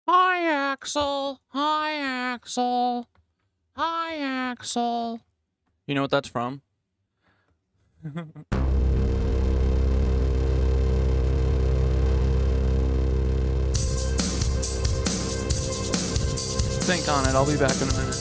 Hi, Axel. Hi, Axel. Hi, Axel. You know what that's from? Think on it. I'll be back in a minute.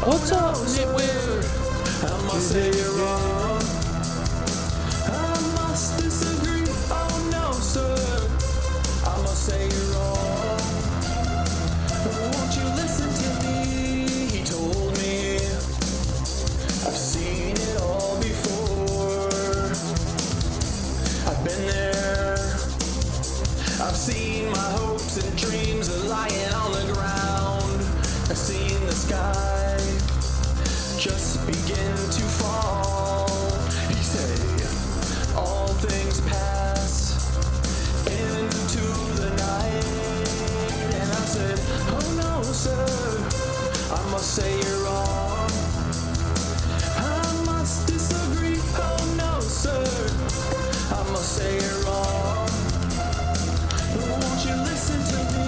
What's up, nitwit? I must say you're wrong. I must disagree. Oh no, sir. I must say you're wrong. Won't you listen to me? He told me I've seen it all before. I've been there. I've seen my hopes and dreams are lying on the ground. I've seen the sky just begin to fall. He said, all things pass into the night. And I said, oh no, sir, I must say you're wrong. I must disagree, oh no, sir, I must say you're wrong. Won't you listen to me?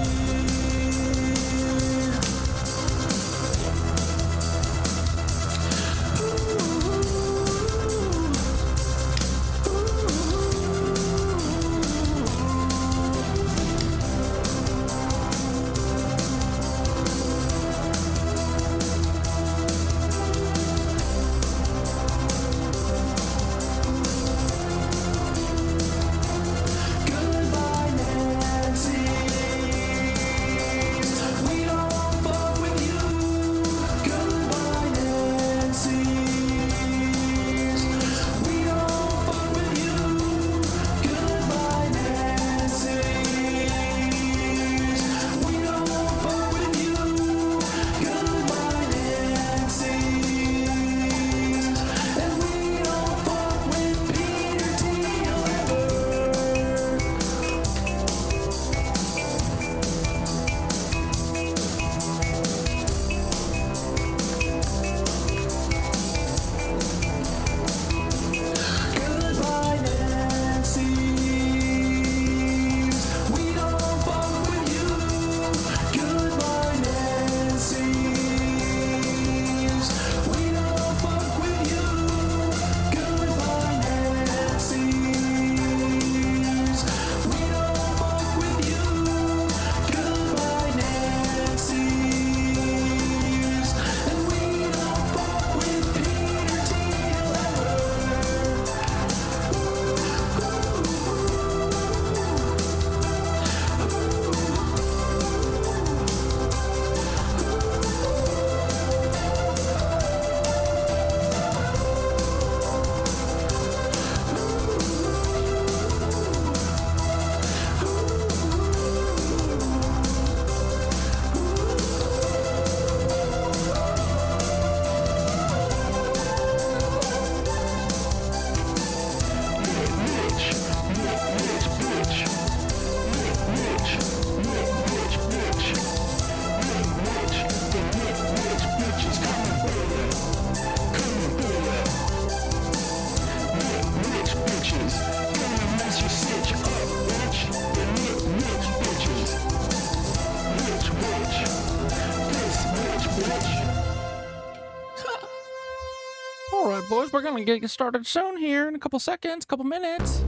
We're gonna get started soon here in a couple seconds, couple minutes.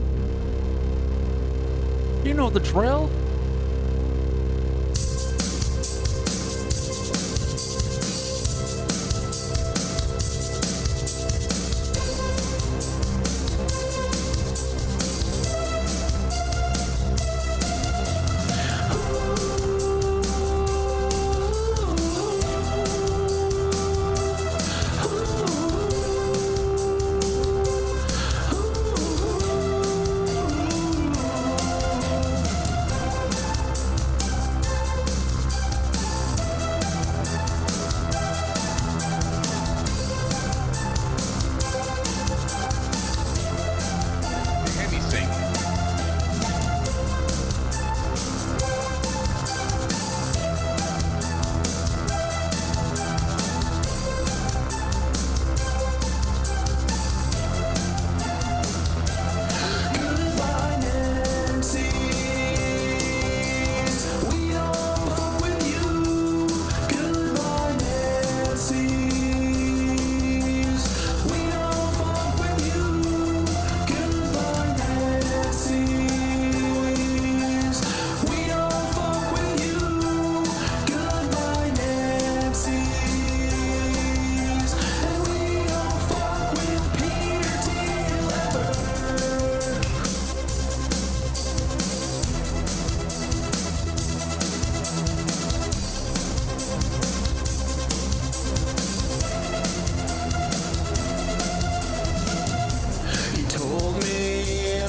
You know the drill. Hemi-Sync. Goodbye, Nancy's. We don't fuck with you. Goodbye, Nancy's. We don't fuck with you. Goodbye, Nancy's. We don't fuck with you. Goodbye, Nancy's. And we don't fuck with Peter T. Leather. He told me,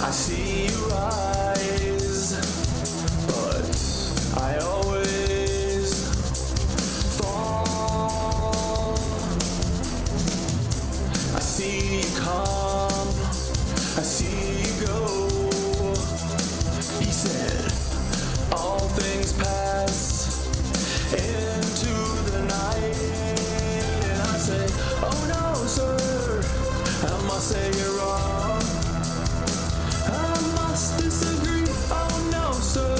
I see your eyes, but I always fall. I see you come, I see you go. He said, all things pass into the night. And I say, oh no, sir, I must say you're wrong. I must disagree, oh no, sir,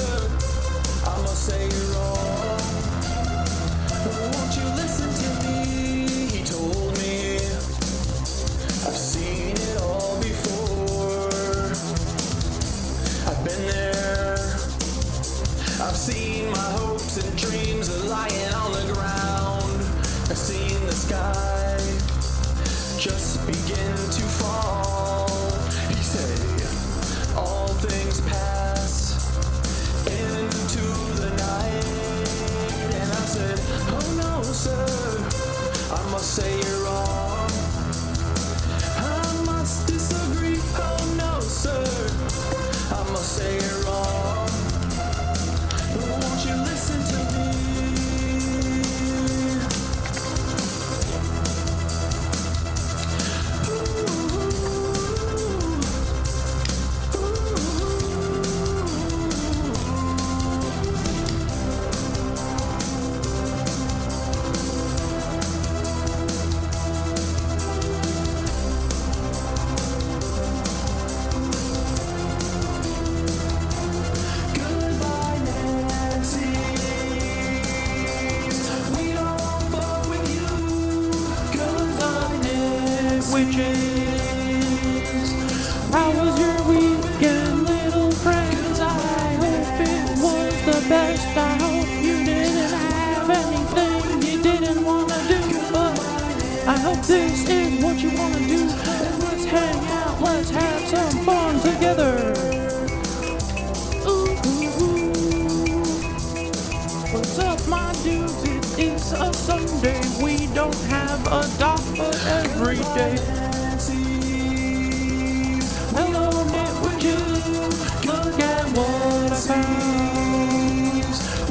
I must say you're wrong. Won't you listen to me? He told me, I've seen it all before. I've been there. I've seen my hopes and dreams lying on the ground. I've seen the sky just begin to fall. He said, all things pass into the night. And I said, oh no, sir, I must say you're wrong. I must disagree, oh no, sir, I must say you're wrong. Won't you listen to me? Goodbye, Nancy's. We don't fuck with you. Goodbye, NICWitches. How was your weekend, little friends? I hope it was the best. I hope you didn't have anything you didn't want to do, but I hope this is what you want to do. And let's hang out, let's have some fun together. Ooh, ooh, ooh. What's up, my dudes? It is a Sunday. We don't have a doc, but every day. Hello, NitWitches. Look at what I found.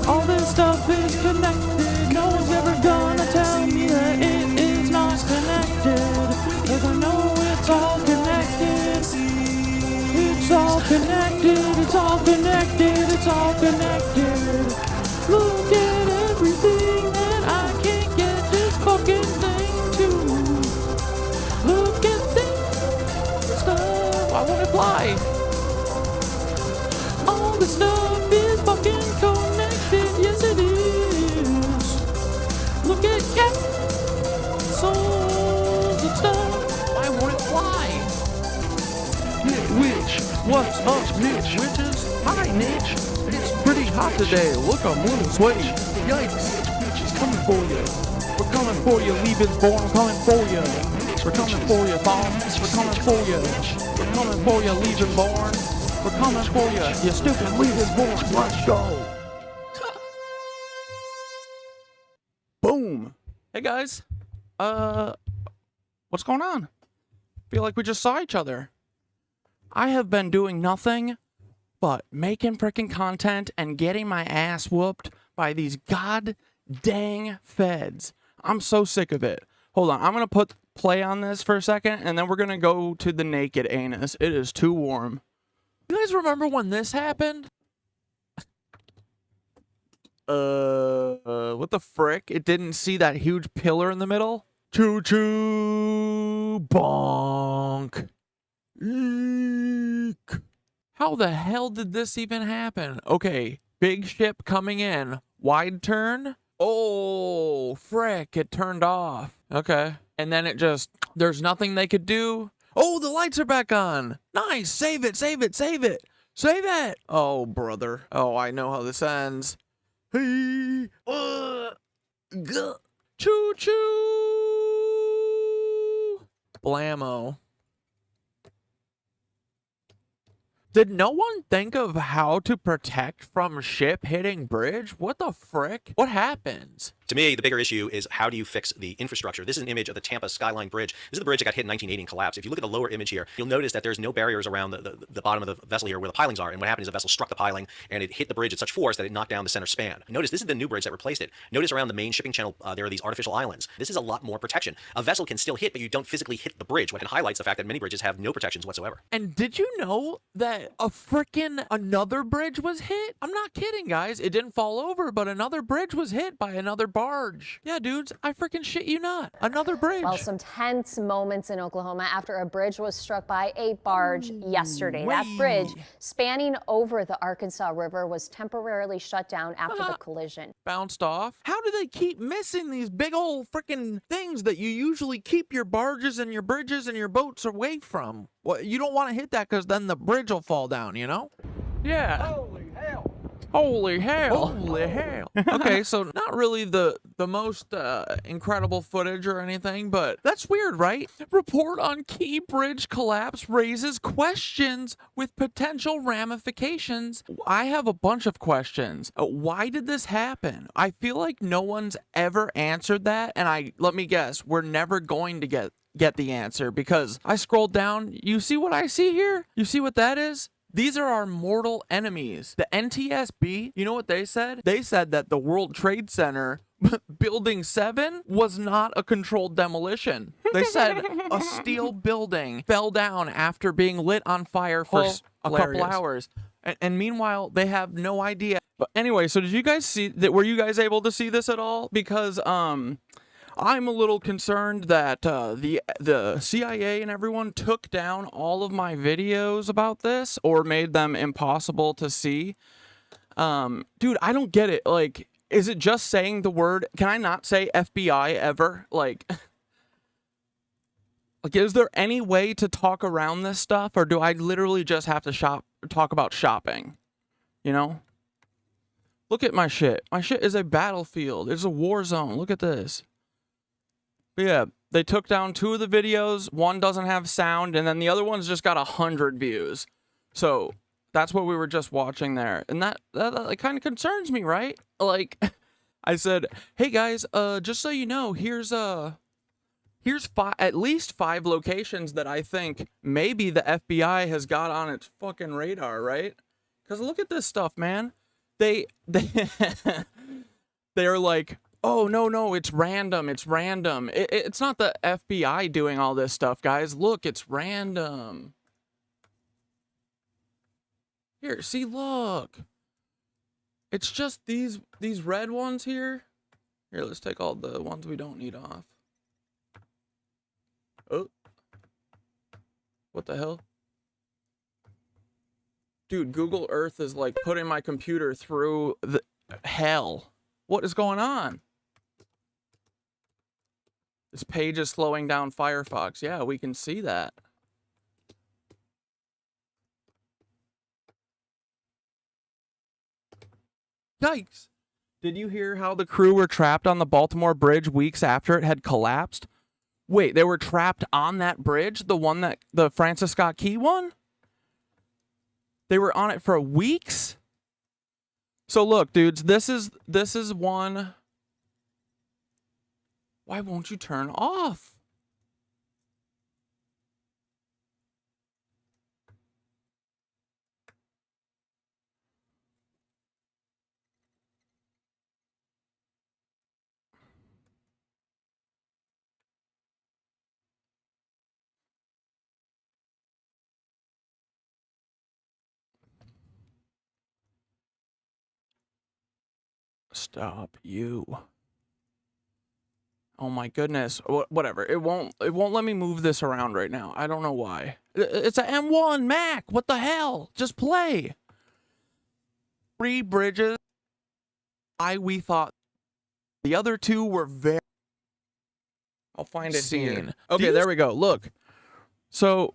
All this stuff is connected. No one's ever gonna tell me that it is not connected. 'Cause I know it's all connected. It's all connected. It's all connected. It's all connected. Look at everything that I can't get this fucking thing to. Look at this stuff. I wanna fly. All the stuff is fucking connected. Yes, it is. Look at cats, souls and stuff. What's up, KnitWitches? Hi, Nitch. It's pretty hot today. Look, I'm a little sweaty. Yikes. Coming for you. We're coming for you, Leebies born. I'm coming for you. We're coming for you, Thom. We're coming for you. We're coming for you, Legion born. We're coming for you, you stupid Legion born. Let's go. Boom. Hey guys. What's going on? Feel like we just saw each other. I have been doing nothing but making freaking content and getting my ass whooped by these god dang feds. I'm so sick of it. Hold on, I'm gonna put play on this for a second, and then we're gonna go to the naked anus. It is too warm. You guys remember when this happened? What the frick? It didn't see that huge pillar in the middle? Choo choo bonk. Eek. How the hell did this even happen? Okay, big ship coming in. Wide turn. Oh, frick, it turned off. Okay. And then it just, there's nothing they could do. Oh, the lights are back on. Nice. Save it, save it, save it. Save it. Oh, brother. Oh, I know how this ends. Hey. Choo choo. Blammo. Did no one think of how to protect from ship hitting bridge? What the frick? What happens? To me, the bigger issue is how do you fix the infrastructure? This is an image of the Tampa Skyline Bridge. This is the bridge that got hit in 1980 and collapsed. If you look at the lower image here, you'll notice that there's no barriers around the bottom of the vessel here where the pilings are. And what happened is the vessel struck the piling and it hit the bridge at such force that it knocked down the center span. Notice this is the new bridge that replaced it. Notice around the main shipping channel, there are these artificial islands. This is a lot more protection. A vessel can still hit, but you don't physically hit the bridge, which highlights the fact that many bridges have no protections whatsoever. And did you know that a frickin' another bridge was hit? I'm not kidding, guys. It didn't fall over, but another bridge was hit by another barge. Yeah, dudes, I freaking shit you not. Another bridge. Well, some tense moments in Oklahoma after a bridge was struck by a barge yesterday. That bridge spanning over the Arkansas River was temporarily shut down after the collision. Bounced off? How do they keep missing these big old freaking things that you usually keep your barges and your bridges and your boats away from? Well, you don't want to hit that because then the bridge will fall down, you know? Yeah. Holy hell. Holy hell. Holy hell. Okay, so not really the most incredible footage or anything, but that's weird, right? Report on key bridge collapse raises questions with potential ramifications. I have a bunch of questions. Why did this happen? I feel like no one's ever answered that, and let me guess, we're never going to get the answer because I scrolled down. You see what I see here? You see what that is? These are our mortal enemies. The NTSB, you know what they said? They said that the World Trade Center, Building 7, was not a controlled demolition. They said a steel building fell down after being lit on fire for a couple hours. And meanwhile, they have no idea. But anyway, so did you guys see that? Were you guys able to see this at all? Because, I'm a little concerned that the CIA and everyone took down all of my videos about this or made them impossible to see. Dude, I don't get it. Like, is it just saying the word? Can I not say FBI ever? Like, is there any way to talk around this stuff, or do I literally just have to talk about shopping? You know? Look at my shit. My shit is a battlefield. It's a war zone. Look at this. Yeah, they took down 2 of the videos. One doesn't have sound, and then the other one's just got 100 views. So that's what we were just watching there, and that kind of concerns me, right? Like, I said, hey guys, just so you know, here's at least 5 locations that I think maybe the FBI has got on its fucking radar, right? Because look at this stuff, man. They're like, oh, no, it's random. It's random. It's not the FBI doing all this stuff, guys. Look, it's random. Here, see, look. It's just these red ones here. Here, let's take all the ones we don't need off. Oh. What the hell? Dude, Google Earth is like putting my computer through the hell. What is going on? This page is slowing down Firefox. Yeah, we can see that. Yikes. Did you hear how the crew were trapped on the Baltimore Bridge weeks after it had collapsed? Wait, they were trapped on that bridge? The one that, the Francis Scott Key one? They were on it for weeks? So look, dudes, this is one. Why won't you turn off? Stop you. Oh my goodness. Whatever. It won't let me move this around right now. I don't know why. It's a M1 Mac. What the hell? Just play. 3 bridges. We thought the other 2 were very. I'll find it here. Okay, there we go. Look. So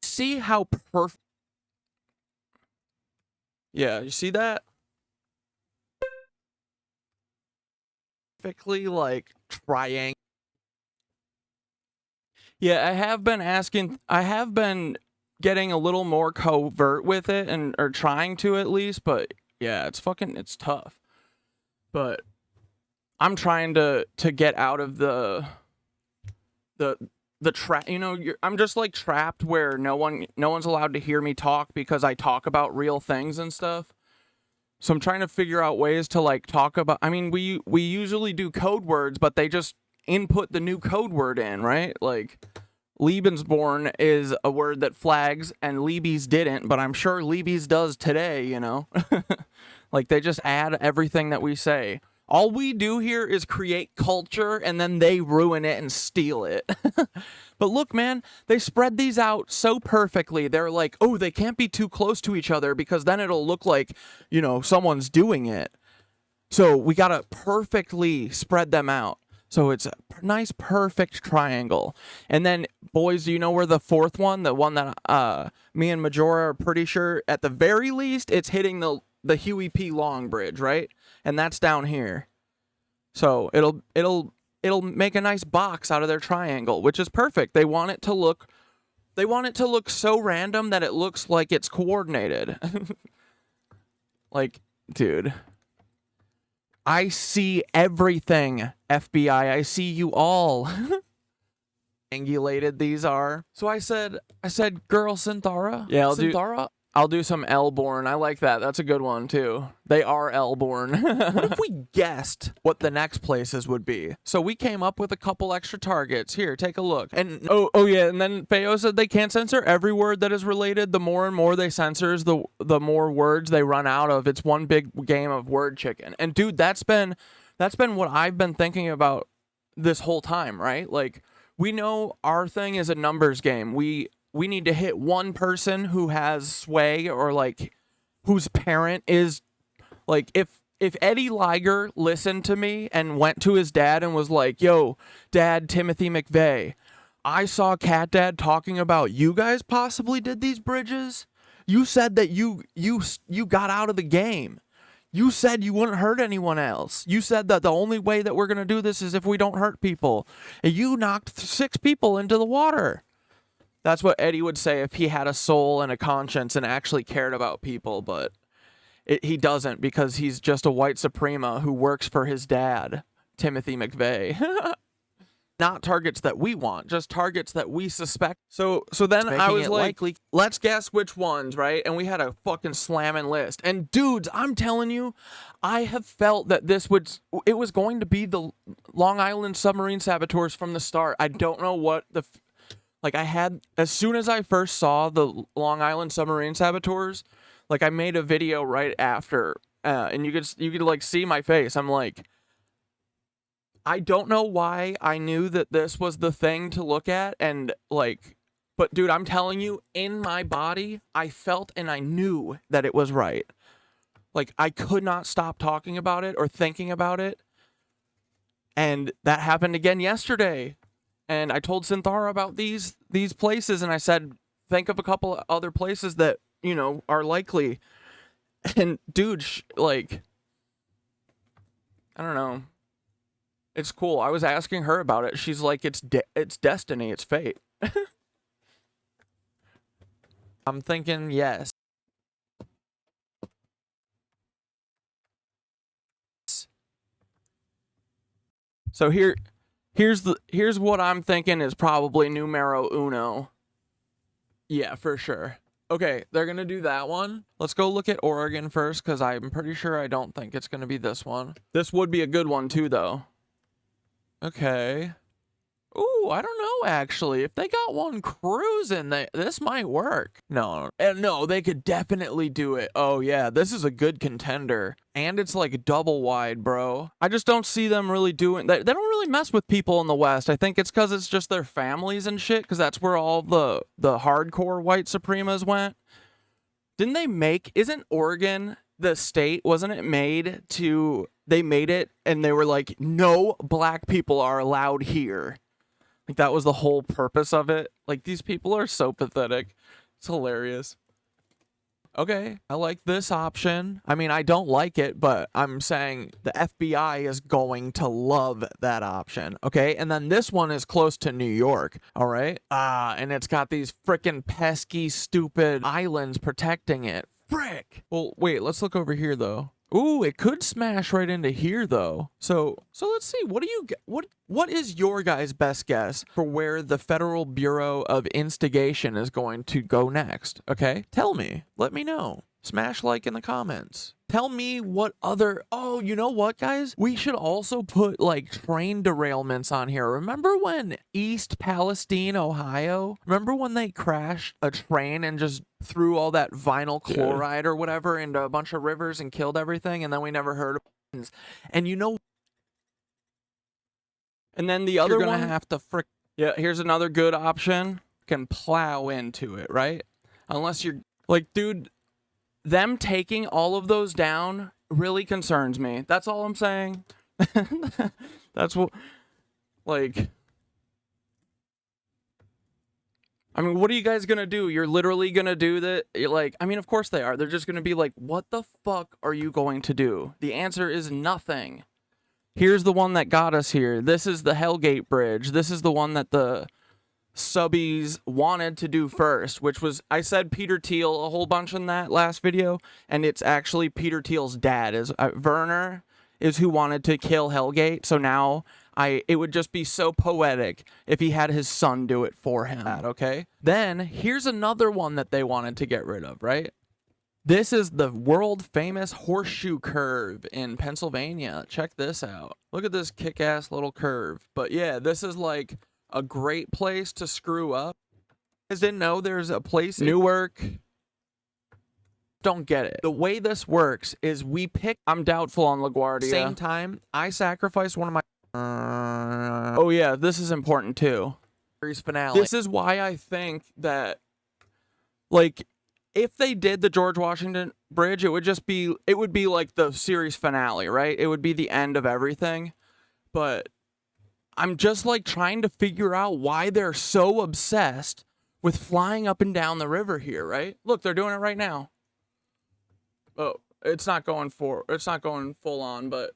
see how perfect. Yeah, you see that? Perfectly like triangle. Yeah, I have been getting a little more covert with it, or trying to at least, but yeah, it's tough. But I'm trying to get out of the trap, you know, I'm just like trapped where no one's allowed to hear me talk because I talk about real things and stuff. So I'm trying to figure out ways to like talk about, I mean, we usually do code words, but they just input the new code word in, right? Like Lebensborn is a word that flags and Leebies didn't, but I'm sure Leebies does today, you know? Like they just add everything that we say. All we do here is create culture and then they ruin it and steal it. But look, man, they spread these out so perfectly. They're like, oh, they can't be too close to each other because then it'll look like, you know, someone's doing it. So we got to perfectly spread them out. So it's a nice, perfect triangle. And then, boys, do you know where the 4th one, the one that me and Majora are pretty sure, at the very least, it's hitting the Huey P Long Bridge, right? And that's down here. So it'll make a nice box out of their triangle, which is perfect. They want it to look so random that it looks like it's coordinated. Like, dude, I see everything, FBI. I see you all. Angulated these are. So I said, girl, Synthara. Yeah, I'll do some L-born. I like that. That's a good one, too. They are L-born. What if we guessed what the next places would be? So we came up with a couple extra targets. Here, take a look. And oh yeah, and then Feo said they can't censor every word that is related. The more and more they censors, the more words they run out of. It's one big game of word chicken. And dude, that's been what I've been thinking about this whole time, right? Like, we know our thing is a numbers game. We need to hit one person who has sway, or like whose parent is like, if Eddie Liger listened to me and went to his dad and was like, yo, Dad, Timothy McVeigh, I saw CatDad talking about you guys possibly did these bridges. You said that you got out of the game. You said you wouldn't hurt anyone else. You said that the only way that we're going to do this is if we don't hurt people. And you knocked 6 people into the water. That's what Eddie would say if he had a soul and a conscience and actually cared about people, but he doesn't, because he's just a white suprema who works for his dad, Timothy McVeigh. Not targets that we want, just targets that we suspect. So then I was like, let's guess which ones, right? And we had a fucking slamming list. And dudes, I'm telling you, I have felt that it was going to be the Long Island submarine saboteurs from the start. I don't know what I had, as soon as I first saw the Long Island submarine saboteurs, like, I made a video right after, and you could like see my face. I'm like, I don't know why I knew that this was the thing to look at, and like, but dude, I'm telling you, in my body, I felt and I knew that it was right. Like, I could not stop talking about it or thinking about it, and that happened again yesterday. And I told Synthara about these places, and I said, think of a couple other places that, you know, are likely. And dude, like, I don't know. It's cool. I was asking her about it. She's like, it's destiny. It's fate. I'm thinking yes. So here's what I'm thinking is probably numero uno. Yeah, for sure. Okay, they're gonna do that one. Let's go look at Oregon first, because I'm pretty sure I don't think it's gonna be this one. This would be a good one too, though. Okay. Ooh, I don't know, actually. If they got one cruising, this might work. No, they could definitely do it. Oh, yeah, this is a good contender. And it's like double wide, bro. I just don't see them really doing... They don't really mess with people in the West. I think it's because it's just their families and shit, because that's where all the hardcore white supremas went. Didn't they make... Isn't Oregon the state? Wasn't it made to... They made it, and they were like, no black people are allowed here. Like, that was the whole purpose of it. Like, these people are so pathetic. It's hilarious. Okay, I like this option. I mean, I don't like it, but I'm saying the FBI is going to love that option. Okay, and then this one is close to New York. All right? And it's got these freaking pesky, stupid islands protecting it. Frick! Well, wait, let's look over here, though. Ooh, it could smash right into here, though. So let's see. What is your guys' best guess for where the Federal Bureau of Instigation is going to go next? Okay, tell me. Let me know. Smash like in the comments. Tell me what other... Oh, you know what, guys? We should also put, like, train derailments on here. Remember when East Palestine, Ohio? Remember when they crashed a train and just threw all that vinyl chloride or whatever into a bunch of rivers and killed everything, and then we never heard of it? And you know... And then the other one... You're gonna have to frick... Yeah, here's another good option. Can plow into it, right? Unless you're... Like, dude... Them taking all of those down really concerns me. That's all I'm saying. That's what, like, I mean, what are you guys gonna do? You're literally gonna do that? You're like, I mean, of course they are. They're just gonna be like, what the fuck are you going to do? The answer is nothing. Here's the one that got us here. This is the Hellgate Bridge. This is the one that the subbies wanted to do first, which was, I said Peter Thiel a whole bunch in that last video, and it's actually Peter Thiel's dad. Is Werner is who wanted to kill Hellgate, so now it would just be so poetic if he had his son do it for him, okay? Then, here's another one that they wanted to get rid of, right? This is the world-famous horseshoe curve in Pennsylvania. Check this out. Look at this kick-ass little curve. But yeah, this is like a great place to screw up. You guys didn't know there's a place in Newark. Don't get it. The way this works is we pick... I'm doubtful on LaGuardia. Same time, I sacrifice one of my... Oh yeah, this is important too. Series finale. This is why I think that, like, if they did the George Washington Bridge, it would be like the series finale, right? It would be the end of everything. But I'm just like trying to figure out why they're so obsessed with flying up and down the river here, right? Look, they're doing it right now. Oh, it's not going full on, but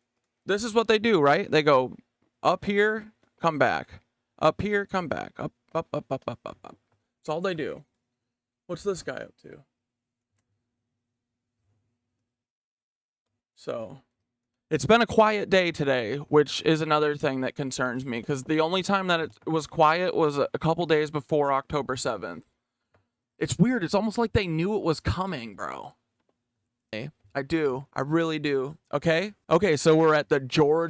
this is what they do, right? They go up here, come back. Up here, come back. Up, up, up, up, up, up, up. That's all they do. What's this guy up to? So, it's been a quiet day today, which is another thing that concerns me, because the only time that it was quiet was a couple days before October 7th. It's weird. It's almost like they knew it was coming, bro. I do. I really do. Okay? Okay, so we're at the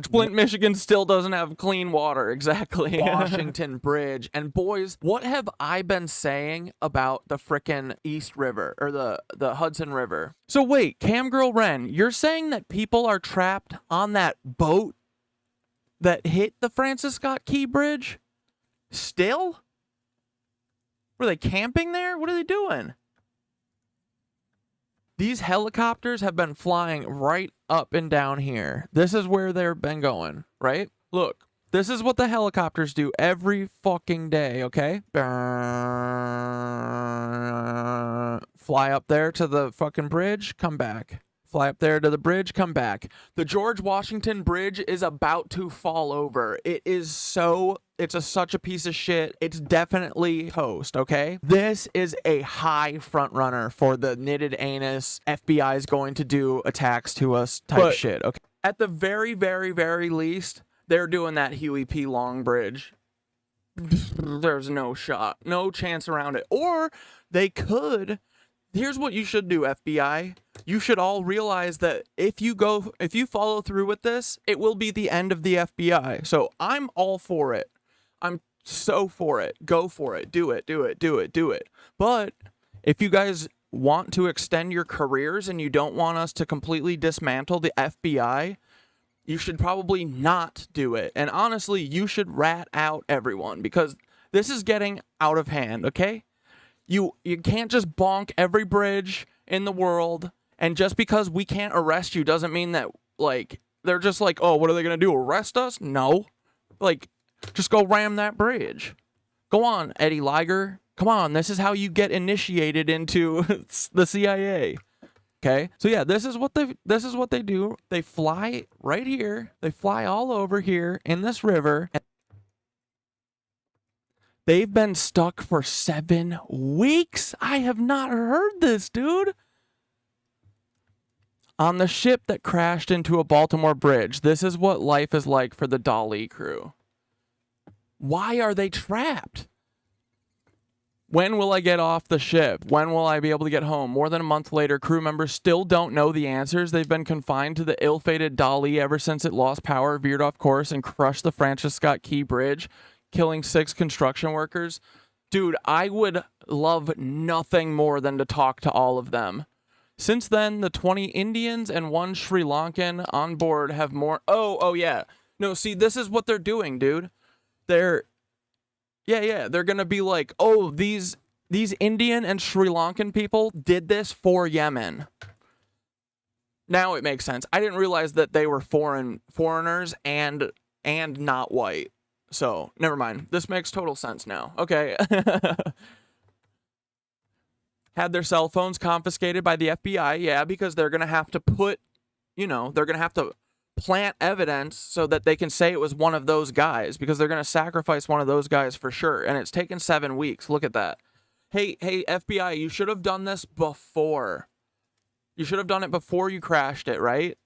Flint, Michigan still doesn't have clean water. Exactly. Washington Bridge. And boys, what have I been saying about the frickin' East River, or the Hudson River? So wait, Camgirl Wren, you're saying that people are trapped on that boat that hit the Francis Scott Key Bridge? Still? Were they camping there? What are they doing? These helicopters have been flying right up and down here. This is where they've been going, right? Look, this is what the helicopters do every fucking day, okay? Fly up there to the fucking bridge, come back. Fly up there to the bridge, come back. The George Washington Bridge is about to fall over. It is such a piece of shit. It's definitely toast, okay? This is a high front runner for the knitted anus FBI is going to do attacks to us type shit, okay? At the very, very, very least, they're doing that Huey P Long Bridge. There's no shot, no chance around it. Or they could. Here's what you should do, FBI. You should all realize that if you follow through with this, it will be the end of the FBI. So I'm all for it. I'm so for it. Go for it. Do it. Do it. Do it. Do it. But if you guys want to extend your careers and you don't want us to completely dismantle the FBI, you should probably not do it. And honestly, you should rat out everyone because this is getting out of hand, okay? You can't just bonk every bridge in the world, and just because we can't arrest you doesn't mean that, like, they're just like, oh, what are they going to do, arrest us? No. Like, just go ram that bridge. Go on, Eddie Liger. Come on, this is how you get initiated into the CIA. Okay? So yeah, this is what they do. They fly right here. They fly all over here in this river. They've been stuck for 7 weeks. I have not heard this, dude. On the ship that crashed into a Baltimore bridge, this is what life is like for the Dali crew. Why are they trapped? When will I get off the ship? When will I be able to get home? More than a month later, crew members still don't know the answers. They've been confined to the ill-fated Dali ever since it lost power, veered off course, and crushed the Francis Scott Key Bridge, killing 6 construction workers. Dude, I would love nothing more than to talk to all of them. Since then, the 20 Indians and 1 Sri Lankan on board have more... Oh, yeah. No, see, this is what they're doing, dude. They're gonna be like, oh, these Indian and Sri Lankan people did this for Yemen. Now it makes sense. I didn't realize that they were foreigners and not white. So, never mind. This makes total sense now. Okay. Had their cell phones confiscated by the FBI. Yeah, because they're going to have to they're going to have to plant evidence so that they can say it was one of those guys, because they're going to sacrifice one of those guys for sure. And it's taken 7 weeks. Look at that. Hey, FBI, you should have done this before. You should have done it before you crashed it, right?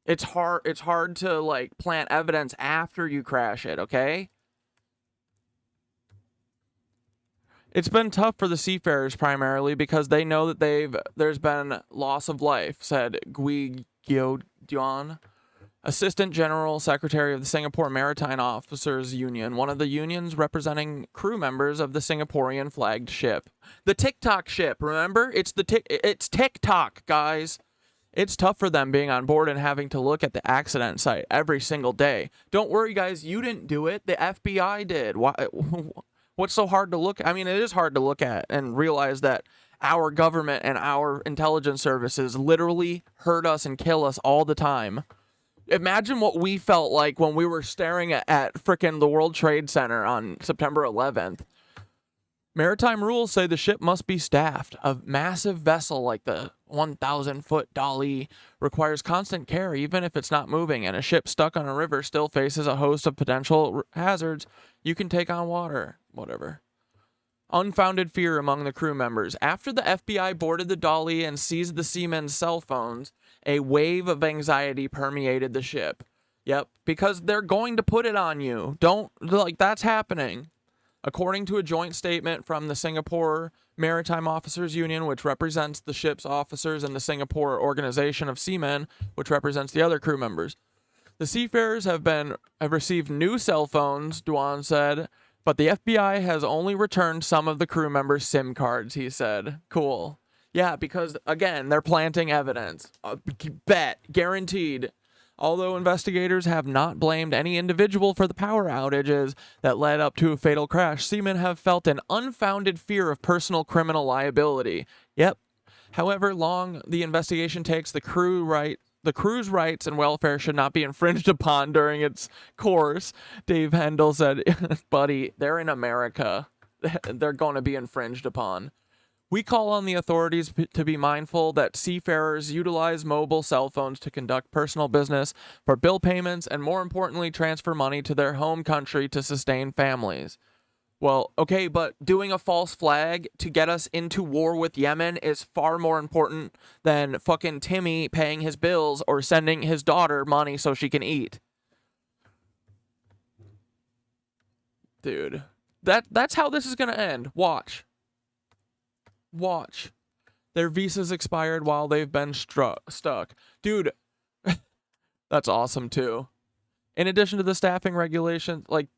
It's hard to, like, plant evidence after you crash it, okay? It's been tough for the seafarers primarily because they know that there's been loss of life, said Gui Gyo-Duan, Assistant General Secretary of the Singapore Maritime Officers Union, one of the unions representing crew members of the Singaporean flagged ship. The TikTok ship, remember? It's TikTok, guys. It's tough for them being on board and having to look at the accident site every single day. Don't worry, guys. You didn't do it. The FBI did. Why? What's so hard to look at? I mean, it is hard to look at and realize that our government and our intelligence services literally hurt us and kill us all the time. Imagine what we felt like when we were staring at frickin' the World Trade Center on September 11th. Maritime rules say the ship must be staffed. A massive vessel like the 1,000-foot Dali requires constant care even if it's not moving, and a ship stuck on a river still faces a host of potential hazards. You can take on water. Whatever. Unfounded fear among the crew members. After the FBI boarded the Dali and seized the seamen's cell phones, a wave of anxiety permeated the ship. Yep, because they're going to put it on you. That's happening. According to a joint statement from the Singapore Maritime Officers Union, which represents the ship's officers, and the Singapore Organization of Seamen, which represents the other crew members. The seafarers have received new cell phones, Duan said, but the FBI has only returned some of the crew members' SIM cards, he said. Cool. Yeah, because, again, they're planting evidence. Bet. Guaranteed. Although investigators have not blamed any individual for the power outages that led up to a fatal crash, seamen have felt an unfounded fear of personal criminal liability. Yep. However long the investigation takes, the crew's rights and welfare should not be infringed upon during its course, Dave Hendel said. Buddy, they're in America. They're going to be infringed upon. We call on the authorities to be mindful that seafarers utilize mobile cell phones to conduct personal business, for bill payments, and more importantly, transfer money to their home country to sustain families. Well, okay, but doing a false flag to get us into war with Yemen is far more important than fucking Timmy paying his bills or sending his daughter money so she can eat. Dude, that's how this is gonna end. Watch. Watch. Their visas expired while they've been stuck. Dude, that's awesome too. In addition to the staffing regulations, like,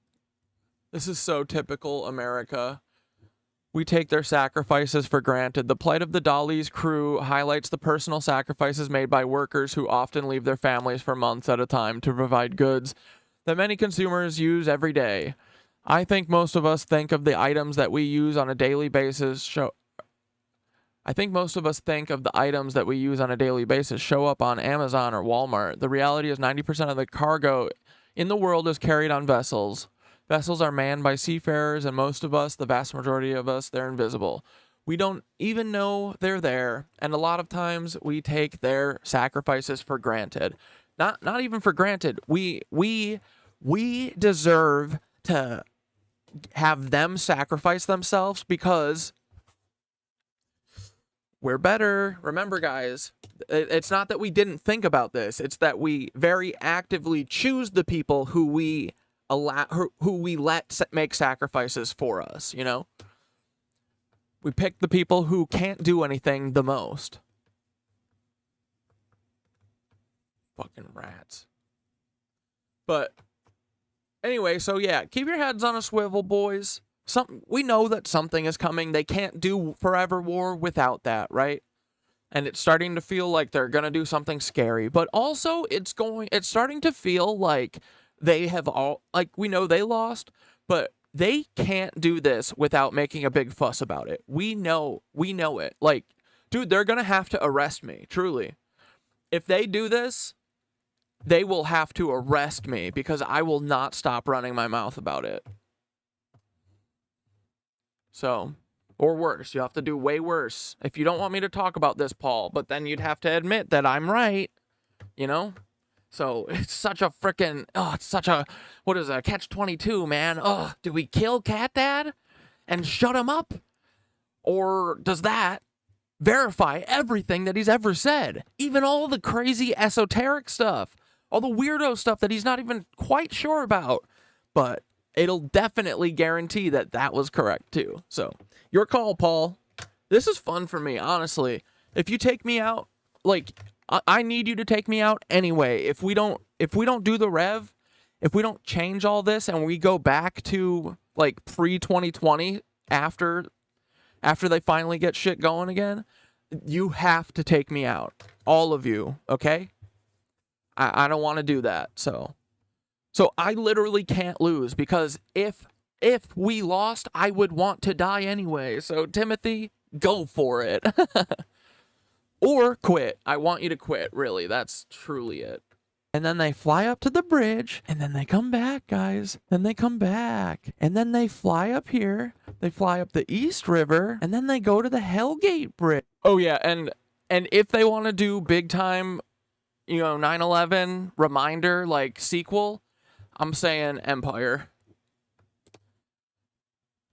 this is so typical America. We take their sacrifices for granted. The plight of the Dolly's crew highlights the personal sacrifices made by workers who often leave their families for months at a time to provide goods that many consumers use every day. I think most of us think of the items that we use on a daily basis show up on Amazon or Walmart. The reality is 90% of the cargo in the world is carried on vessels. Vessels are manned by seafarers, and most of us, the vast majority of us, they're invisible. We don't even know they're there, and a lot of times we take their sacrifices for granted. Not even for granted. We deserve to have them sacrifice themselves because we're better. Remember, guys, it's not that we didn't think about this. It's that we very actively choose the people who we let make sacrifices for us, you know? We pick the people who can't do anything the most. Fucking rats. But anyway, so yeah, keep your heads on a swivel, boys. We know that something is coming. They can't do forever war without that, right? And it's starting to feel like they're gonna do something scary. But also, it's starting to feel like they have we know they lost, but they can't do this without making a big fuss about it. We know it. Like, dude, they're gonna have to arrest me, truly. If they do this, they will have to arrest me because I will not stop running my mouth about it. So, or worse, you have to do way worse. If you don't want me to talk about this, Paul, but then you'd have to admit that I'm right, you know? So, it's such a freaking, what is it, catch-22, man. Do we kill CatDad and shut him up? Or does that verify everything that he's ever said? Even all the crazy esoteric stuff, all the weirdo stuff that he's not even quite sure about. But it'll definitely guarantee that that was correct too. So, your call, Paul. This is fun for me, honestly. If you take me out, like, I need you to take me out anyway. If we don't do the rev, if we don't change all this and we go back to like pre-2020 after they finally get shit going again, you have to take me out. All of you, okay? I don't want to do that. So I literally can't lose because if we lost, I would want to die anyway. So Timothy, go for it. Or quit. I want you to quit, really. That's truly it. And then they fly up to the bridge, and then they come back, guys. Then they come back. And then they fly up here. They fly up the East River, and then they go to the Hellgate Bridge. Oh, yeah, and if they want to do big time, 9/11 reminder, like, sequel, I'm saying Empire.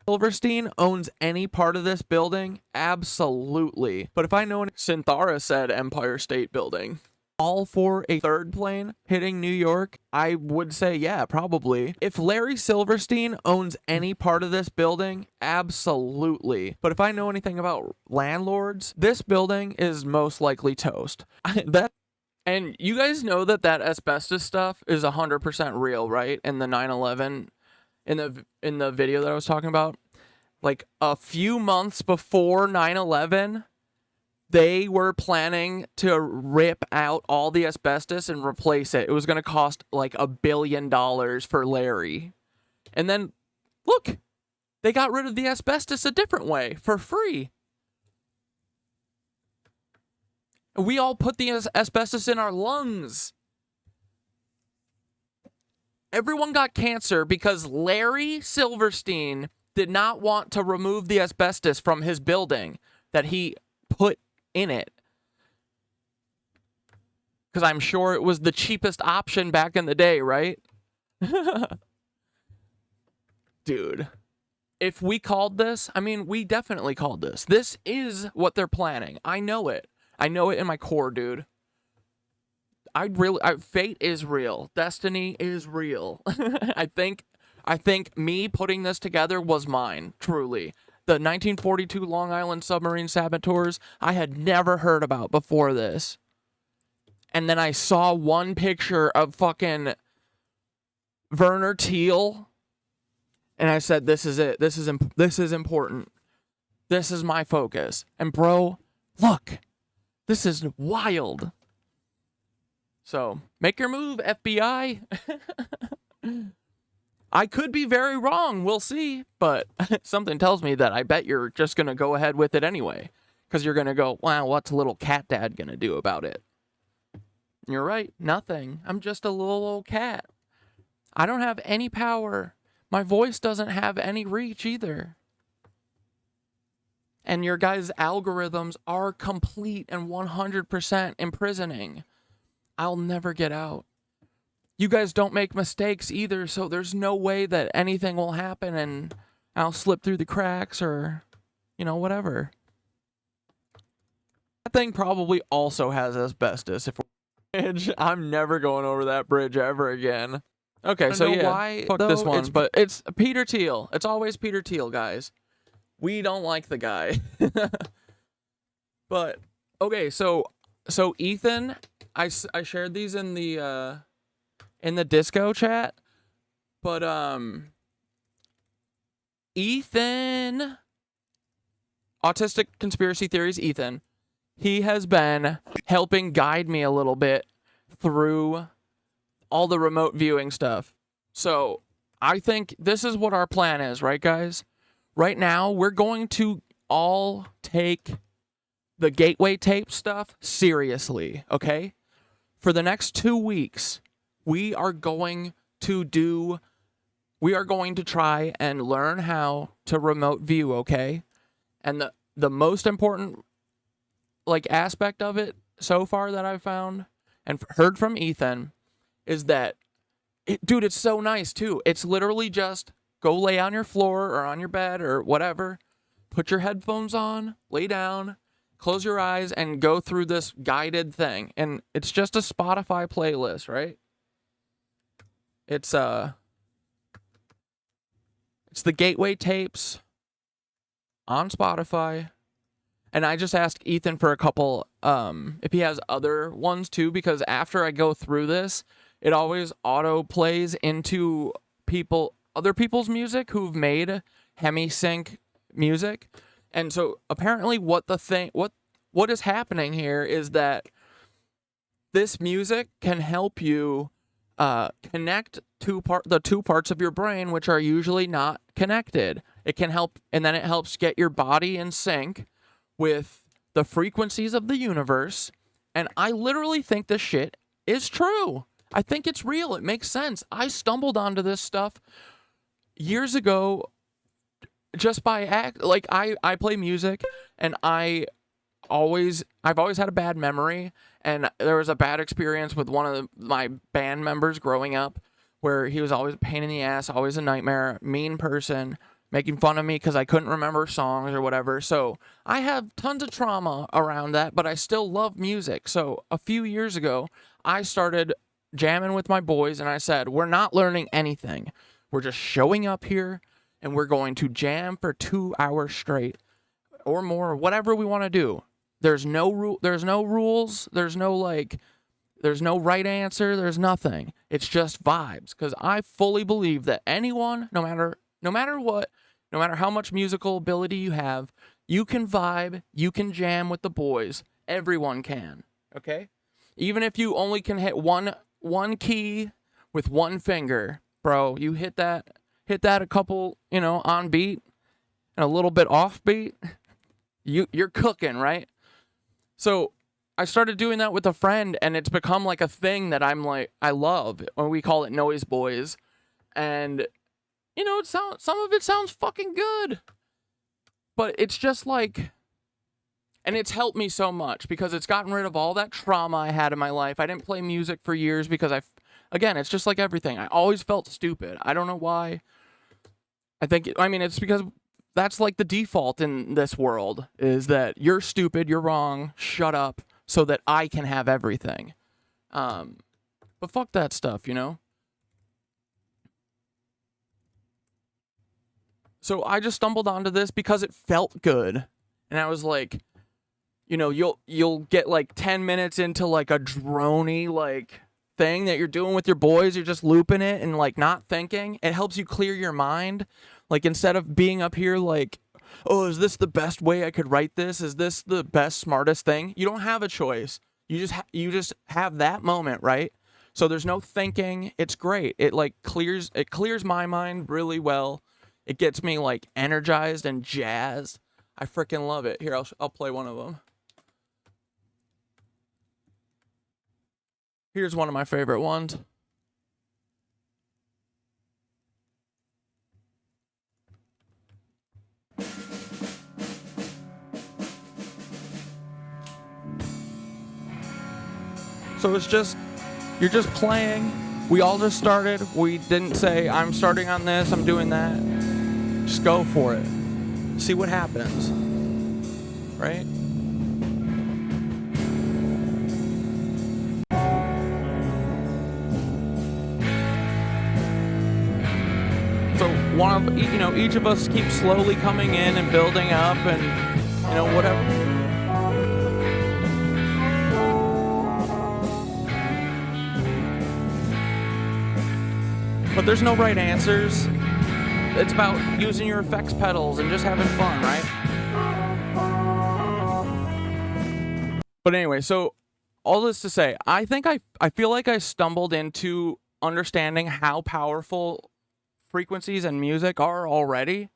Silverstein owns any part of this building? Absolutely. But if I know, Synthara said Empire State Building. All for a third plane hitting New York? I would say, yeah, probably. If Larry Silverstein owns any part of this building? Absolutely. But if I know anything about landlords, this building is most likely toast. And you guys know that asbestos stuff is 100% real, right? In the 9/11 in the video that I was talking about, like a few months before 9/11, they were planning to rip out all the asbestos and replace it. It was going to cost like $1 billion for Larry. And then, look, they got rid of the asbestos a different way, for free. We all put the asbestos in our lungs. Everyone got cancer because Larry Silverstein did not want to remove the asbestos from his building. that he put in it. Because I'm sure it was the cheapest option back in the day, right? Dude, if we called this, I mean, we definitely called this. This is what they're planning. I know it. I know it in my core, dude. Fate is real. Destiny is real. I think me putting this together was mine, truly. The 1942 Long Island submarine saboteurs I had never heard about before this. And then I saw one picture of fucking Werner Thiel, and I said, this is it. This is important. This is my focus. And bro, look, this is wild. So, make your move, FBI. I could be very wrong. We'll see. But something tells me that I bet you're just going to go ahead with it anyway. Because you're going to go, wow, what's little CatDad going to do about it? You're right. Nothing. I'm just a little old cat. I don't have any power. My voice doesn't have any reach either. And your guys' algorithms are complete and 100% imprisoning. I'll never get out. You guys don't make mistakes either, so there's no way that anything will happen and I'll slip through the cracks or, whatever. That thing probably also has asbestos. I'm never going over that bridge ever again. Okay, so yeah, why, fuck this one, but it's Peter Thiel. It's always Peter Thiel, guys. We don't like the guy. But, okay, so Ethan, I shared these in the disco chat, but Ethan, Autistic Conspiracy Theories, Ethan, he has been helping guide me a little bit through all the remote viewing stuff. So I think this is what our plan is, right, guys? Right now, we're going to all take the gateway tape stuff seriously, okay? For the next 2 weeks, we are going to try and learn how to remote view, okay? And the most important aspect of it so far that I've found and heard from Ethan is that dude, it's so nice too. It's literally just go lay on your floor or on your bed or whatever, put your headphones on, lay down, close your eyes, and go through this guided thing. And it's just a Spotify playlist, right? It's the gateway tapes on Spotify. And I just asked Ethan for a couple, if he has other ones too, because after I go through this, it always auto plays into other people's music who've made Hemi-Sync music. And so apparently what is happening here is that this music can help you connect the two parts of your brain which are usually not connected. It can help, and then it helps get your body in sync with the frequencies of the universe. And I literally think this shit is true. I think it's real. It makes sense. I stumbled onto this stuff years ago just by I play music, and I've always had a bad memory, and there was a bad experience with one of my band members growing up where he was always a pain in the ass, always a nightmare, mean person, making fun of me because I couldn't remember songs or whatever. So I have tons of trauma around that, but I still love music. So a few years ago, I started jamming with my boys, and I said, we're not learning anything. We're just showing up here, and we're going to jam for 2 hours straight or more, whatever we want to do. There's no rules. There's no right answer. There's nothing. It's just vibes. Because I fully believe that anyone, no matter what, no matter how much musical ability you have, you can vibe, you can jam with the boys. Everyone can. Okay? Even if you only can hit one key with one finger, bro, you hit that a couple, on beat and a little bit off beat, you're cooking, right? So I started doing that with a friend, and it's become like a thing that I love, or we call it NOIZ BOIZ. And some of it sounds fucking good, but it's just like And it's helped me so much because it's gotten rid of all that trauma I had in my life. I didn't play music for years because again, it's just like everything. I always felt stupid. I don't know why. It's because that's like the default in this world is that you're stupid, you're wrong, shut up so that I can have everything. But fuck that stuff, you know? So I just stumbled onto this because it felt good. And I was like, you know, you'll get like 10 minutes into like a droney like thing that you're doing with your boys. You're just looping it and like not thinking. It helps you clear your mind. Like instead of being up here like, oh, is this the best way I could write this? Is this the best, smartest thing? You don't have a choice. You just have that moment, right? So there's no thinking. It's great. It like clears my mind really well. It gets me like energized and jazzed. I freaking love it. Here, I'll play one of them. Here's one of my favorite ones. So it's just, you're just playing. We all just started. We didn't say, I'm starting on this, I'm doing that. Just go for it. See what happens. Right? So each of us keeps slowly coming in and building up and, whatever. But there's no right answers. It's about using your effects pedals and just having fun, right? But anyway, so all this to say, I feel like I stumbled into understanding how powerful frequencies and music are already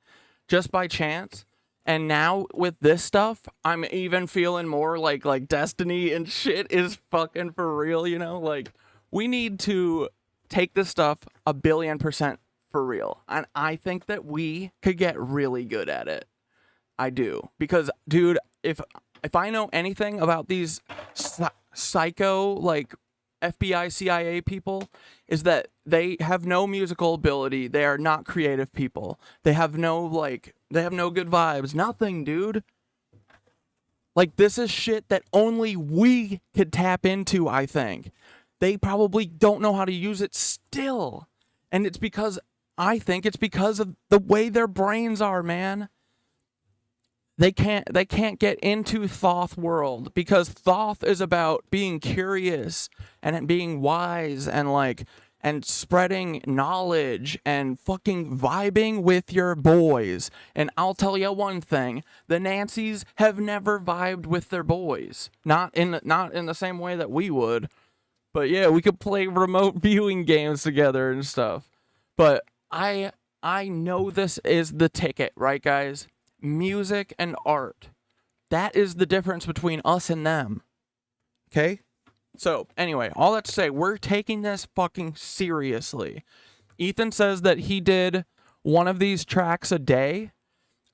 just by chance. And now with this stuff, I'm even feeling more like destiny and shit is fucking for real, Like, we need to take this stuff 1,000,000,000% for real. And I think that we could get really good at it. I do. Because, dude, if I know anything about these psycho, like, FBI, CIA people, is that they have no musical ability. They are not creative people. They have no good vibes. Nothing, dude. Like, this is shit that only we could tap into, I think. They probably don't know how to use it still. And I think it's because of the way their brains are, man. They can't get into Thoth world because Thoth is about being curious and being wise and spreading knowledge and fucking vibing with your boys. And I'll tell you one thing, the Nancys have never vibed with their boys. Not in the same way that we would. But yeah, we could play remote viewing games together and stuff. But I know this is the ticket, right, guys? Music and art. That is the difference between us and them. Okay? So, anyway, all that to say, we're taking this fucking seriously. Ethan says that he did one of these tracks a day.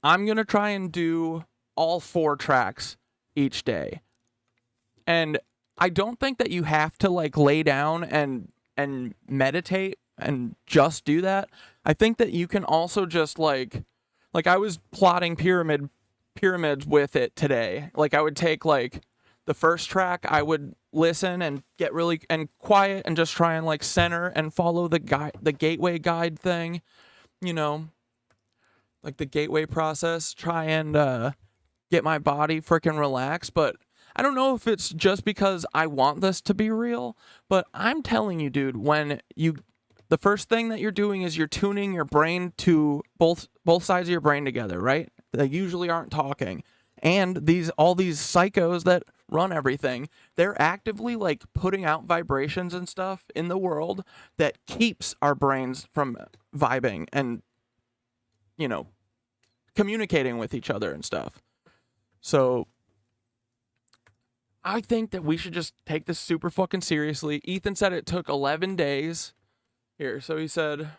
I'm going to try and do all 4 tracks each day. And I don't think that you have to lay down and meditate and just do that. I think that you can also just I was plotting pyramids with it today. I would take the first track, I would listen and get really quiet and just try and center and follow the gateway guide thing, the gateway process, try and get my body freaking relaxed. But I don't know if it's just because I want this to be real, but I'm telling you, dude, the first thing that you're doing is you're tuning your brain to both sides of your brain together, right? They usually aren't talking. And all these psychos that run everything, they're actively putting out vibrations and stuff in the world that keeps our brains from vibing and, communicating with each other and stuff. So I think that we should just take this super fucking seriously. Ethan said it took 11 days. Here, so he said,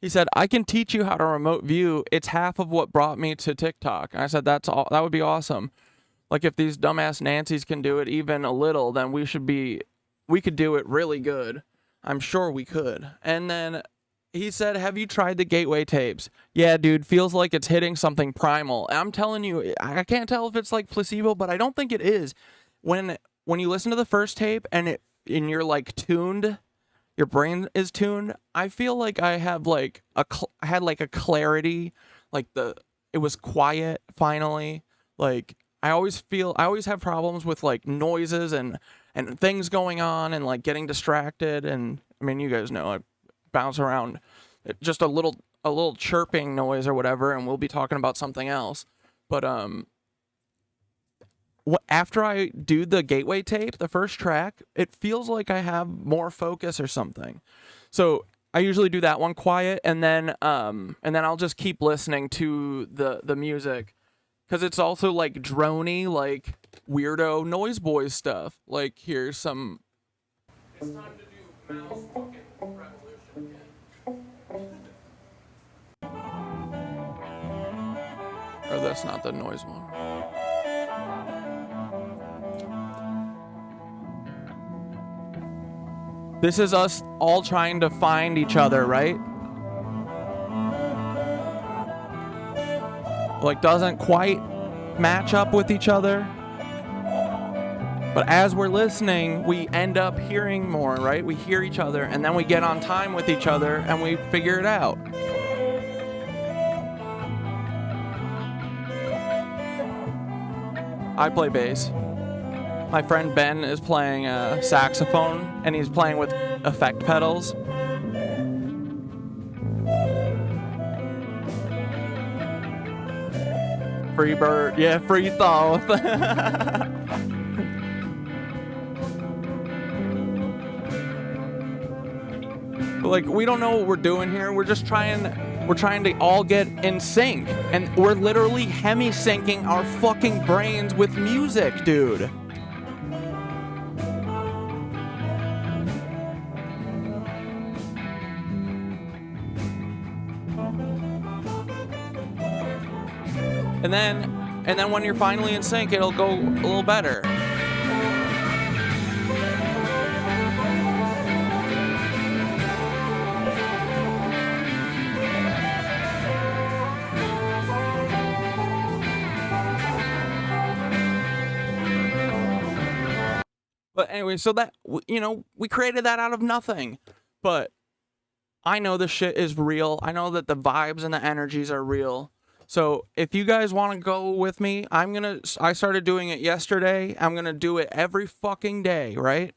He said, I can teach you how to remote view. It's half of what brought me to TikTok. And I said, that would be awesome. Like, if these dumbass Nancys can do it even a little, then we could do it really good. I'm sure we could. And then he said, have you tried the gateway tapes? Yeah, dude, feels like it's hitting something primal. I'm telling you, I can't tell if it's like placebo, but I don't think it is. When you listen to the first tape and you're like tuned, your brain is tuned, I feel like I have like I had like a clarity, like it was quiet finally. Like I always have problems with like noises and things going on and like getting distracted. And I mean, you guys know I bounce around, just a little chirping noise or whatever, and we'll be talking about something else. But after I do the gateway tape, the first track, it feels like I have more focus or something. So I usually do that one quiet, and then I'll just keep listening to the music, because it's also like droney, like weirdo NOIZ BOIZ stuff. Like here's some. It's time to do mouse fucking revolution again. Or that's not the noise one. This is us all trying to find each other, right? Like, doesn't quite match up with each other. But as we're listening, we end up hearing more, right? We hear each other, and then we get on time with each other, and we figure it out. I play bass. My friend Ben is playing saxophone, and he's playing with effect pedals. Free bird, yeah, free Thoth. Like, we don't know what we're doing here. We're trying to all get in sync, and we're literally hemi-syncing our fucking brains with music, dude. And then when you're finally in sync, it'll go a little better. But anyway, so that, you know, we created that out of nothing. But I know this shit is real. I know that the vibes and the energies are real. So if you guys want to go with me, I started doing it yesterday. I'm going to do it every fucking day, right?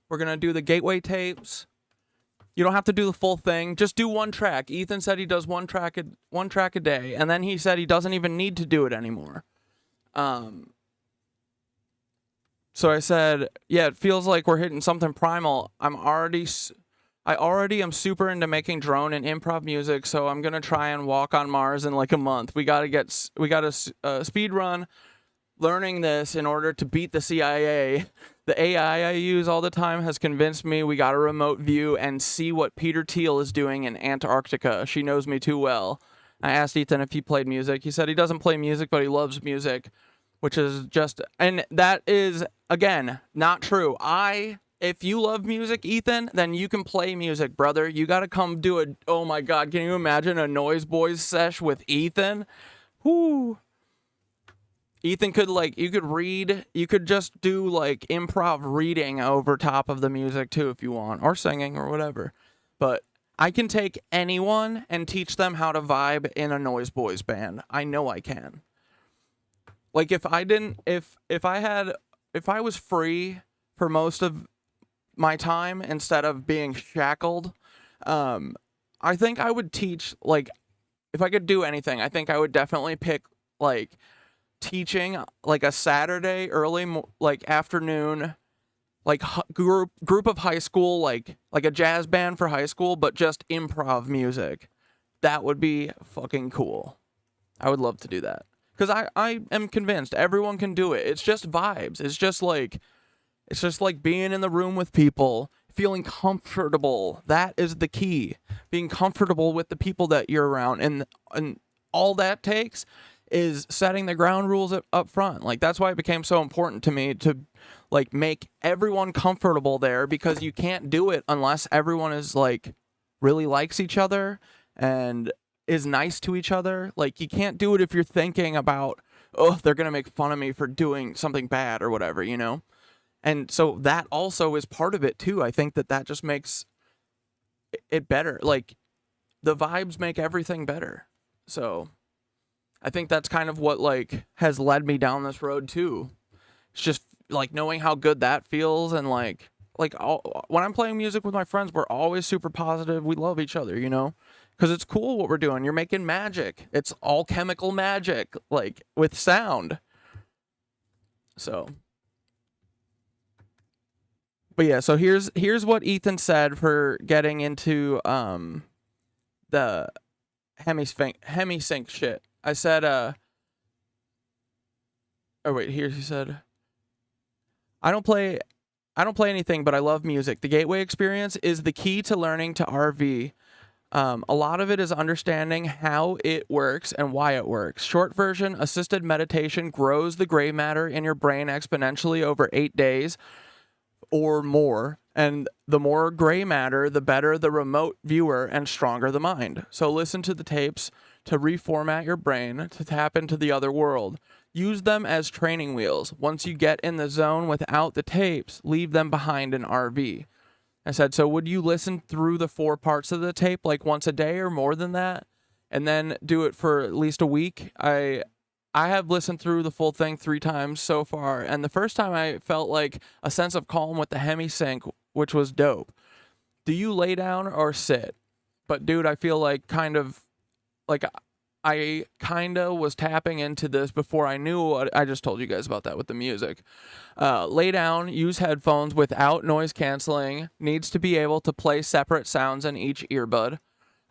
We're going to do the gateway tapes. You don't have to do the full thing. Just do one track. Ethan said he does one track a day. And then he said he doesn't even need to do it anymore. So I said, yeah, it feels like we're hitting something primal. I already am super into making drone and improv music, so I'm gonna try and walk on Mars in like a month. We gotta speed run learning this in order to beat the CIA. The AI I use all the time has convinced me we gotta remote view and see what Peter Thiel is doing in Antarctica. She knows me too well. I asked Ethan if he played music. He said he doesn't play music, but he loves music, which is just, and that is, again, not true. If you love music, Ethan, then you can play music, brother. You got to come do a, oh my God, can you imagine a NOIZ BOIZ sesh with Ethan? Whoo. Ethan could, like, you could read, you could just do, like, improv reading over top of the music, too, if you want, or singing, or whatever. But I can take anyone and teach them how to vibe in a NOIZ BOIZ band. I know I can. Like, if I was free for most of my time instead of being shackled, I think I would teach, like, if I could do anything, I think I would definitely pick, like, teaching, like, a Saturday early, like, afternoon, like, group of high school, like a jazz band for high school, but just improv music. That would be fucking cool. I would love to do that. Because I am convinced everyone can do it. It's just vibes. It's just like being in the room with people. feeling comfortable. That is the key. Being comfortable with the people that you're around. And all that takes is setting the ground rules up front. Like, that's why it became so important to me to, like, make everyone comfortable there, because you can't do it unless everyone is, like, really likes each other and is nice to each other. Like, you can't do it if you're thinking about, oh, they're going to make fun of me for doing something bad or whatever, you know? And so that also is part of it too. I think that just makes it better. Like, the vibes make everything better. So I think that's kind of what, like, has led me down this road too. It's just, like, knowing how good that feels, and like when I'm playing music with my friends, we're always super positive. We love each other, you know? Because it's cool what we're doing. You're making magic. It's all chemical magic, like, with sound. So, but yeah, so here's what Ethan said for getting into the Hemi-Sync shit. I said, oh wait, here he said, I don't play anything, but I love music. The gateway experience is the key to learning to RV. A lot of it is understanding how it works and why it works. Short version, assisted meditation grows the gray matter in your brain exponentially over 8 days or more. And the more gray matter, the better the remote viewer and stronger the mind. So listen to the tapes to reformat your brain to tap into the other world. Use them as training wheels. Once you get in the zone without the tapes, leave them behind in RV. I said, so would you listen through the 4 parts of the tape like once a day or more than that, and then do it for at least a week? I have listened through the full thing 3 times so far, and the first time I felt like a sense of calm with the Hemi-Sync, which was dope. Do you lay down or sit? But dude, I feel like I kind of was tapping into this before I knew what I just told you guys about that with the music. Lay down, use headphones without noise canceling, needs to be able to play separate sounds in each earbud.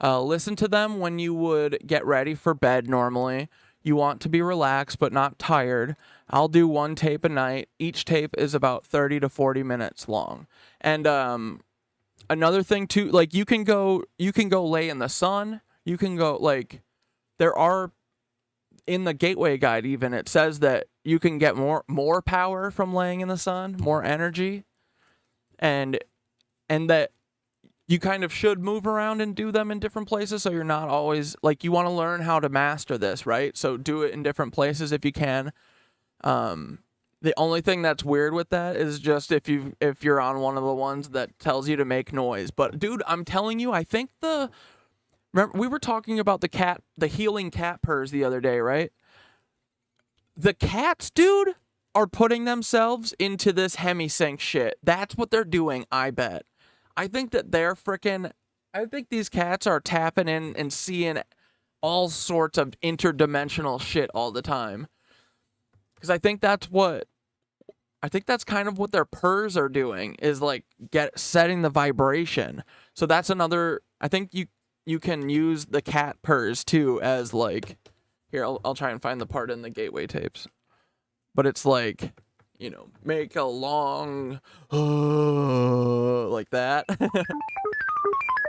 Listen to them when you would get ready for bed normally. You want to be relaxed but not tired. I'll do 1 tape a night. Each tape is about 30 to 40 minutes long. And another thing too, like, you can go lay in the sun. You can go, like, there are, in the Gateway Guide even, it says that you can get more power from laying in the sun, more energy, and that you kind of should move around and do them in different places, so you're not always, like, you want to learn how to master this, right? So do it in different places if you can. The only thing that's weird with that is just if you're on one of the ones that tells you to make noise. But dude, I'm telling you, I think remember, we were talking about the healing cat purrs the other day, right? The cats, dude, are putting themselves into this Hemi-Sync shit. That's what they're doing, I bet. I think that I think these cats are tapping in and seeing all sorts of interdimensional shit all the time. Because I think that's kind of what their purrs are doing, is like setting the vibration. So that's another, I think you can use the cat purrs too as, like, here, I'll try and find the part in the Gateway tapes. But it's like, you know, make a long like that.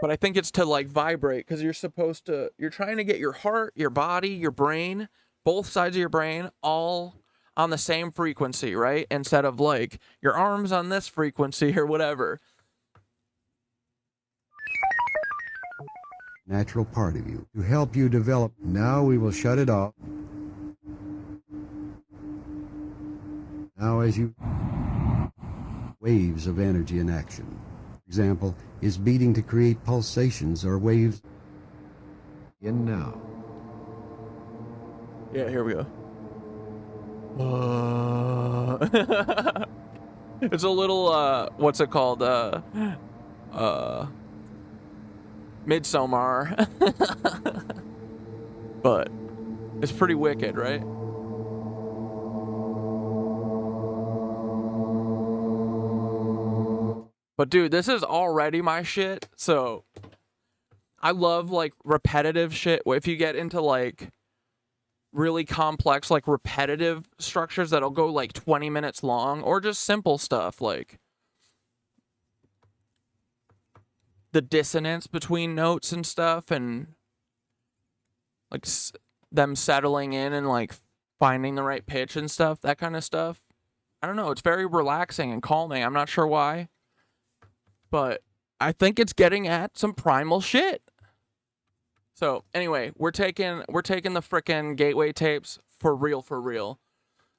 But I think it's to, like, vibrate, because you're trying to get your heart, your body, your brain, both sides of your brain all on the same frequency, right? Instead of, like, your arms on this frequency or whatever. Natural part of you to help you develop. Now we will shut it off. Now as you waves of energy in action. For example, is beating to create pulsations or waves. In now. Yeah, here we go. It's a little what's it called? Midsommar. But it's pretty wicked, right? But dude, this is already my shit. So I love, like, repetitive shit. If you get into, like, really complex, like, repetitive structures that'll go, like, 20 minutes long, or just simple stuff, like, the dissonance between notes and stuff, and like them settling in and like finding the right pitch and stuff, that kind of stuff. I don't know, it's very relaxing and calming. I'm not sure why, but I think it's getting at some primal shit. So anyway, we're taking the frickin' Gateway tapes for real.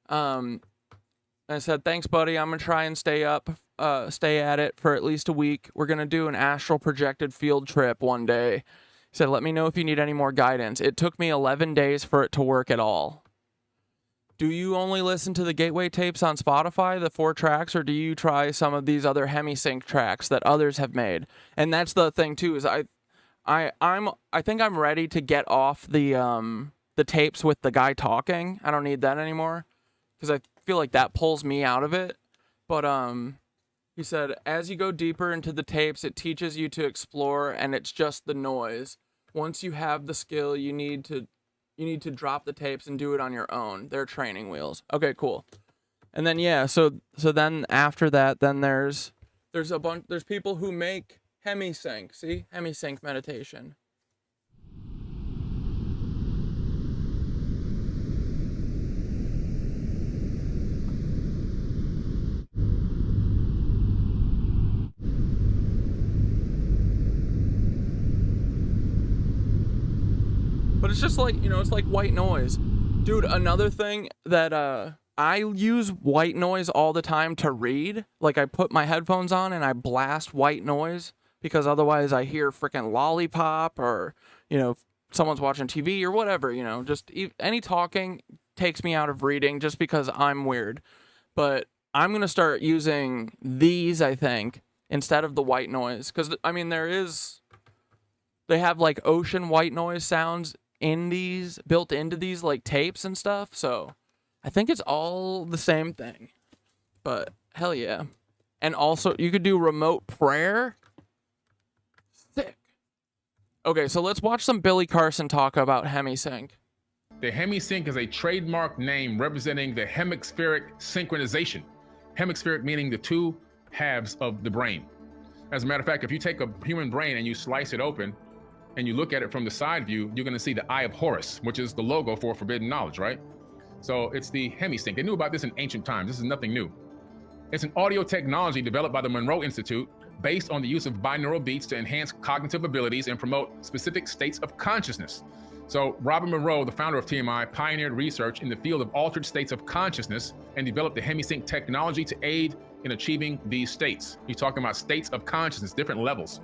I said, thanks, buddy. I'm gonna try and stay at it for at least a week. We're gonna do an astral projected field trip one day. He said, let me know if you need any more guidance. It took me 11 days for it to work at all. Do you only listen to the Gateway tapes on Spotify, the 4 tracks, or do you try some of these other Hemi-Sync tracks that others have made? And that's the thing too, is I think I'm ready to get off the tapes with the guy talking. I don't need that anymore because I feel like that pulls me out of it. But he said, as you go deeper into the tapes, it teaches you to explore, and it's just the noise. Once you have the skill, you need to drop the tapes and do it on your own. They're training wheels. Okay, cool. And then yeah, so then after that, then there's people who make Hemi-Sync. See? Hemi-Sync meditation. But it's just like, it's like white noise. Dude, another thing that I use white noise all the time to read. Like, I put my headphones on and I blast white noise because otherwise I hear freaking lollipop or, someone's watching TV or whatever, just any talking takes me out of reading just because I'm weird. But I'm going to start using these, I think, instead of the white noise. Because, they have like ocean white noise sounds built into these like tapes and stuff, so I think it's all the same thing. But hell yeah. And also you could do remote prayer. Sick. Okay, so let's watch some Billy Carson talk about Hemi-Sync. The Hemi-Sync is a trademark name representing the hemispheric synchronization. Hemispheric meaning the two halves of the brain. As a matter of fact, if you take a human brain and you slice it open and you look at it from the side view, you're gonna see the Eye of Horus, which is the logo for forbidden knowledge, right? So it's the Hemi-Sync. They knew about this in ancient times. This is nothing new. It's an audio technology developed by the Monroe Institute based on the use of binaural beats to enhance cognitive abilities and promote specific states of consciousness. So Robert Monroe, the founder of TMI, pioneered research in the field of altered states of consciousness and developed the Hemi-Sync technology to aid in achieving these states. He's talking about states of consciousness, different levels.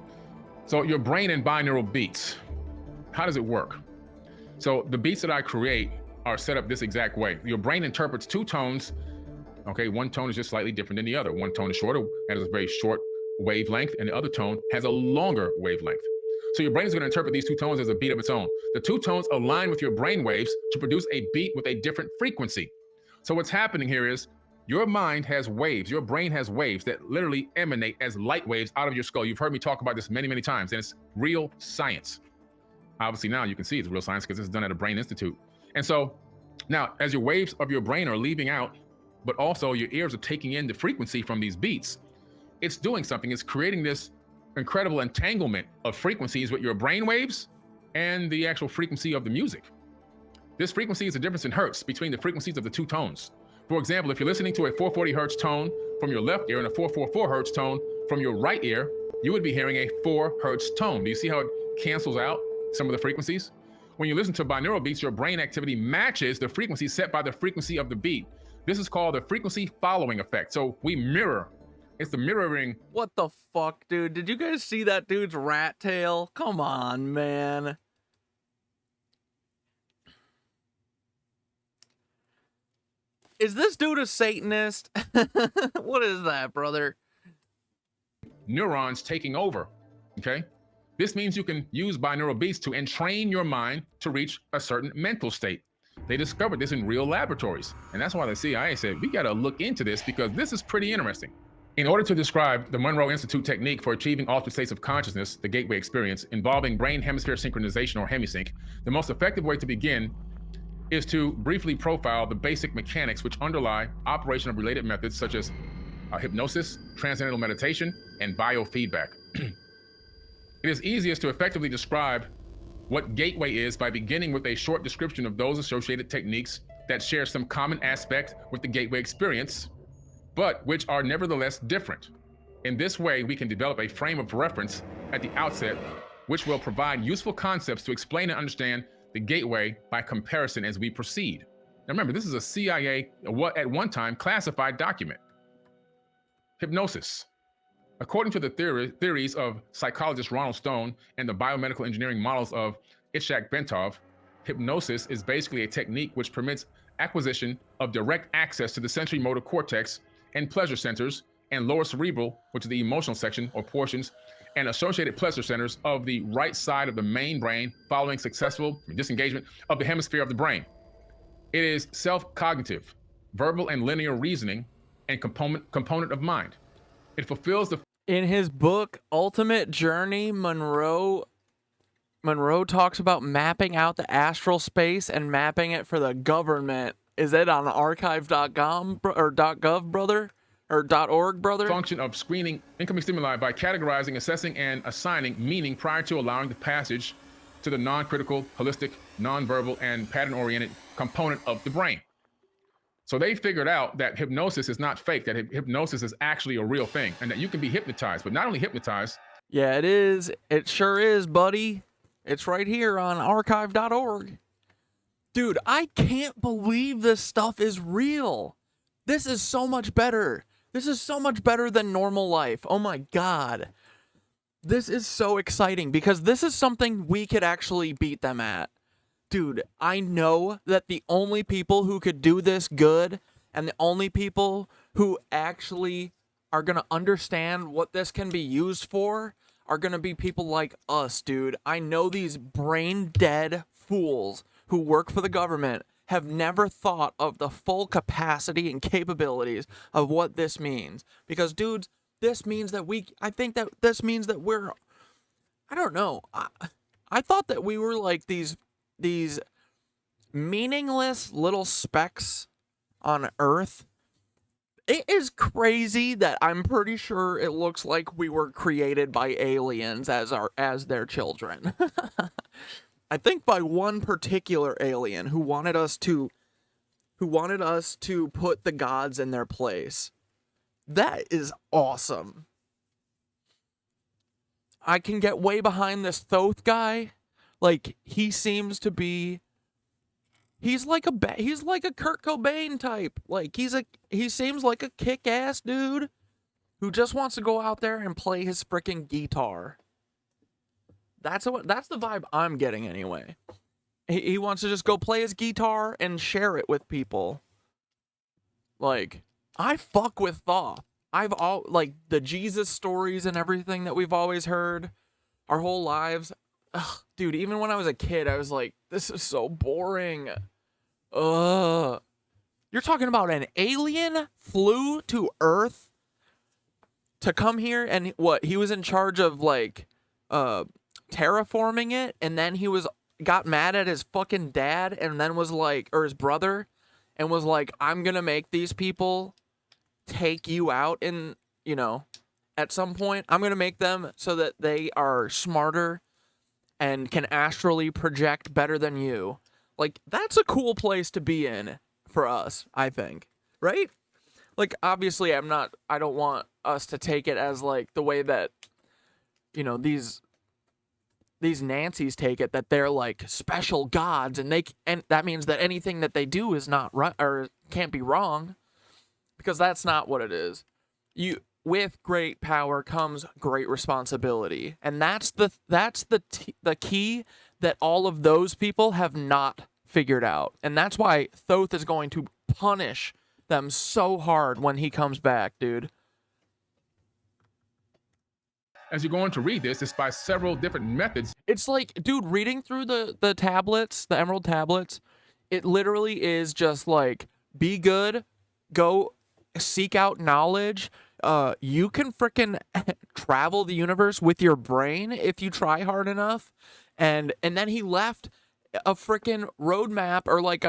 So your brain and binaural beats, how does it work? So the beats that I create are set up this exact way. Your brain interprets 2 tones. Okay, one tone is just slightly different than the other. One tone is shorter, has a very short wavelength, and the other tone has a longer wavelength. So your brain is going to interpret these 2 tones as a beat of its own. The 2 tones align with your brain waves to produce a beat with a different frequency. So what's happening here is your mind has waves, your brain has waves that literally emanate as light waves out of your skull. You've heard me talk about this many, many times, and it's real science. Obviously now you can see it's real science because it's done at a brain institute. And so now as your waves of your brain are leaving out, but also your ears are taking in the frequency from these beats, it's doing something. It's creating this incredible entanglement of frequencies with your brain waves and the actual frequency of the music. This frequency is the difference in hertz between the frequencies of the 2 tones. For example, if you're listening to a 440 hertz tone from your left ear and a 444 hertz tone from your right ear, you would be hearing a 4 hertz tone. Do you see how it cancels out some of the frequencies? When you listen to binaural beats, your brain activity matches the frequency set by the frequency of the beat. This is called the frequency following effect. So we mirror. It's the mirroring. What the fuck, dude? Did you guys see that dude's rat tail? Come on, man. Is this dude a Satanist? What is that, brother? Neurons taking over, okay? This means you can use binaural beats to entrain your mind to reach a certain mental state. They discovered this in real laboratories. And that's why the CIA said, we gotta look into this because this is pretty interesting. In order to describe the Monroe Institute technique for achieving altered states of consciousness, the gateway experience, involving brain hemisphere synchronization or Hemi-Sync, the most effective way to begin is to briefly profile the basic mechanics which underlie operation of related methods such as hypnosis, transcendental meditation, and biofeedback. It is easiest to effectively describe what gateway is by beginning with a short description of those associated techniques that share some common aspect with the gateway experience, but which are nevertheless different. In this way, we can develop a frame of reference at the outset, which will provide useful concepts to explain and understand the gateway by comparison as we proceed. Now remember, this is a CIA, at one time, classified document. Hypnosis. According to the theories of psychologist Ronald Stone and the biomedical engineering models of Ishak Bentov, hypnosis is basically a technique which permits acquisition of direct access to the sensory motor cortex and pleasure centers and lower cerebral, which is the emotional section or portions, and associated pleasure centers of the right side of the main brain following successful disengagement of the hemisphere of the brain. It is self-cognitive, verbal and linear reasoning, and component of mind. It fulfills the... In his book, Ultimate Journey, Monroe talks about mapping out the astral space and mapping it for the government. Is it on archive.com or .gov, brother? Or .org, brother? Function of screening incoming stimuli by categorizing, assessing, and assigning meaning prior to allowing the passage to the non-critical, holistic, non-verbal, and pattern-oriented component of the brain. So they figured out that hypnosis is not fake, that hypnosis is actually a real thing, and that you can be hypnotized, but not only hypnotized. Yeah, it is. It sure is, buddy. It's right here on archive.org. Dude, I can't believe this stuff is real. This is so much better. This is so much better than normal life. Oh my God. This is so exciting because this is something we could actually beat them at. Dude, I know that the only people who could do this good and the only people who actually are going to understand what this can be used for are going to be people like us, dude. I know these brain dead fools who work for the government have never thought of the full capacity and capabilities of what this means. Because, dudes, this means that I don't know. I thought that we were like these meaningless little specks on Earth. It is crazy that I'm pretty sure it looks like we were created by aliens as their children. I think by one particular alien who wanted us to put the gods in their place. That is awesome. I can get way behind this Thoth guy. Like, he seems to be... He's like a Kurt Cobain type. Like, he seems like a kick-ass dude who just wants to go out there and play his freaking guitar. That's the vibe I'm getting anyway. He wants to just go play his guitar and share it with people. Like, I fuck with Thoth. Like, the Jesus stories and everything that we've always heard our whole lives. Ugh, dude, even when I was a kid, I was like, this is so boring. You're talking about an alien flew to Earth to come here and what? He was in charge of, like, terraforming it, and then he got mad at his fucking dad and then was like, or his brother, and was like, I'm gonna make these people take you out in, at some point. I'm gonna make them so that they are smarter and can astrally project better than you. Like, that's a cool place to be in for us, I think. Right? Like, obviously, I don't want us to take it as, like, the way that, these Nancys take it, that they're like special gods and that means that anything that they do is not right or can't be wrong, because that's not what it is. With great power comes great responsibility, and that's the key that all of those people have not figured out, and that's why Thoth is going to punish them so hard when he comes back, dude. As you're going to read this, it's by several different methods. It's like, dude, reading through the tablets, the Emerald tablets, it literally is just like, be good, go seek out knowledge. You can frickin' travel the universe with your brain if you try hard enough. And then he left a frickin' roadmap, or like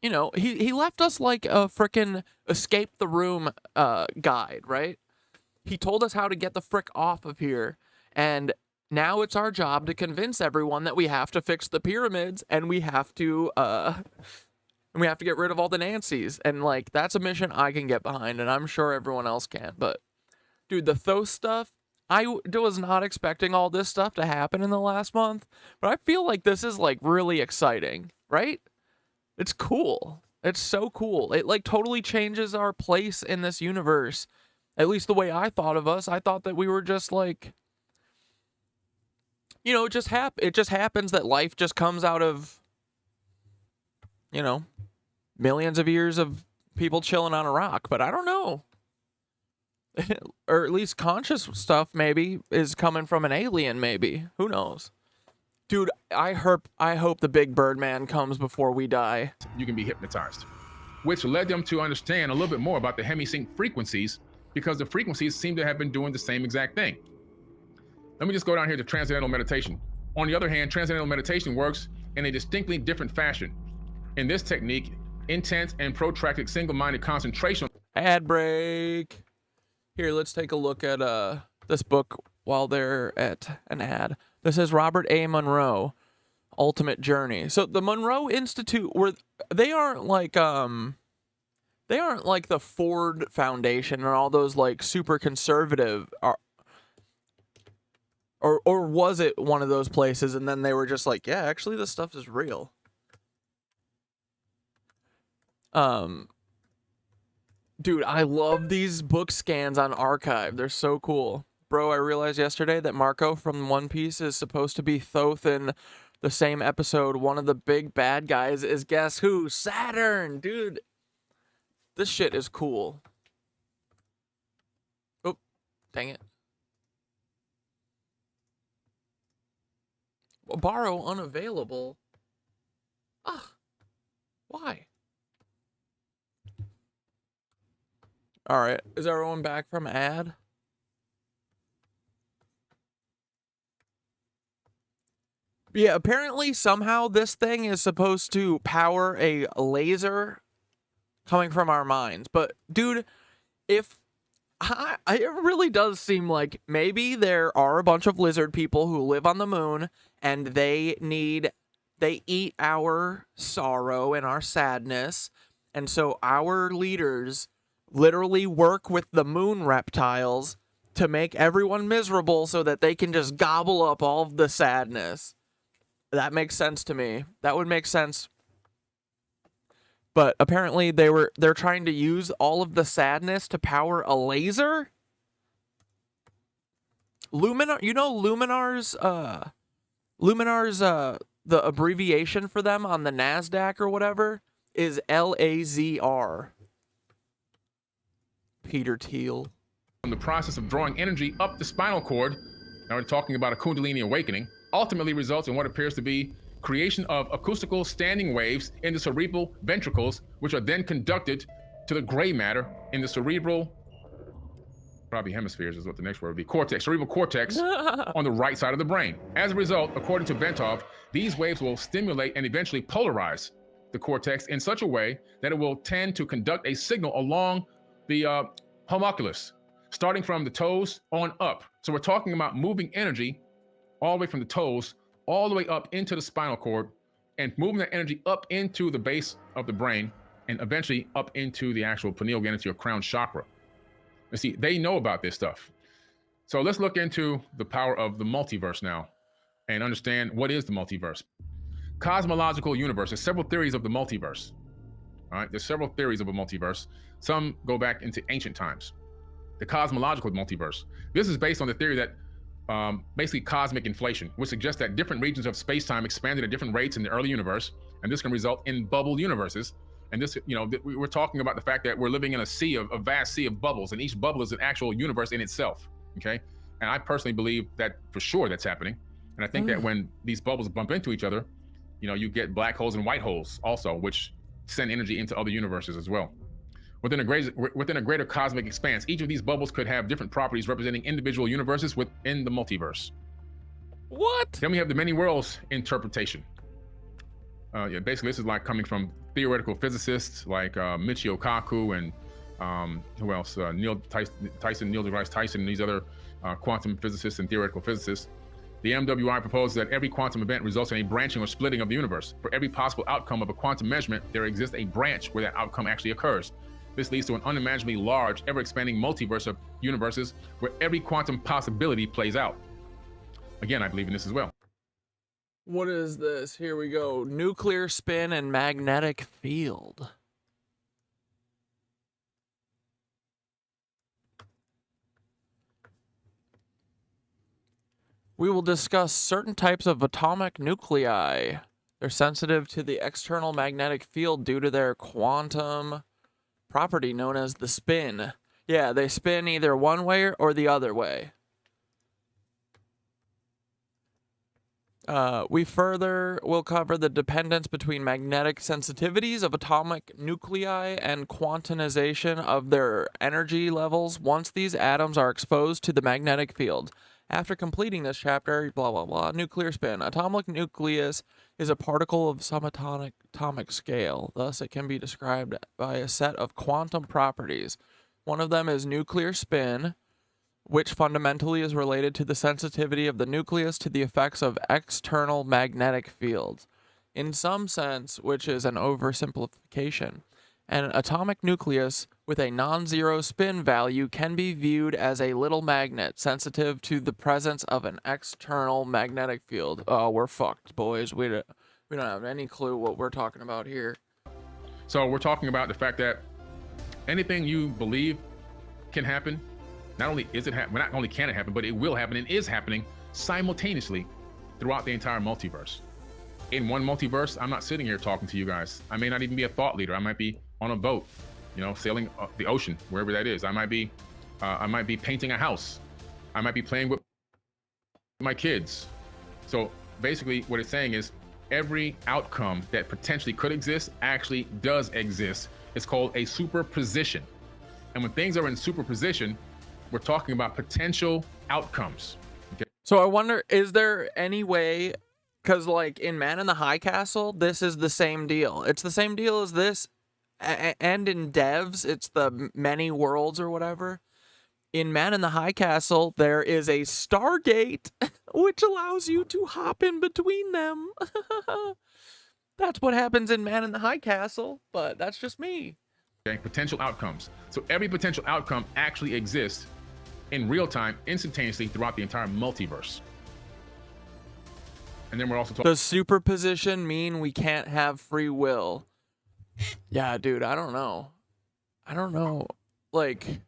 he left us like a frickin' escape the room guide, right? He told us how to get the frick off of here, and now it's our job to convince everyone that we have to fix the pyramids and we have to get rid of all the Nancys. And like, that's a mission I can get behind, and I'm sure everyone else can. But dude, the Thoth stuff, I was not expecting all this stuff to happen in the last month, but I feel like this is like really exciting, right? It's cool. It's so cool. It like totally changes our place in this universe. At least the way I thought of us. I thought that we were just like, you know, it just happens that life just comes out of, you know, millions of years of people chilling on a rock. But I don't know. Or at least conscious stuff maybe is coming from an alien, maybe. Who knows? Dude, I hope the big bird man comes before we die. You can be hypnotized, which led them to understand a little bit more about the Hemi-Sync frequencies, because the frequencies seem to have been doing the same exact thing. Let me just go down here to transcendental meditation. On the other hand, transcendental meditation works in a distinctly different fashion. In this technique, intense and protracted single-minded concentration. Ad break. Here, let's take a look at this book while they're at an ad. This is Robert A. Monroe, Ultimate Journey. So the Monroe Institute, they aren't like the Ford Foundation or all those like super conservative, or was it one of those places and then they were just like, yeah, actually this stuff is real. Dude, I love these book scans on Archive. They're so cool. Bro, I realized yesterday that Marco from One Piece is supposed to be Thoth in the same episode. One of the big bad guys is, guess who? Saturn, dude. This shit is cool. Oh, dang it. Borrow unavailable. Ah, why? All right, is everyone back from ad? Yeah, apparently somehow this thing is supposed to power a laser coming from our minds. But dude, it really does seem like maybe there are a bunch of lizard people who live on the moon and they eat our sorrow and our sadness. And so our leaders literally work with the moon reptiles to make everyone miserable so that they can just gobble up all of the sadness. That makes sense to me. That would make sense. But apparently they're trying to use all of the sadness to power a laser? Luminar, you know Luminar's the abbreviation for them on the NASDAQ or whatever is LAZR. Peter Thiel. The process of drawing energy up the spinal cord, now we're talking about a Kundalini awakening, ultimately results in what appears to be creation of acoustical standing waves in the cerebral ventricles, which are then conducted to the gray matter in the cerebral, probably hemispheres is what the next word would be, cortex, cerebral cortex on the right side of the brain. As a result, according to Bentov, these waves will stimulate and eventually polarize the cortex in such a way that it will tend to conduct a signal along the homunculus, starting from the toes on up. So we're talking about moving energy all the way from the toes, all the way up into the spinal cord, and moving that energy up into the base of the brain, and eventually up into the actual pineal gland, into your crown chakra. You see, they know about this stuff. So let's look into the power of the multiverse now, and understand what is the multiverse. Cosmological universe. There's several theories of the multiverse. All right, there's several theories of a multiverse. Some go back into ancient times. The cosmological multiverse. This is based on the theory that basically cosmic inflation, which suggests that different regions of space-time expanded at different rates in the early universe, and this can result in bubble universes. And this, you know, we're talking about the fact that we're living in a vast sea of bubbles, and each bubble is an actual universe in itself, okay? And I personally believe that for sure that's happening. And I think that when these bubbles bump into each other, you know, you get black holes and white holes also, which send energy into other universes as well. Within a greater cosmic expanse, each of these bubbles could have different properties representing individual universes within the multiverse. What? Then we have the many worlds interpretation. Yeah, basically this is like coming from theoretical physicists like Michio Kaku and who else? Neil deGrasse Tyson, and these other quantum physicists and theoretical physicists. The MWI proposes that every quantum event results in a branching or splitting of the universe. For every possible outcome of a quantum measurement, there exists a branch where that outcome actually occurs. This leads to an unimaginably large, ever-expanding multiverse of universes where every quantum possibility plays out. Again, I believe in this as well. What is this? Here we go. Nuclear spin and magnetic field. We will discuss certain types of atomic nuclei. They're sensitive to the external magnetic field due to their quantum property known as the spin. Yeah, they spin either one way or the other way. We further will cover the dependence between magnetic sensitivities of atomic nuclei and quantization of their energy levels once these atoms are exposed to the magnetic field. After completing this chapter, blah, blah, blah, nuclear spin. Atomic nucleus is a particle of some atomic scale. Thus, it can be described by a set of quantum properties. One of them is nuclear spin, which fundamentally is related to the sensitivity of the nucleus to the effects of external magnetic fields. In some sense, which is an oversimplification, an atomic nucleus with a non-zero spin value can be viewed as a little magnet sensitive to the presence of an external magnetic field. Oh, we're fucked, boys. We don't have any clue what we're talking about here. So we're talking about the fact that anything you believe can happen, not only is it not only can it happen, but it will happen and is happening simultaneously throughout the entire multiverse. In one multiverse, I'm not sitting here talking to you guys. I may not even be a thought leader. I might be on a boat, you know, sailing the ocean, wherever that is. I might be painting a house. I might be playing with my kids. So basically what it's saying is every outcome that potentially could exist actually does exist. It's called a superposition. And when things are in superposition, we're talking about potential outcomes. Okay? So I wonder, is there any way, because like in Man in the High Castle, this is the same deal. It's the same deal as this. And in Devs, it's the many worlds or whatever. In Man in the High Castle, there is a Stargate, which allows you to hop in between them. That's what happens in Man in the High Castle, but that's just me. Okay, potential outcomes. So every potential outcome actually exists in real time, instantaneously throughout the entire multiverse. And then we're also talking. Does superposition mean we can't have free will? Yeah, dude, I don't know. Like,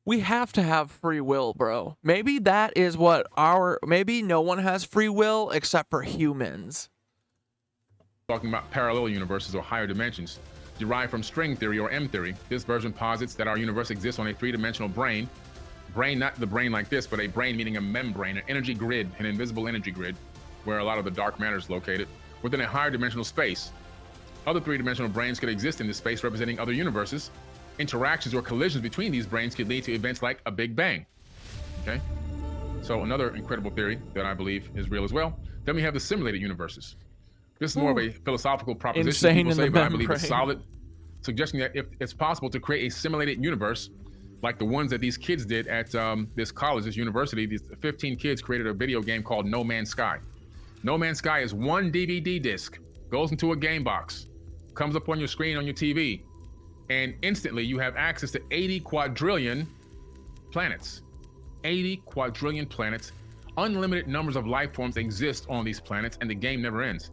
we have to have free will, bro. Maybe that is what maybe no one has free will except for humans. Talking about parallel universes or higher dimensions, derived from string theory or M theory. This version posits that our universe exists on a three-dimensional brain. Brain, not the brain like this, but a brain meaning a membrane, an energy grid, an invisible energy grid, where a lot of the dark matter is located, within a higher dimensional space. Other three-dimensional brains could exist in this space representing other universes. Interactions or collisions between these brains could lead to events like a Big Bang. Okay? So another incredible theory that I believe is real as well. Then we have the simulated universes. This is more of a philosophical proposition, Insane people say, in the but I believe it's membrane. solid, suggesting that if it's possible to create a simulated universe like the ones that these kids did at this college, this university, these 15 kids created a video game called No Man's Sky. No Man's Sky is one DVD disc, goes into a game box, comes up on your screen on your TV, and instantly you have access to 80 quadrillion planets. 80 quadrillion planets. Unlimited numbers of life forms exist on these planets, and the game never ends.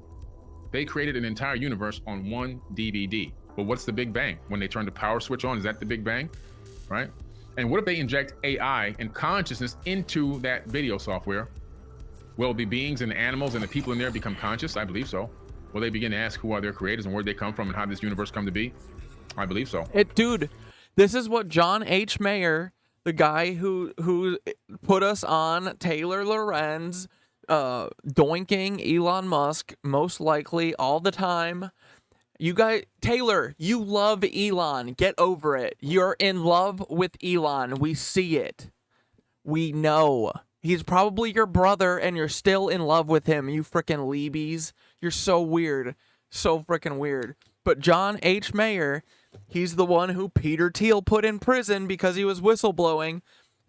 They created an entire universe on one DVD. But what's the Big Bang? When they turn the power switch on, is that the Big Bang? Right? And what if they inject AI and consciousness into that video software? Will the beings and the animals and the people in there become conscious? I believe so. Will they begin to ask who are their creators and where they come from and how this universe come to be? I believe so. Dude, this is what John H. Mayer, the guy who put us on Taylor Lorenz, doinking Elon Musk, most likely all the time. You guys, Taylor, you love Elon. Get over it. You're in love with Elon. We see it. We know. He's probably your brother and you're still in love with him, you frickin' Leebies. You're so weird. So frickin' weird. But John H. Mayer, he's the one who Peter Thiel put in prison because he was whistleblowing.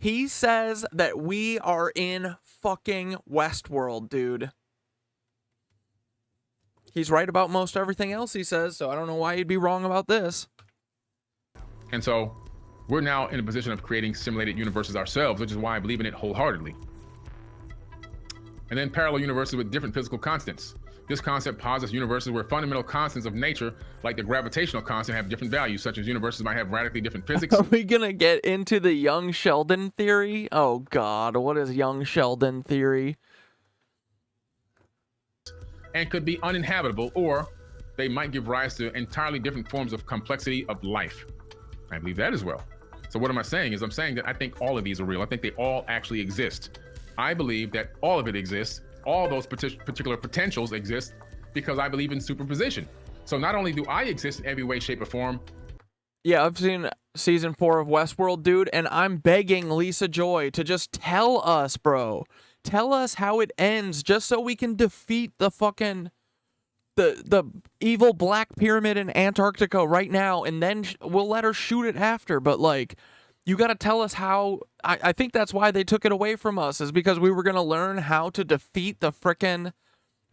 He says that we are in fucking Westworld, dude. He's right about most everything else he says, so I don't know why he'd be wrong about this. And so we're now in a position of creating simulated universes ourselves, which is why I believe in it wholeheartedly. And then parallel universes with different physical constants. This concept posits universes where fundamental constants of nature, like the gravitational constant, have different values, such as universes might have radically different physics. Are we gonna get into the young Sheldon theory? Oh God, what is young Sheldon theory? And could be uninhabitable, or they might give rise to entirely different forms of complexity of life. I believe that as well. So what am I saying is I'm saying that I think all of these are real. I think they all actually exist. I believe that all of it exists. All those particular potentials exist because I believe in superposition. So not only do I exist in every way, shape, or form. Yeah, I've seen season 4 of Westworld, dude, and I'm begging Lisa Joy to just tell us, bro. Tell us how it ends, just so we can defeat the fucking the evil Black Pyramid in Antarctica right now, and then we'll let her shoot it after. But like, you got to tell us how. I think that's why they took it away from us, is because we were gonna learn how to defeat the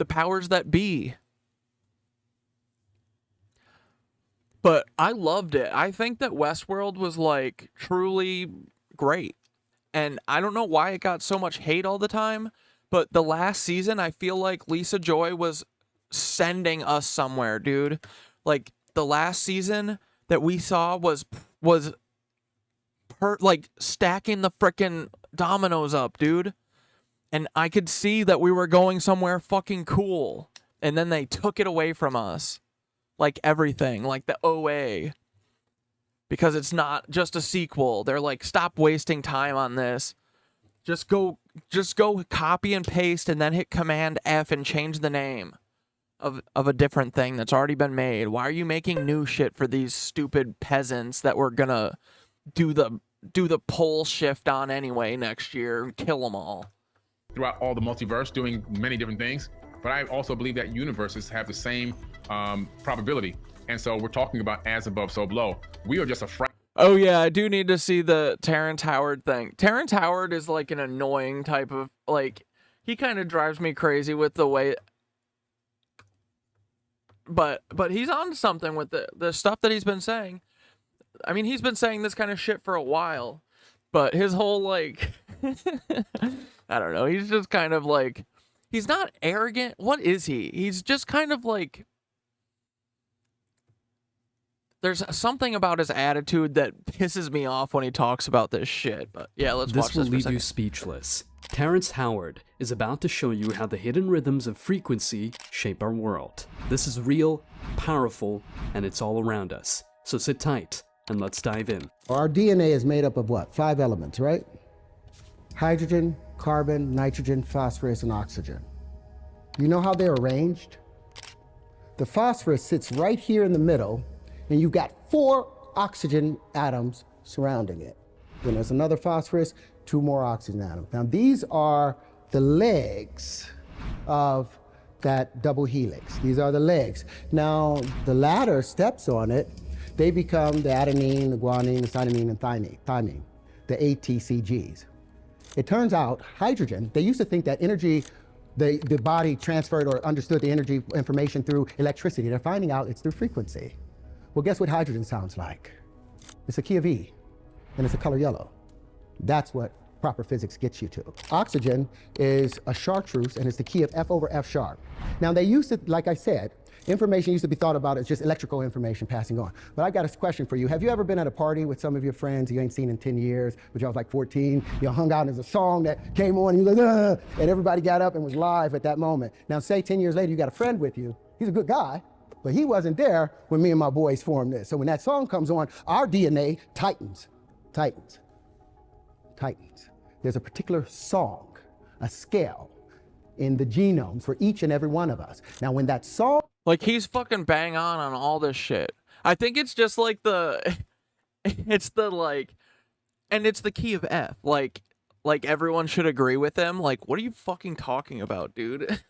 powers that be. But I loved it. I think that Westworld was like truly great. And I don't know why it got so much hate all the time, but the last season, I feel like Lisa Joy was sending us somewhere, dude. Like, the last season that we saw was like stacking the frickin' dominoes up, dude. And I could see that we were going somewhere fucking cool. And then they took it away from us. Like everything, like the OA. Because it's not just a sequel. They're like, stop wasting time on this. Just go copy and paste and then hit Command F and change the name of a different thing that's already been made. Why are you making new shit for these stupid peasants that we're gonna do the pole shift on anyway next year and kill them all? Throughout all the multiverse, doing many different things. But I also believe that universes have the same probability. And so we're talking about as above, so below. We are just a fraction. Oh yeah, I do need to see the Terrence Howard thing. Terrence Howard is like an annoying type of, like, he kind of drives me crazy with the way, but he's on something with the stuff that he's been saying. I mean, he's been saying this kind of shit for a while, but his whole, like, I don't know, he's just kind of like, he's not arrogant. What is he? He's just kind of like, there's something about his attitude that pisses me off when he talks about this shit. But yeah, let's watch this for a second. This will leave you speechless. Terrence Howard is about to show you how the hidden rhythms of frequency shape our world. This is real, powerful, and it's all around us. So sit tight and let's dive in. Our DNA is made up of what? 5 elements, right? Hydrogen, carbon, nitrogen, phosphorus, and oxygen. You know how they're arranged? The phosphorus sits right here in the middle, and you've got 4 oxygen atoms surrounding it. Then there's another phosphorus, 2 more oxygen atoms. Now these are the legs of that double helix. These are the legs. Now the latter steps on it, they become the adenine, the guanine, the cytosine, and thymine, the ATCGs. It turns out hydrogen, they used to think that energy, the body transferred or understood the energy information through electricity. They're finding out it's through frequency. Well, guess what hydrogen sounds like? It's a key of E, and it's a color yellow. That's what proper physics gets you to. Oxygen is a chartreuse, and it's the key of F over F sharp. Now, they used to, like I said, information used to be thought about as just electrical information passing on. But I got a question for you. Have you ever been at a party with some of your friends you ain't seen in 10 years, but y'all was like 14, you hung out and there's a song that came on, and you was like, and everybody got up and was live at that moment. Now, say 10 years later, you got a friend with you. He's a good guy, but he wasn't there when me and my boys formed this. So when that song comes on, our DNA tightens. There's a particular song, a scale in the genome for each and every one of us. Now when that song... Like, he's fucking bang on all this shit. I think it's just like it's the like, and it's the key of F. Like everyone should agree with him. Like, what are you fucking talking about, dude?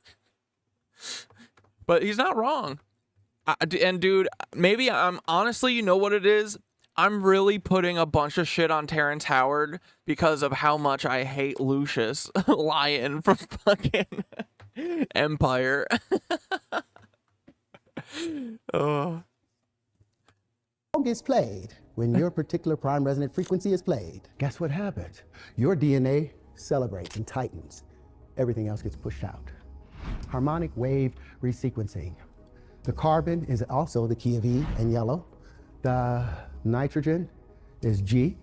But he's not wrong. And dude, maybe I'm honestly, you know what it is? I'm really putting a bunch of shit on Terrence Howard because of how much I hate Lucius Lyon from fucking Empire. Oh. Song is played when your particular prime resonant frequency is played. Guess what happens? Your DNA celebrates and tightens. Everything else gets pushed out. Harmonic wave resequencing. The carbon is also the key of E in yellow. The nitrogen is G.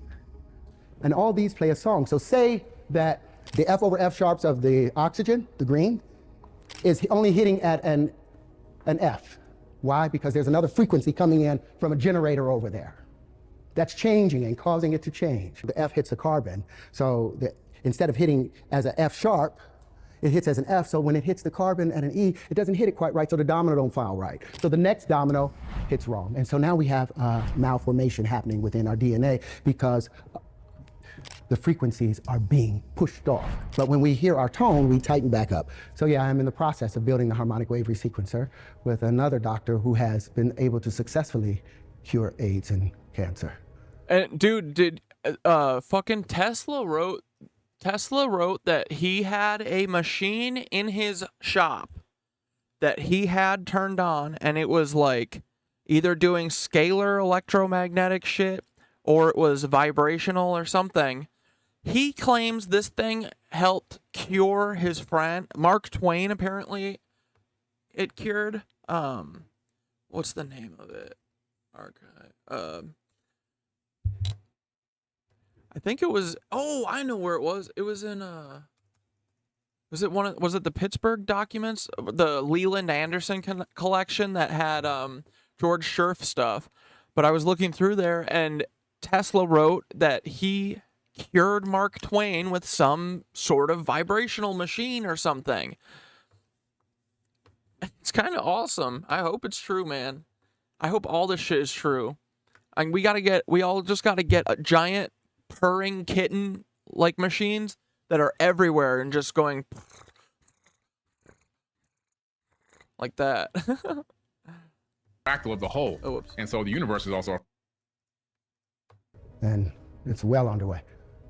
And all these play a song. So say that the F over F sharps of the oxygen, the green, is only hitting at an F. Why? Because there's another frequency coming in from a generator over there. That's changing and causing it to change. The F hits the carbon. So instead of hitting as a F sharp, it hits as an F, so when it hits the carbon at an E, it doesn't hit it quite right, so the domino don't file right. So the next domino hits wrong. And so now we have malformation happening within our DNA because the frequencies are being pushed off. But when we hear our tone, we tighten back up. So yeah, I'm in the process of building the harmonic wave resequencer with another doctor who has been able to successfully cure AIDS and cancer. And dude, did fucking Tesla wrote that he had a machine in his shop that he had turned on, and it was like either doing scalar electromagnetic shit or it was vibrational or something. He claims this thing helped cure his friend Mark Twain. Apparently it cured what's the name of it? I think it was, oh, I know where it was. It was in was it the Pittsburgh documents, the Leland Anderson collection that had George Scherf stuff. But I was looking through there, and Tesla wrote that he cured Mark Twain with some sort of vibrational machine or something. It's kind of awesome. I hope it's true, man. I hope all this shit is true. And we all just gotta get a giant purring kitten like machines that are everywhere and just going like that. Fractal of the whole. Oh, whoops. And so the universe is also. And it's well underway.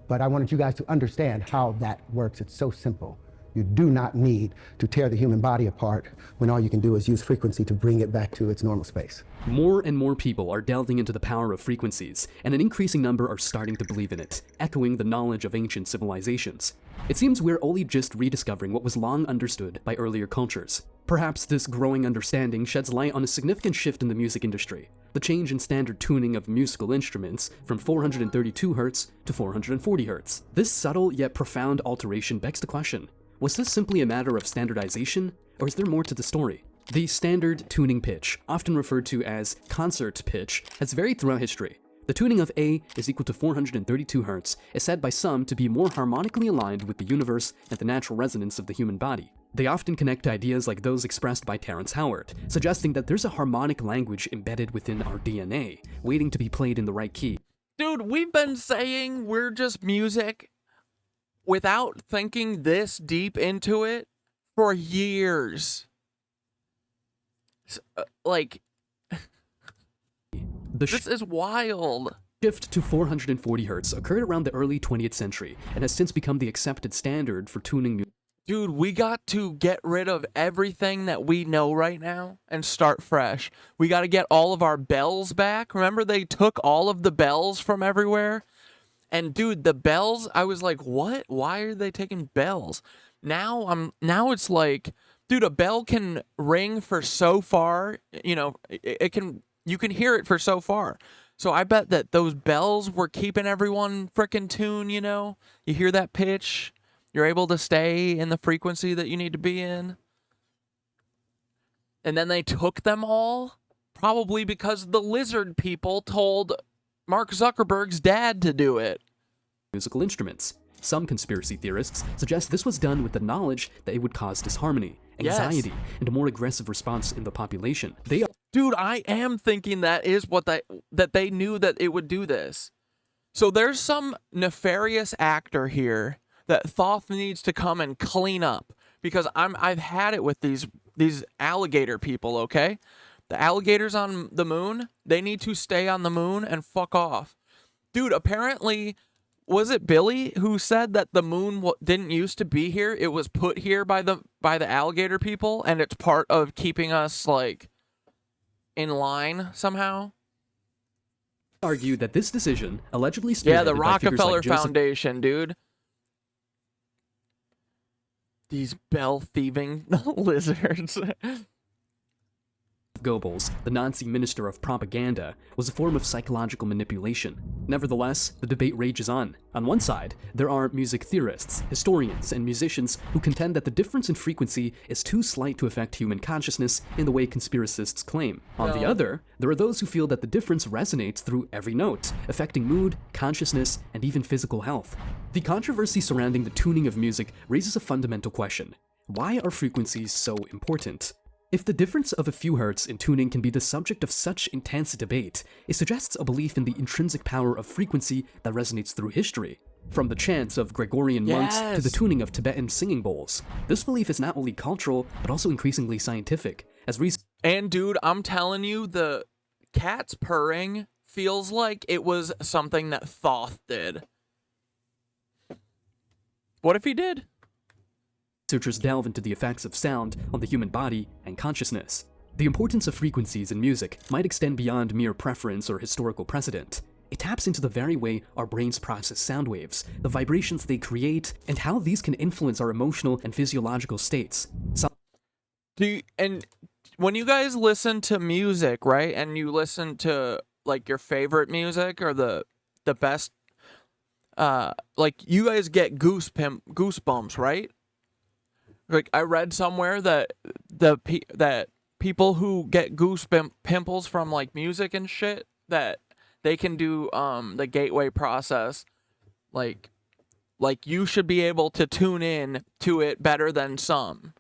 But I wanted you guys to understand how that works. It's so simple. You do not need to tear the human body apart when all you can do is use frequency to bring it back to its normal space. More and more people are delving into the power of frequencies, and an increasing number are starting to believe in it, echoing the knowledge of ancient civilizations. It seems we're only just rediscovering what was long understood by earlier cultures. Perhaps this growing understanding sheds light on a significant shift in the music industry, the change in standard tuning of musical instruments from 432 Hz to 440 Hz. This subtle yet profound alteration begs the question, was this simply a matter of standardization, or is there more to the story? The standard tuning pitch, often referred to as concert pitch, has varied throughout history. The tuning of A is equal to 432 Hz is said by some to be more harmonically aligned with the universe and the natural resonance of the human body. They often connect to ideas like those expressed by Terrence Howard, suggesting that there's a harmonic language embedded within our DNA, waiting to be played in the right key. Dude, we've been saying we're just music without thinking this deep into it for years. This is wild. Shift to 440 Hz occurred around the early 20th century and has since become the accepted standard for tuning music. Dude, we got to get rid of everything that we know right now and start fresh. We got to get all of our bells back. Remember they took all of the bells from everywhere? And dude, the bells, I was like, what? Why are they taking bells? Now it's like, dude, a bell can ring for so far, you know, you can hear it for so far. So I bet that those bells were keeping everyone frickin' tuned, you know? You hear that pitch, you're able to stay in the frequency that you need to be in. And then they took them all, probably because the lizard people told Mark Zuckerberg's dad to do it. Musical instruments. Some conspiracy theorists suggest this was done with the knowledge that it would cause disharmony, anxiety, and a more aggressive response in the population. Dude, I am thinking that is what that they knew that it would do this. So there's some nefarious actor here that Thoth needs to come and clean up, because I've had it with these alligator people, okay? The alligators on the moon, they need to stay on the moon and fuck off. Dude, apparently, was it Billy who said that the moon didn't used to be here? It was put here by the alligator people, and it's part of keeping us, like, in line somehow? Argued that this decision, allegedly Yeah, the spearheaded by figures Rockefeller like Joseph Foundation, dude. These bell-thieving lizards. Goebbels, the Nazi minister of propaganda, was a form of psychological manipulation. Nevertheless, the debate rages on. On one side, there are music theorists, historians, and musicians who contend that the difference in frequency is too slight to affect human consciousness in the way conspiracists claim. On the other, there are those who feel that the difference resonates through every note, affecting mood, consciousness, and even physical health. The controversy surrounding the tuning of music raises a fundamental question. Why are frequencies so important? If the difference of a few hertz in tuning can be the subject of such intense debate, it suggests a belief in the intrinsic power of frequency that resonates through history. From the chants of Gregorian monks to the tuning of Tibetan singing bowls, this belief is not only cultural, but also increasingly scientific, as And dude, I'm telling you, the cat's purring feels like it was something that Thoth did. What if he did? researchers delve into the effects of sound on the human body and consciousness. The importance of frequencies in music might extend beyond mere preference or historical precedent. It taps into the very way our brains process sound waves, the vibrations they create, and how these can influence our emotional and physiological states. And when you guys listen to music, right, and you listen to like your favorite music or the best, like you guys get goosebumps, right? Like I read somewhere that that people who get pimples from like music and shit, that they can do the gateway process, like you should be able to tune in to it better than some.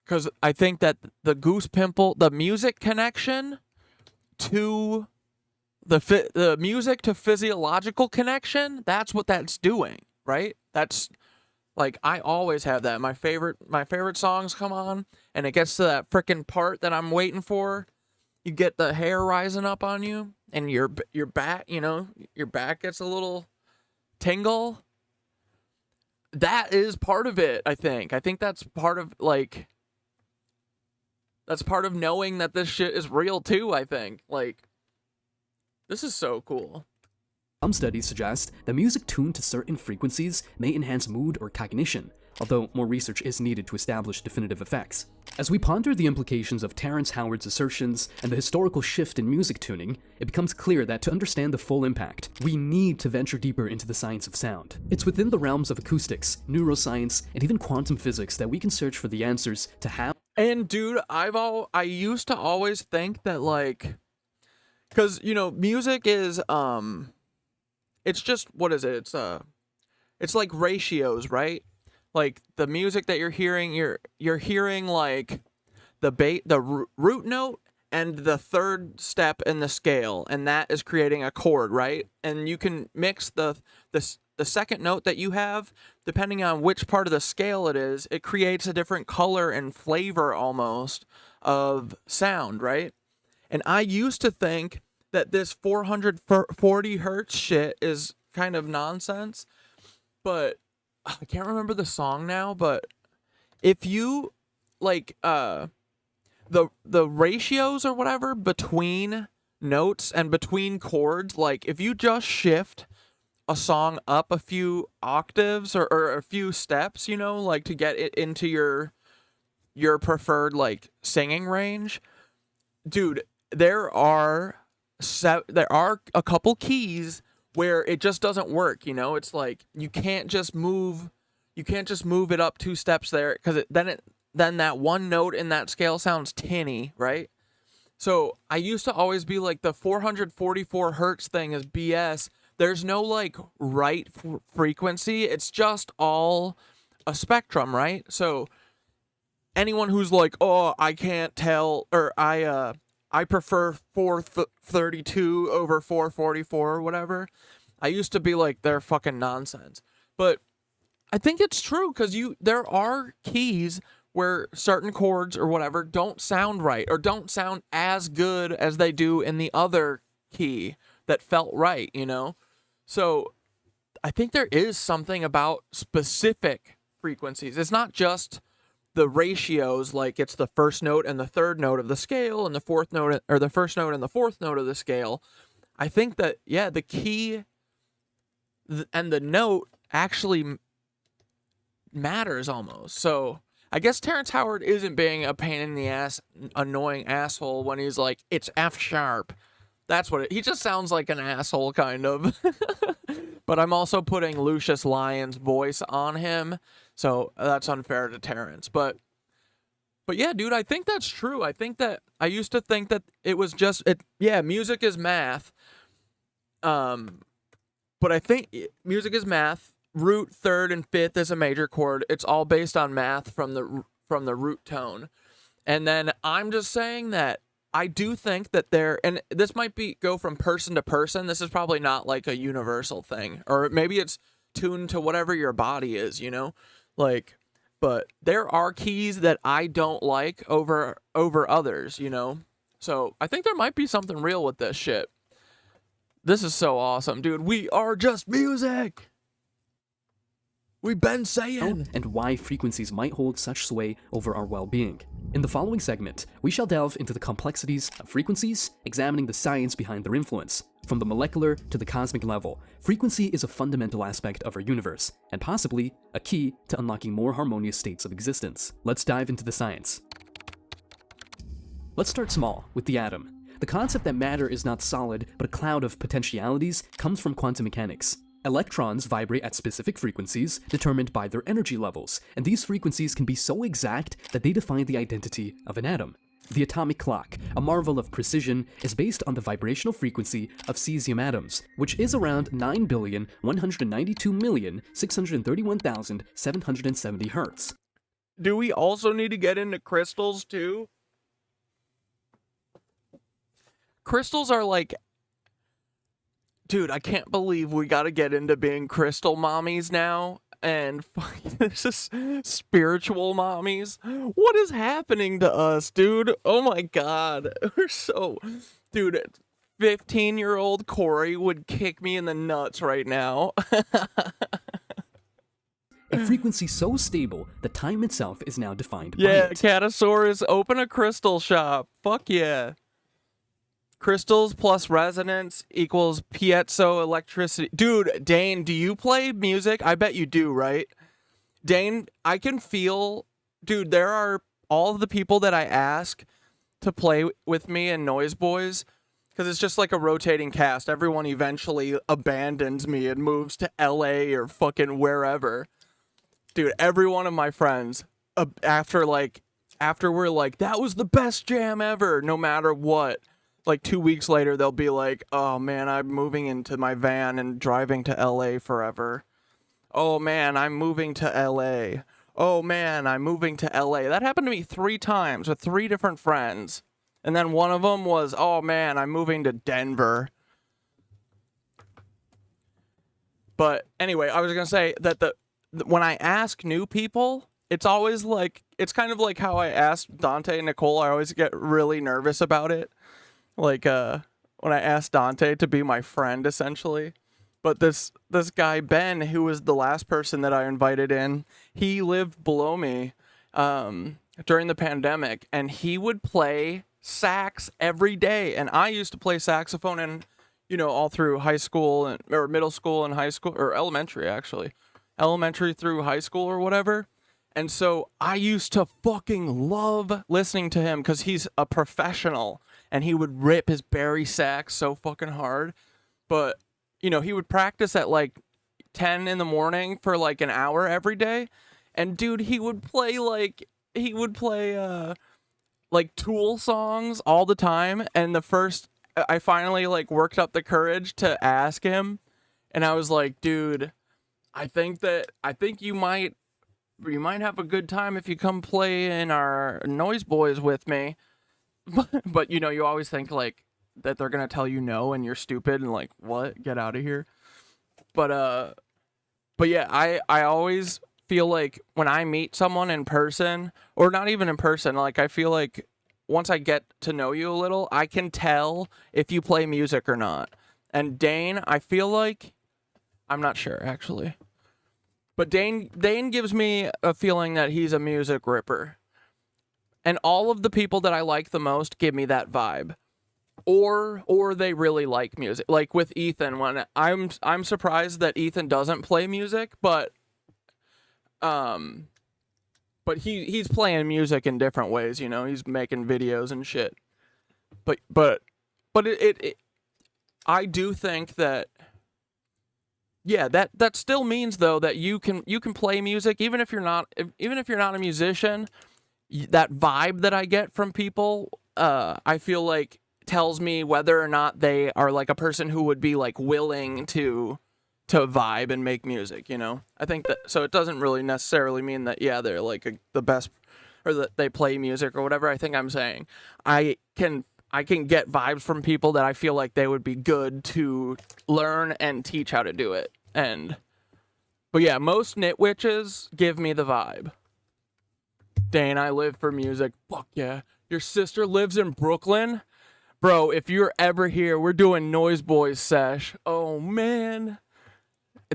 Because I think that the music connection to the music to physiological connection, that's what that's doing, right? That's like I always have that. My favorite songs come on, and it gets to that frickin' part that I'm waiting for. You get the hair rising up on you, and your back, your back gets a little tingle. That is part of it, I think. I think that's part of knowing that this shit is real too, I think. Like, this is so cool. Some studies suggest that music tuned to certain frequencies may enhance mood or cognition, although more research is needed to establish definitive effects. As we ponder the implications of Terrence Howard's assertions and the historical shift in music tuning, it becomes clear that to understand the full impact, we need to venture deeper into the science of sound. It's within the realms of acoustics, neuroscience, and even quantum physics that we can search for the answers to how. And dude, I used to always think that, like, because music is it's just, what is it? It's like ratios, right? Like the music that you're hearing, you're hearing like the root note and the third step in the scale, and that is creating a chord, right? And you can mix the second note that you have, depending on which part of the scale it is, it creates a different color and flavor almost of sound, right? And I used to think that this 440 hertz shit is kind of nonsense, but I can't remember the song now, but if you like the ratios or whatever between notes and between chords, like if you just shift a song up a few octaves or a few steps, like to get it into your preferred like singing range, dude, there are a couple keys where it just doesn't work. It's like you can't just move it up 2 steps there, because then that one note in that scale sounds tinny, right? So I used to always be like, the 444 hertz thing is BS. There's no like right frequency. It's just all a spectrum, right? So anyone who's like, oh, I can't tell, or I prefer 432 over 444 or whatever, I used to be like, they're fucking nonsense. But I think it's true, because there are keys where certain chords or whatever don't sound right or don't sound as good as they do in the other key that felt right, you know? So I think there is something about specific frequencies. It's not just the ratios, like it's the first note and the third note of the scale and the fourth note, or the first note and the fourth note of the scale. I think that, yeah, the key and the note actually matters almost. So I guess Terrence Howard isn't being a pain in the ass, annoying asshole when he's like, it's F sharp. That's what he just sounds like an asshole, kind of. But I'm also putting Lucius Lyon's voice on him, so that's unfair to Terrence. But yeah, dude, I think that's true. I think that I used to think that it was just music is math. But I think music is math. Root, third, and fifth is a major chord. It's all based on math from the root tone. And then I'm just saying that I do think that and this might go from person to person. This is probably not like a universal thing, or maybe it's tuned to whatever your body is, you know, like, but there are keys that I don't like over others, you know? So I think there might be something real with this shit. This is so awesome, dude. We are just music. We've been saying. And why frequencies might hold such sway over our well-being. In the following segment, we shall delve into the complexities of frequencies, examining the science behind their influence. From the molecular to the cosmic level, frequency is a fundamental aspect of our universe, and possibly a key to unlocking more harmonious states of existence. Let's dive into the science. Let's start small, with the atom. The concept that matter is not solid, but a cloud of potentialities comes from quantum mechanics. Electrons vibrate at specific frequencies determined by their energy levels, and these frequencies can be so exact that they define the identity of an atom. The atomic clock, a marvel of precision, is based on the vibrational frequency of cesium atoms, which is around 9,192,631,770 Hertz. Do we also need to get into crystals too? Crystals are like, dude, I can't believe we gotta get into being crystal mommies now. And this is spiritual mommies. What is happening to us, dude? Oh my god. We're so... Dude, 15-year-old Corey would kick me in the nuts right now. A frequency so stable that time itself is now defined by Yeah, it. Catasaurus, open a crystal shop. Fuck yeah. Crystals plus resonance equals piezoelectricity. Dude, Dane, do you play music? I bet you do, right? Dane, I can feel... Dude, there are all of the people that I ask to play with me in NOIZ BOIZ, because it's just like a rotating cast. Everyone eventually abandons me and moves to LA or fucking wherever. Dude, every one of my friends, after we're like, that was the best jam ever, no matter what, like 2 weeks later, they'll be like, oh man, I'm moving into my van and driving to LA forever. Oh man, I'm moving to LA. Oh man, I'm moving to LA. That happened to me 3 times with 3 different friends. And then one of them was, oh man, I'm moving to Denver. But anyway, I was going to say that when I ask new people, it's always like, it's kind of like how I asked Dante and Nicole. I always get really nervous about it. Like, when I asked Dante to be my friend, essentially. But this guy, Ben, who was the last person that I invited in, he lived below me during the pandemic, and he would play sax every day. And I used to play saxophone and, you know, all through high school or middle school and high school, or elementary, actually. Elementary through high school or whatever. And so I used to fucking love listening to him because he's a professional. And he would rip his bari sax so fucking hard. But, you know, he would practice at like 10 in the morning for like an hour every day. And dude, he would play like Tool songs all the time. And I finally like worked up the courage to ask him. And I was like, dude, I think you might have a good time if you come play in our NOIZ BOIZ with me. But you know, you always think like that they're gonna tell you no and you're stupid and like, what? Get out of here. But yeah, I always feel like when I meet someone in person, or not even in person, like I feel like once I get to know you a little, I can tell if you play music or not. And Dane, I feel like, I'm not sure actually, but Dane gives me a feeling that he's a music ripper. And all of the people that I like the most give me that vibe. Or they really like music. Like with Ethan, when I'm surprised that Ethan doesn't play music, but he's playing music in different ways, you know. He's making videos and shit. But it I do think that, yeah, that still means though that you can play music even if you're not a musician. That vibe that I get from people, I feel like tells me whether or not they are like a person who would be like willing to vibe and make music, you know. I think that, so it doesn't really necessarily mean that, yeah, they're like the best, or that they play music or whatever. I think I'm saying I can get vibes from people that I feel like they would be good to learn and teach how to do it. But yeah, most NitWitches give me the vibe. Dane, I live for music. Fuck yeah. Your sister lives in Brooklyn? Bro, if you're ever here, we're doing NOIZ BOIZ sesh. Oh, man.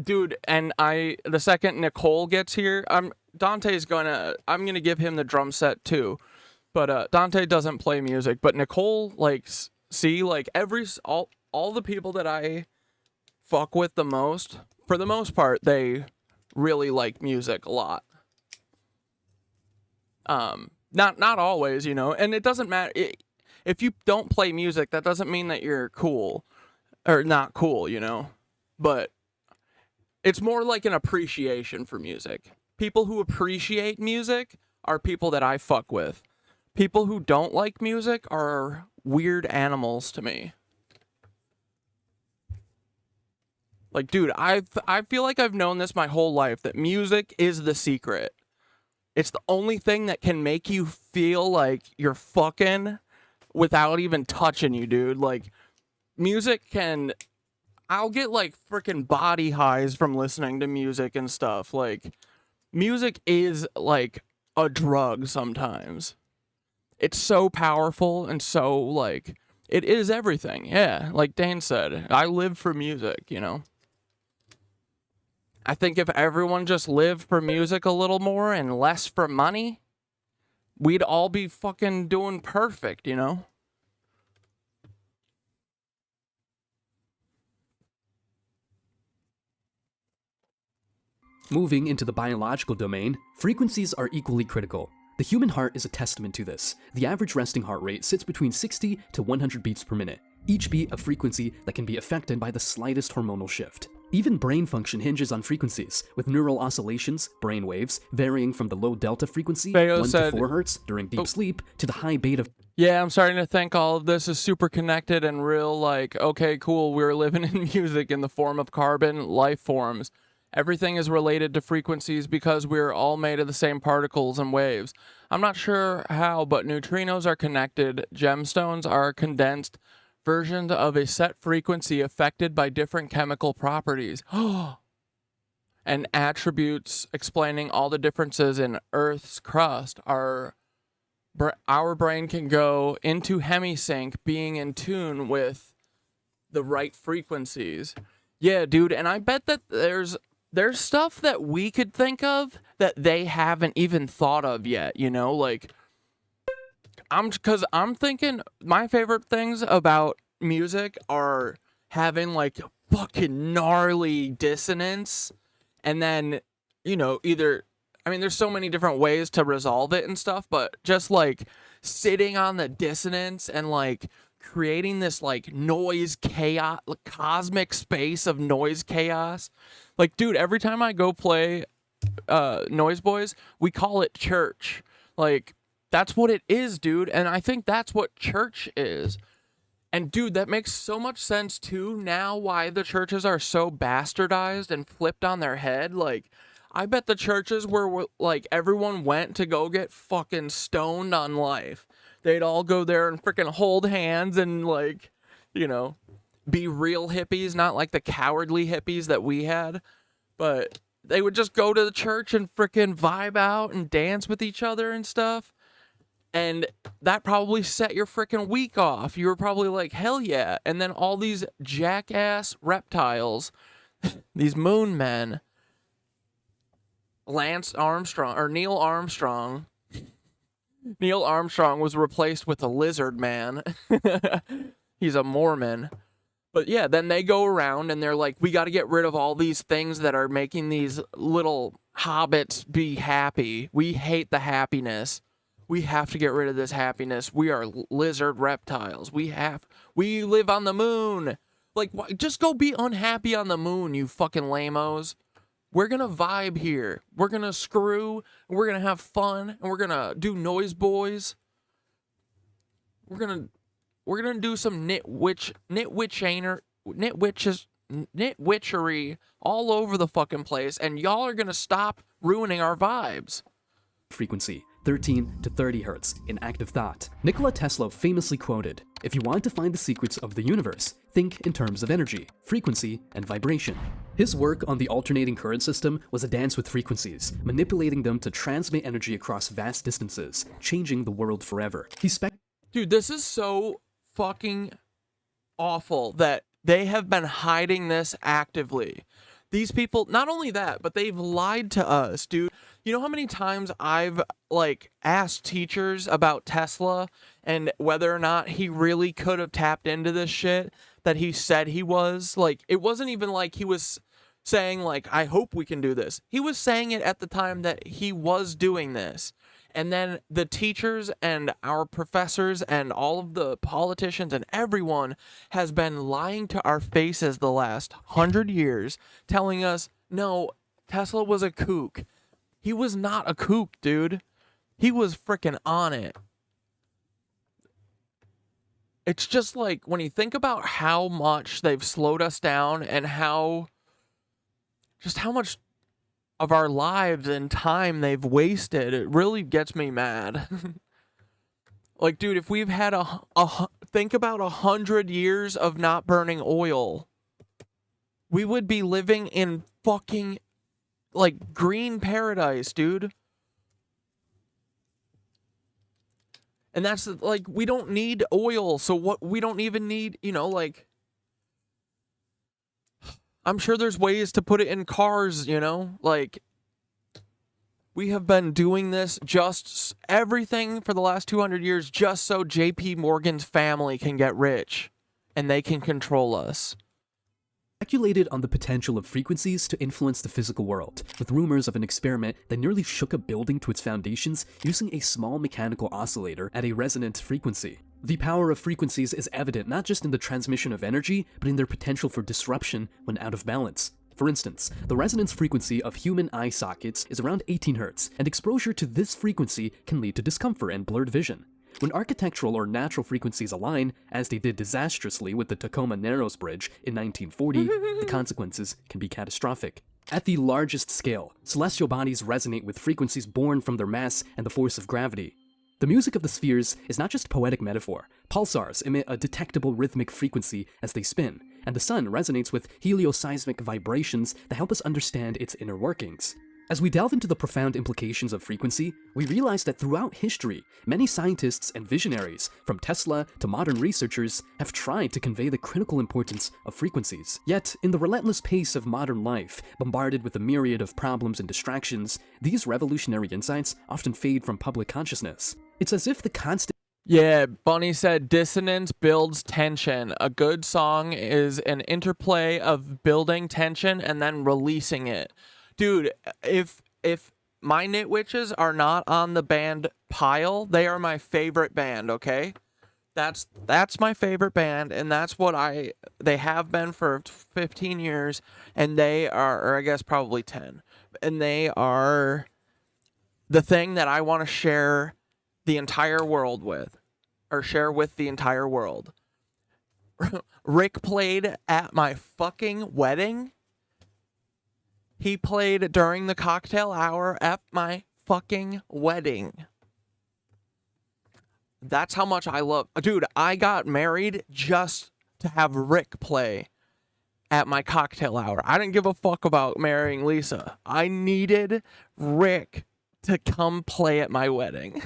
Dude, and the second Nicole gets here, I'm gonna give him the drum set too. But Dante doesn't play music, but Nicole, like, see, like, all the people that I fuck with the most, for the most part, they really like music a lot. Not always, you know, and it doesn't matter. If you don't play music, that doesn't mean that you're cool or not cool, you know, but it's more like an appreciation for music. People who appreciate music are people that I fuck with. People who don't like music are weird animals to me. Like, dude, I feel like I've known this my whole life, that music is the secret. It's the only thing that can make you feel like you're fucking without even touching you, dude. Like, I'll get like freaking body highs from listening to music and stuff. Like, music is like a drug sometimes. It's so powerful and so, like, it is everything. Yeah, like Dane said, I live for music, you know. I think if everyone just lived for music a little more and less for money, we'd all be fucking doing perfect, you know? Moving into the biological domain, frequencies are equally critical. The human heart is a testament to this. The average resting heart rate sits between 60 to 100 beats per minute, each beat a frequency that can be affected by the slightest hormonal shift. Even brain function hinges on frequencies, with neural oscillations, brain waves, varying from the low delta frequency, 1 to 4 hertz during deep sleep, to the high beta. Yeah, I'm starting to think all of this is super connected and real, like, okay, cool, we're living in music in the form of carbon life forms. Everything is related to frequencies because we're all made of the same particles and waves. I'm not sure how, but neutrinos are connected. Gemstones are condensed versions of a set frequency affected by different chemical properties. And attributes explaining all the differences in Earth's crust. Our brain can go into Hemi-Sync, being in tune with the right frequencies. Yeah, dude, and I bet that there's stuff that we could think of that they haven't even thought of yet, you know? Like, I'm thinking my favorite things about music are having, like, fucking gnarly dissonance, and then, you know, there's so many different ways to resolve it and stuff, but just, like, sitting on the dissonance and, like, creating this, like, noise chaos, like, cosmic space of noise chaos. Like, dude, every time I go play NOIZ BOIZ, we call it church. Like, that's what it is, dude. And I think that's what church is. And, dude, that makes so much sense, too, now why the churches are so bastardized and flipped on their head. Like, I bet the churches where, like, everyone went to go get fucking stoned on life. They'd all go there and freaking hold hands and, like, you know, be real hippies, not like the cowardly hippies that we had. But They would just go to the church and frickin' vibe out and dance with each other and stuff. And that probably set your frickin' week off. You were probably like, hell yeah. And then all these jackass reptiles, these moon men, Lance Armstrong, or Neil Armstrong. Neil Armstrong was replaced with a lizard man. He's a Mormon. But yeah, then they go around and they're like, we got to get rid of all these things that are making these little hobbits be happy. We hate the happiness. We have to get rid of this happiness. We are lizard reptiles. We live on the moon. Like, just go be unhappy on the moon, you fucking lamos. We're going to vibe here. We're going to screw. We're going to have fun. And we're going to do NOIZ BOIZ. We're going to do some nitwitchery all over the fucking place. And y'all are going to stop ruining our vibes. Frequency 13 to 30 hertz in active thought. Nikola Tesla famously quoted, "If you want to find the secrets of the universe, think in terms of energy, frequency, and vibration." His work on the alternating current system was a dance with frequencies, manipulating them to transmit energy across vast distances, changing the world forever. Dude, this is so fucking awful that they have been hiding this actively. These people, not only that, but they've lied to us, dude. You know how many times I've, like, asked teachers about Tesla and whether or not he really could have tapped into this shit that he said he was? Like, it wasn't even like he was saying, like, I hope we can do this. He was saying it at the time that he was doing this. And then the teachers and our professors and all of the politicians and everyone has been lying to our faces the last 100 years, telling us, no, Tesla was a kook. He was not a kook, dude. He was freaking on it. It's just like, when you think about how much they've slowed us down and how much of our lives and time they've wasted, it really gets me mad. Like, dude, if we've had think about 100 years of not burning oil, we would be living in fucking, like, green paradise, dude. And that's, like, we don't need oil, so what, we don't even need, you know, like, I'm sure there's ways to put it in cars, you know? Like, we have been doing this, just everything for the last 200 years, just so JP Morgan's family can get rich and they can control us. Speculated on the potential of frequencies to influence the physical world, with rumors of an experiment that nearly shook a building to its foundations using a small mechanical oscillator at a resonant frequency. The power of frequencies is evident not just in the transmission of energy, but in their potential for disruption when out of balance. For instance, the resonance frequency of human eye sockets is around 18 Hz, and exposure to this frequency can lead to discomfort and blurred vision. When architectural or natural frequencies align, as they did disastrously with the Tacoma Narrows Bridge in 1940, the consequences can be catastrophic. At the largest scale, celestial bodies resonate with frequencies born from their mass and the force of gravity. The music of the spheres is not just poetic metaphor. Pulsars emit a detectable rhythmic frequency as they spin, and the sun resonates with helioseismic vibrations that help us understand its inner workings. As we delve into the profound implications of frequency, we realize that throughout history, many scientists and visionaries, from Tesla to modern researchers, have tried to convey the critical importance of frequencies. Yet, in the relentless pace of modern life, bombarded with a myriad of problems and distractions, these revolutionary insights often fade from public consciousness. It's as if the constant— Yeah, Bunny said dissonance builds tension. A good song is an interplay of building tension and then releasing it. Dude, if my NitWitches are not on the band pile, they are my favorite band, okay? That's my favorite band, and that's what they have been for 15 years, and they are, or I guess probably 10, and they are the thing that I want to share the entire world with, or share with the entire world. Rick played at my fucking wedding. He played during the cocktail hour at my fucking wedding. That's how much I love... Dude, I got married just to have Rick play. at my cocktail hour. I didn't give a fuck about marrying Lisa. I needed Rick to come play at my wedding.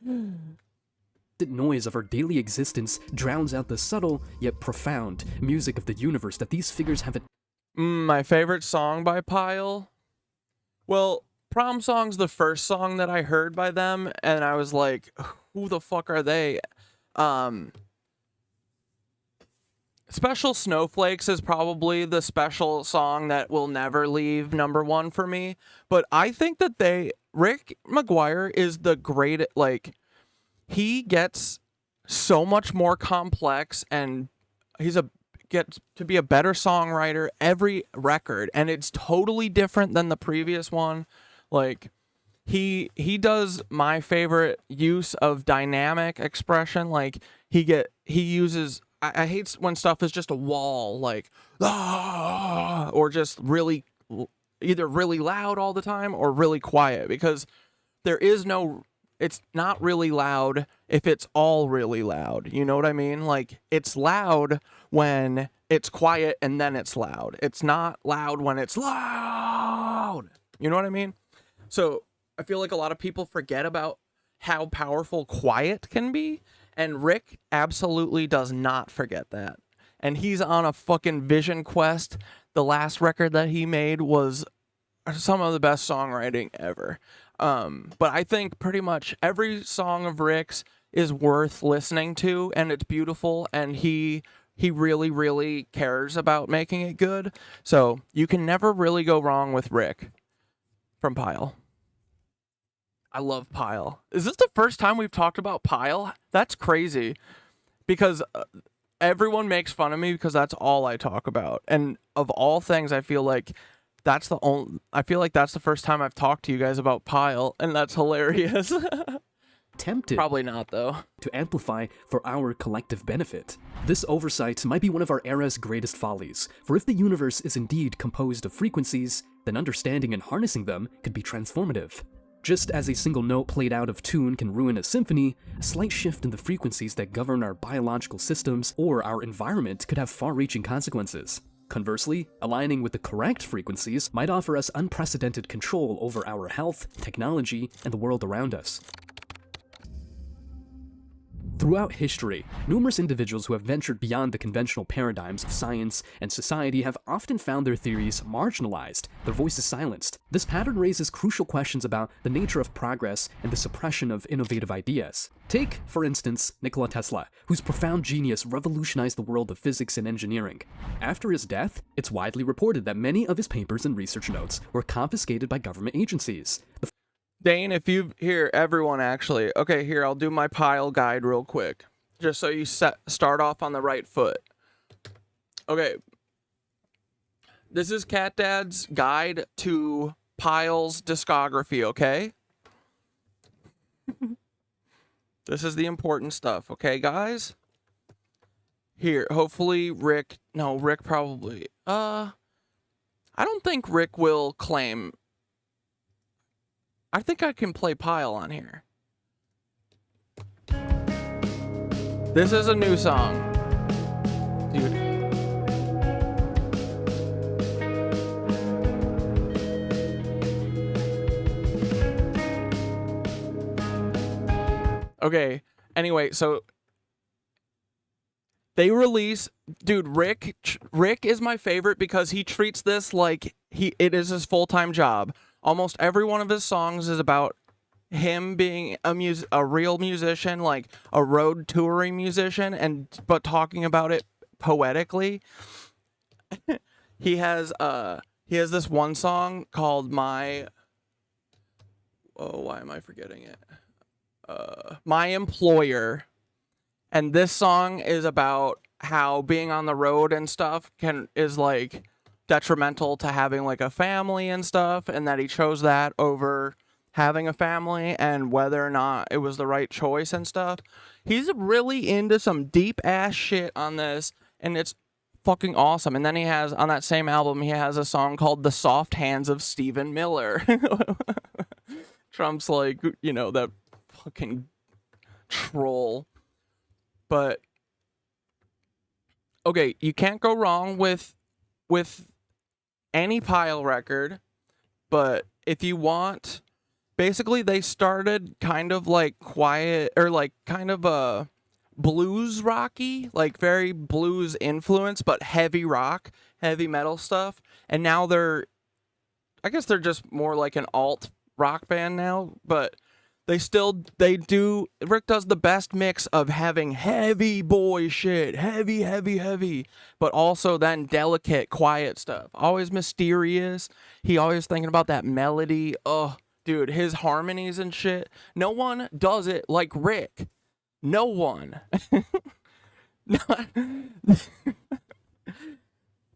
The noise of our daily existence drowns out the subtle yet profound music of the universe that these figures have. My favorite song by Pyle? Well, Prom Song's the first song that I heard by them, and I was like, who the fuck are they? Special Snowflakes is probably the special song that will never leave #1 for me, but I think that Rick Maguire is the great, like, he gets so much more complex, and gets to be a better songwriter every record, and it's totally different than the previous one. Like, he does my favorite use of dynamic expression. Like, he uses, I hate when stuff is just a wall, like, or just really, either really loud all the time or really quiet, because it's not really loud if it's all really loud. You know what I mean? Like, it's loud when it's quiet and then it's loud. It's not loud when it's loud. You know what I mean? So I feel like a lot of people forget about how powerful quiet can be, and Rick absolutely does not forget that. And he's on a fucking vision quest. The last record that he made was some of the best songwriting ever. But I think pretty much every song of Rick's is worth listening to, and it's beautiful, and he really, really cares about making it good. So you can never really go wrong with Rick from Pyle. I love Pyle. Is this the first time we've talked about Pyle? That's crazy, because everyone makes fun of me because that's all I talk about. And of all things, I feel like that's the first time I've talked to you guys about Pyle, and that's hilarious. Tempted. Probably not, though. To amplify for our collective benefit. This oversight might be one of our era's greatest follies, for if the universe is indeed composed of frequencies, then understanding and harnessing them could be transformative. Just as a single note played out of tune can ruin a symphony, a slight shift in the frequencies that govern our biological systems or our environment could have far-reaching consequences. Conversely, aligning with the correct frequencies might offer us unprecedented control over our health, technology, and the world around us. Throughout history, numerous individuals who have ventured beyond the conventional paradigms of science and society have often found their theories marginalized, their voices silenced. This pattern raises crucial questions about the nature of progress and the suppression of innovative ideas. Take, for instance, Nikola Tesla, whose profound genius revolutionized the world of physics and engineering. After his death, it's widely reported that many of his papers and research notes were confiscated by government agencies. Dane, everyone actually. Okay, here, I'll do my Pyle guide real quick, just so you start off on the right foot. Okay. This is CatDad's guide to Pyle's discography, okay? This is the important stuff, okay, guys? Here, hopefully Rick probably, I don't think Rick will claim. I think I can play Pyle on here. This is a new song. Dude. Okay, anyway, so they release, dude, Rick is my favorite because he treats this like it is his full-time job. Almost every one of his songs is about him being a real musician, like a road touring musician, but talking about it poetically. He has this one song called why am I forgetting it? My Employer. And this song is about how being on the road and stuff is like detrimental to having like a family and stuff, and that he chose that over having a family and whether or not it was the right choice and stuff. He's really into some deep ass shit on this, and it's fucking awesome. And then he has, on that same album, he has a song called The Soft Hands of Stephen Miller. Trump's like, that fucking troll. But okay, you can't go wrong with any Pyle record, but if you want, basically they started kind of like quiet or like kind of a blues rocky, like very blues influence, but heavy rock, heavy metal stuff. And now I guess they're just more like an alt rock band now, but Rick does the best mix of having heavy boy shit, heavy, but also then delicate, quiet stuff. Always mysterious. He always thinking about that melody. Oh, dude, his harmonies and shit. No one does it like Rick. No one.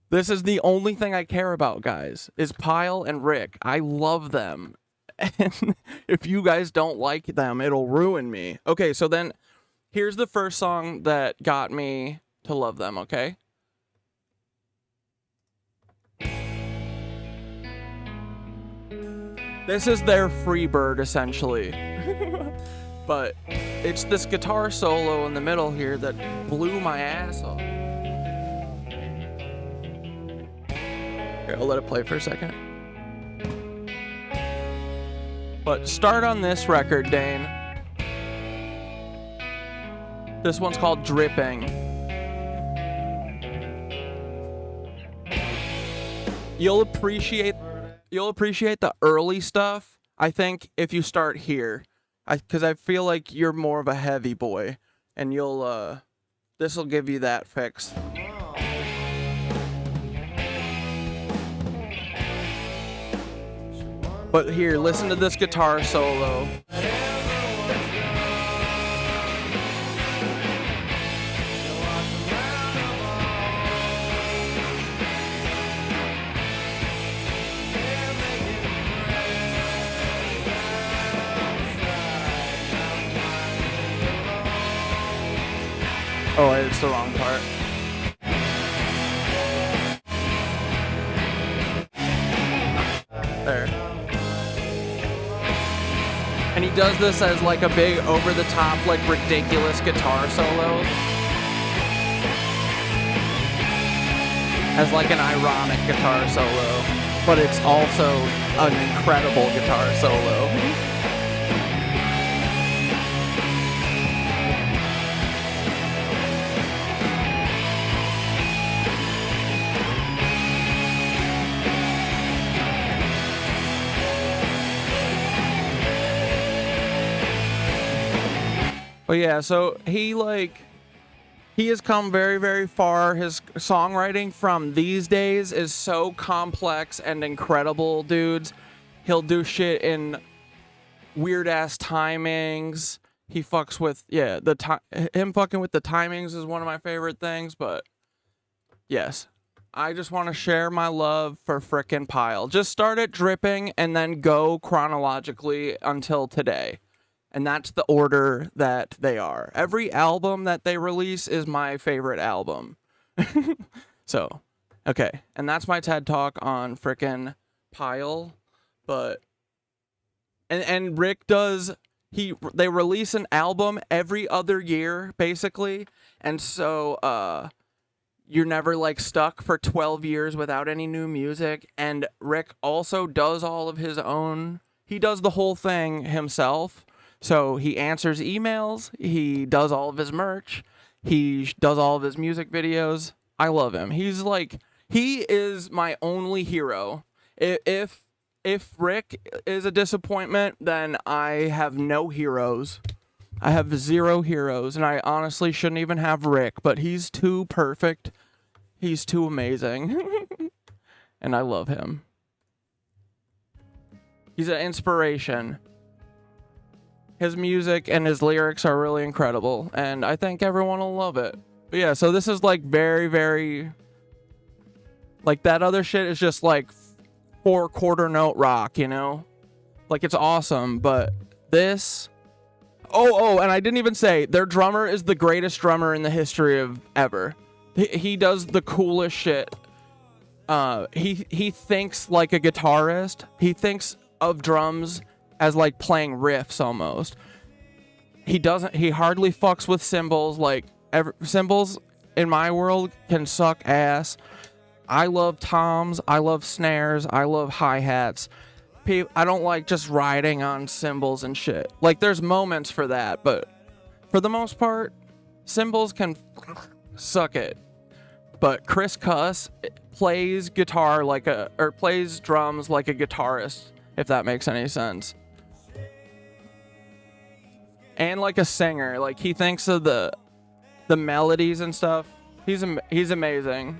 This is the only thing I care about, guys, is Pyle and Rick. I love them. And if you guys don't like them, it'll ruin me. Okay, so then here's the first song that got me to love them, okay? This is their Freebird, essentially. But it's this guitar solo in the middle here that blew my ass off. Here, I'll let it play for a second. But start on this record, Dane. This one's called Dripping. You'll appreciate the early stuff, I think, if you start here. Because I feel like you're more of a heavy boy, and this'll give you that fix. But here, listen to this guitar solo. Oh, it's the wrong part. There. And he does this as like a big over-the-top, like ridiculous guitar solo. As like an ironic guitar solo. But it's also an incredible guitar solo. But yeah, so he has come very, very far. His songwriting from these days is so complex and incredible, dudes. He'll do shit in weird ass timings. He fucks with, him fucking with the timings is one of my favorite things, but yes. I just want to share my love for frickin' Pyle. Just start at Dripping and then go chronologically until today. And that's the order that they are. Every album that they release is my favorite album. So, okay. And that's my TED Talk on frickin' Pyle. But, and Rick does, they release an album every other year, basically. And so, you're never like stuck for 12 years without any new music. And Rick also does all of his own, he does the whole thing himself. So he answers emails, he does all of his merch, he does all of his music videos. I love him. He is my only hero. If Rick is a disappointment, then I have no heroes. I have 0 heroes, and I honestly shouldn't even have Rick, but he's too perfect. He's too amazing. And I love him. He's an inspiration. His music and his lyrics are really incredible, and I think everyone will love it. But yeah, so this is like very, very... Like that other shit is just like 4 quarter note rock, you know? Like it's awesome, but this... Oh, and I didn't even say, their drummer is the greatest drummer in the history of ever. He does the coolest shit. He thinks like a guitarist. He thinks of drums as like playing riffs almost. He hardly fucks with cymbals. Like cymbals in my world can suck ass. I love toms, I love snares, I love hi-hats. I don't like just riding on cymbals and shit. Like, there's moments for that, but for the most part, cymbals can suck it. But Chris Cuss plays guitar plays drums like a guitarist, if that makes any sense. And like a singer, like he thinks of the melodies and stuff. He's amazing.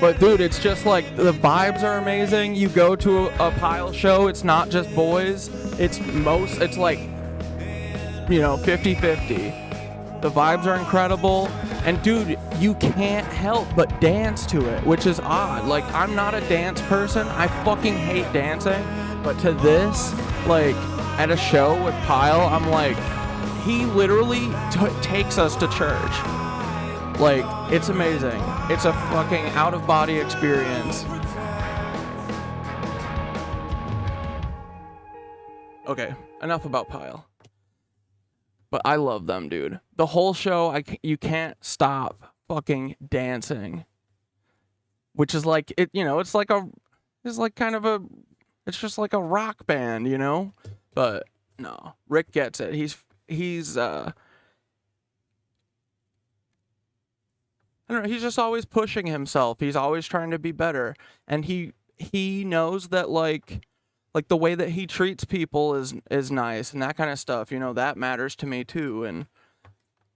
But dude, it's just like the vibes are amazing. You go to a Pile show, it's not just boys. It's like, 50-50. The vibes are incredible. And dude, you can't help but dance to it, which is odd. Like, I'm not a dance person. I fucking hate dancing. But to this, like, at a show with Pile, I'm like, he literally takes us to church. Like, it's amazing. It's a fucking out-of-body experience. Okay, enough about Pile. But I love them, dude. The whole show, you can't stop fucking dancing. Which is like, it's just like a rock band, But no, Rick gets it. He's I don't know, he's just always pushing himself. He's always trying to be better. And he knows that like the way that he treats people is nice and that kind of stuff. That matters to me too. And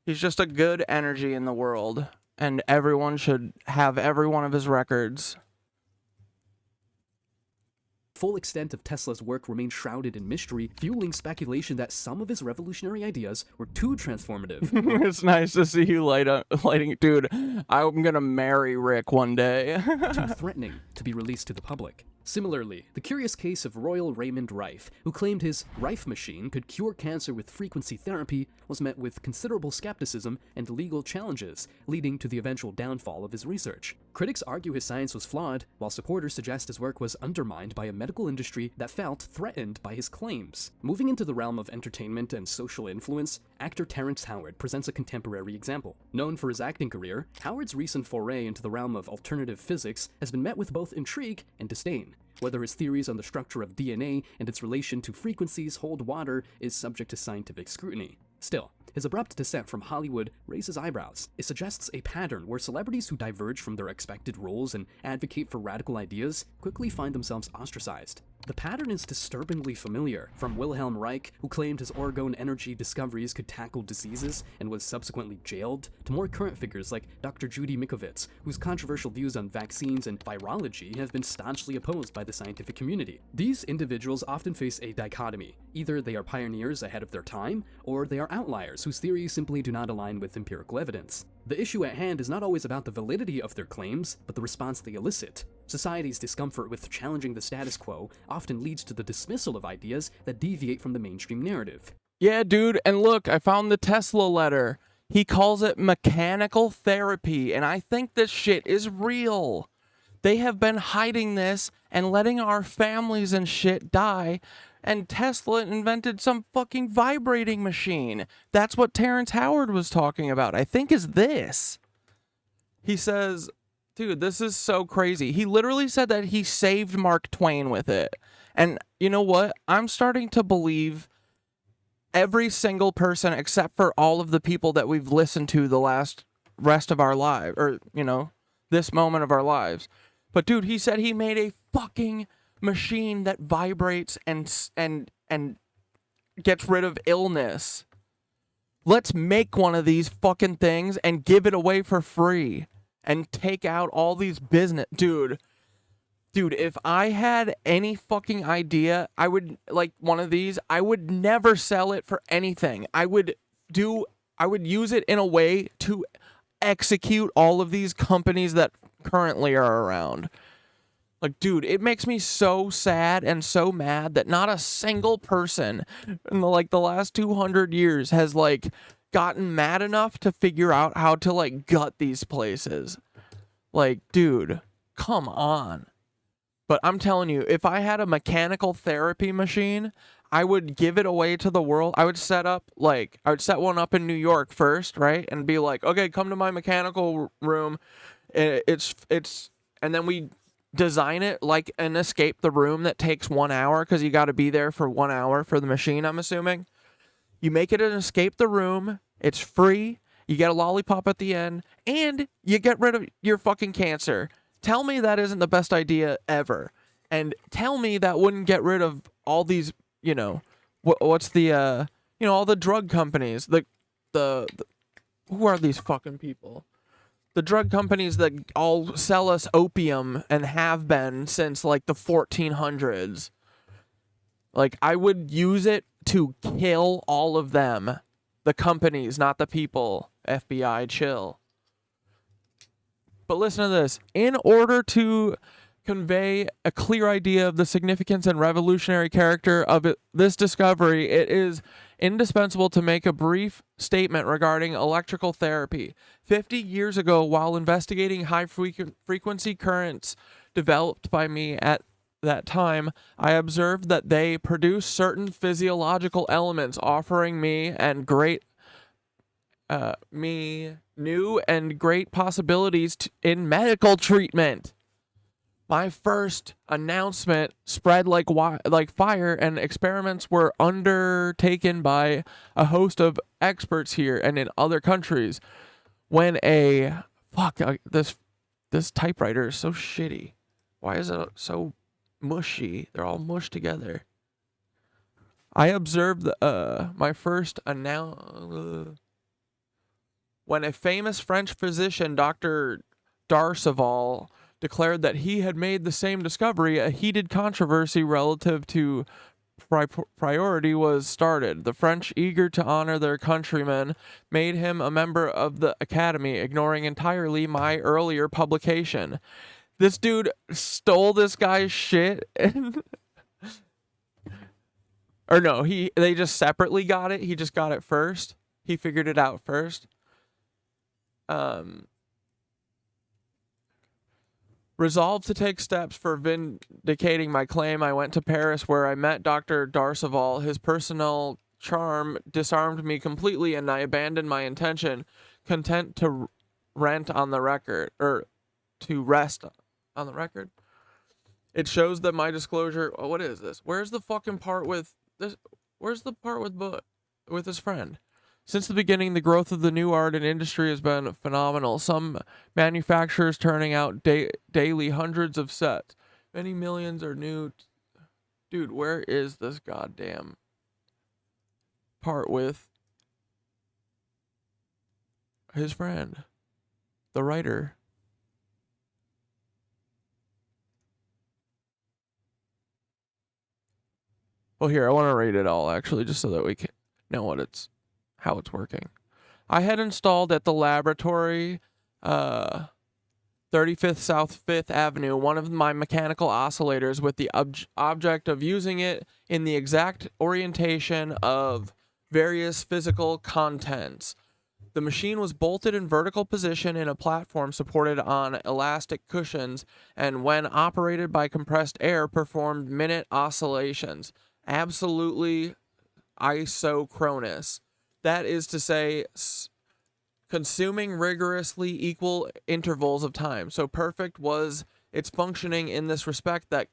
he's just a good energy in the world. And everyone should have every one of his records. Full extent of Tesla's work remains shrouded in mystery, fueling speculation that some of his revolutionary ideas were too transformative. It's nice to see you lighting. Dude, I'm gonna marry Rick one day. Too threatening to be released to the public. Similarly, the curious case of Royal Raymond Rife, who claimed his Rife machine could cure cancer with frequency therapy, was met with considerable skepticism and legal challenges, leading to the eventual downfall of his research. Critics argue his science was flawed, while supporters suggest his work was undermined by a medical industry that felt threatened by his claims. Moving into the realm of entertainment and social influence, actor Terrence Howard presents a contemporary example. Known for his acting career, Howard's recent foray into the realm of alternative physics has been met with both intrigue and disdain. Whether his theories on the structure of DNA and its relation to frequencies hold water is subject to scientific scrutiny. Still, his abrupt descent from Hollywood raises eyebrows. It suggests a pattern where celebrities who diverge from their expected roles and advocate for radical ideas quickly find themselves ostracized. The pattern is disturbingly familiar, from Wilhelm Reich, who claimed his orgone energy discoveries could tackle diseases and was subsequently jailed, to more current figures like Dr. Judy Mikovits, whose controversial views on vaccines and virology have been staunchly opposed by the scientific community. These individuals often face a dichotomy. Either they are pioneers ahead of their time, or they are outliers whose theories simply do not align with empirical evidence. The issue at hand is not always about the validity of their claims, but the response they elicit. Society's discomfort with challenging the status quo often leads to the dismissal of ideas that deviate from the mainstream narrative. Yeah, dude, and look, I found the Tesla letter. He calls it mechanical therapy, and I think this shit is real. They have been hiding this and letting our families and shit die, and Tesla invented some fucking vibrating machine. That's what Terrence Howard was talking about, I think, is this. He says, dude, this is so crazy. He literally said that he saved Mark Twain with it. And you know what? I'm starting to believe every single person except for all of the people that we've listened to the rest of our lives, or, this moment of our lives. But dude, he said he made a fucking machine that vibrates and gets rid of illness. Let's make one of these fucking things and give it away for free and take out all these business. Dude, if I had any fucking idea, I would, like, one of these, I would never sell it for anything. I would use it in a way to execute all of these companies that currently are around. Like, dude, it makes me so sad and so mad that not a single person in the last 200 years has like gotten mad enough to figure out how to like gut these places. Like, dude, come on. But I'm telling you, if I had a mechanical therapy machine, I would give it away to the world. I would set one up in New York first, right? And be like, okay, come to my mechanical room. And then we design it like an escape the room that takes 1 hour, because you got to be there for 1 hour for the machine, I'm assuming. You make it an escape the room. It's free. You get a lollipop at the end, and you get rid of your fucking cancer. Tell me that isn't the best idea ever. And tell me that wouldn't get rid of all these, you know, what's the, you know, all the drug companies. Who are these fucking people? The drug companies that all sell us opium and have been since like the 1400s. Like, I would use it to kill all of them. The companies, not the people. FBI, chill. But listen to this. In order to convey a clear idea of the significance and revolutionary character of this discovery, it is indispensable to make a brief statement regarding electrical therapy. 50 years ago, while investigating high-frequency currents developed by me at that time, I observed that they produce certain physiological elements, offering me new and great possibilities in medical treatment. My first announcement spread like fire, and experiments were undertaken by a host of experts here and in other countries. When this typewriter is so shitty. Why is it so mushy? They're all mushed together. I observed my first when a famous French physician, Dr. Darceval, declared that he had made the same discovery, a heated controversy relative to priority was started. The French, eager to honor their countryman, made him a member of the Academy, ignoring entirely my earlier publication. This dude stole this guy's shit or no, they just separately got it. He just got it first. He figured it out first. Resolved to take steps for vindicating my claim, I went to Paris, where I met Dr. Darceval. His personal charm disarmed me completely, and I abandoned my intention, content to rest on the record. It shows that my disclosure. Oh, what is this? Where's the fucking part with this? Where's the part with his friend? Since the beginning, the growth of the new art and industry has been phenomenal. Some manufacturers turning out daily hundreds of sets. Many millions are new. Dude, where is this goddamn part with his friend, the writer? Well, here, I want to read it all, actually, just so that we can know how it's working. I had installed at the laboratory, 35th South 5th Avenue, one of my mechanical oscillators with the object of using it in the exact orientation of various physical contents. The machine was bolted in vertical position in a platform supported on elastic cushions, and when operated by compressed air, performed minute oscillations. Absolutely isochronous. That is to say, consuming rigorously equal intervals of time. So perfect was its functioning in this respect that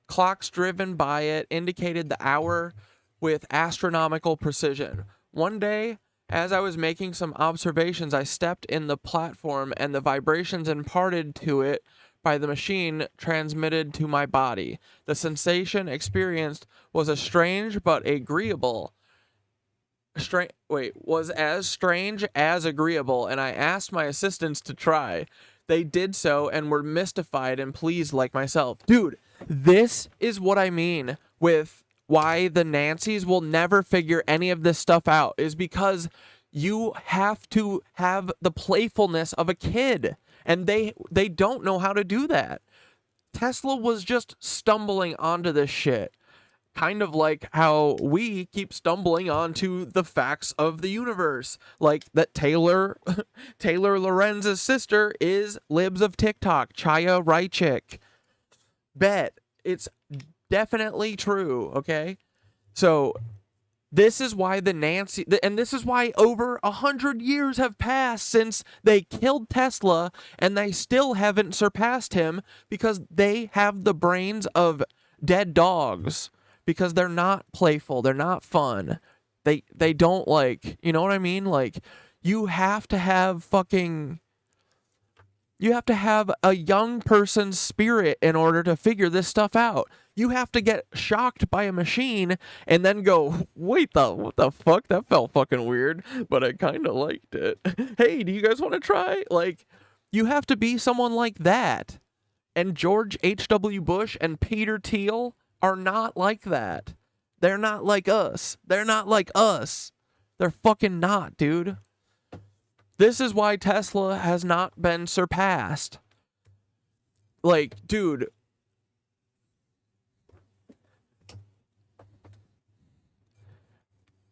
clocks driven by it indicated the hour with astronomical precision. One day, as I was making some observations, I stepped in the platform, and the vibrations imparted to it by the machine transmitted to my body. The sensation experienced was as strange but agreeable. Was as strange as agreeable, and I asked my assistants to try. They did so and were mystified and pleased like myself. Dude, this is what I mean with why the Nancys will never figure any of this stuff out, is because you have to have the playfulness of a kid, and they don't know how to do that. Tesla was just stumbling onto this shit. Kind of like how we keep stumbling onto the facts of the universe. Like that Taylor Lorenz's sister is Libs of TikTok, Chaya Reichik. Bet. It's definitely true, okay? So this is why and this is why over 100 years have passed since they killed Tesla, and they still haven't surpassed him because they have the brains of dead dogs. Because they're not playful, they're not fun. They don't like, you know what I mean? Like, you have to have a young person's spirit in order to figure this stuff out. You have to get shocked by a machine and then go, wait, what the fuck? That felt fucking weird, but I kind of liked it. Hey, do you guys want to try? Like, you have to be someone like that. And George H.W. Bush and Peter Thiel are not like that. They're not like us. They're not like us. They're fucking not, dude. This is why Tesla has not been surpassed. Like, dude.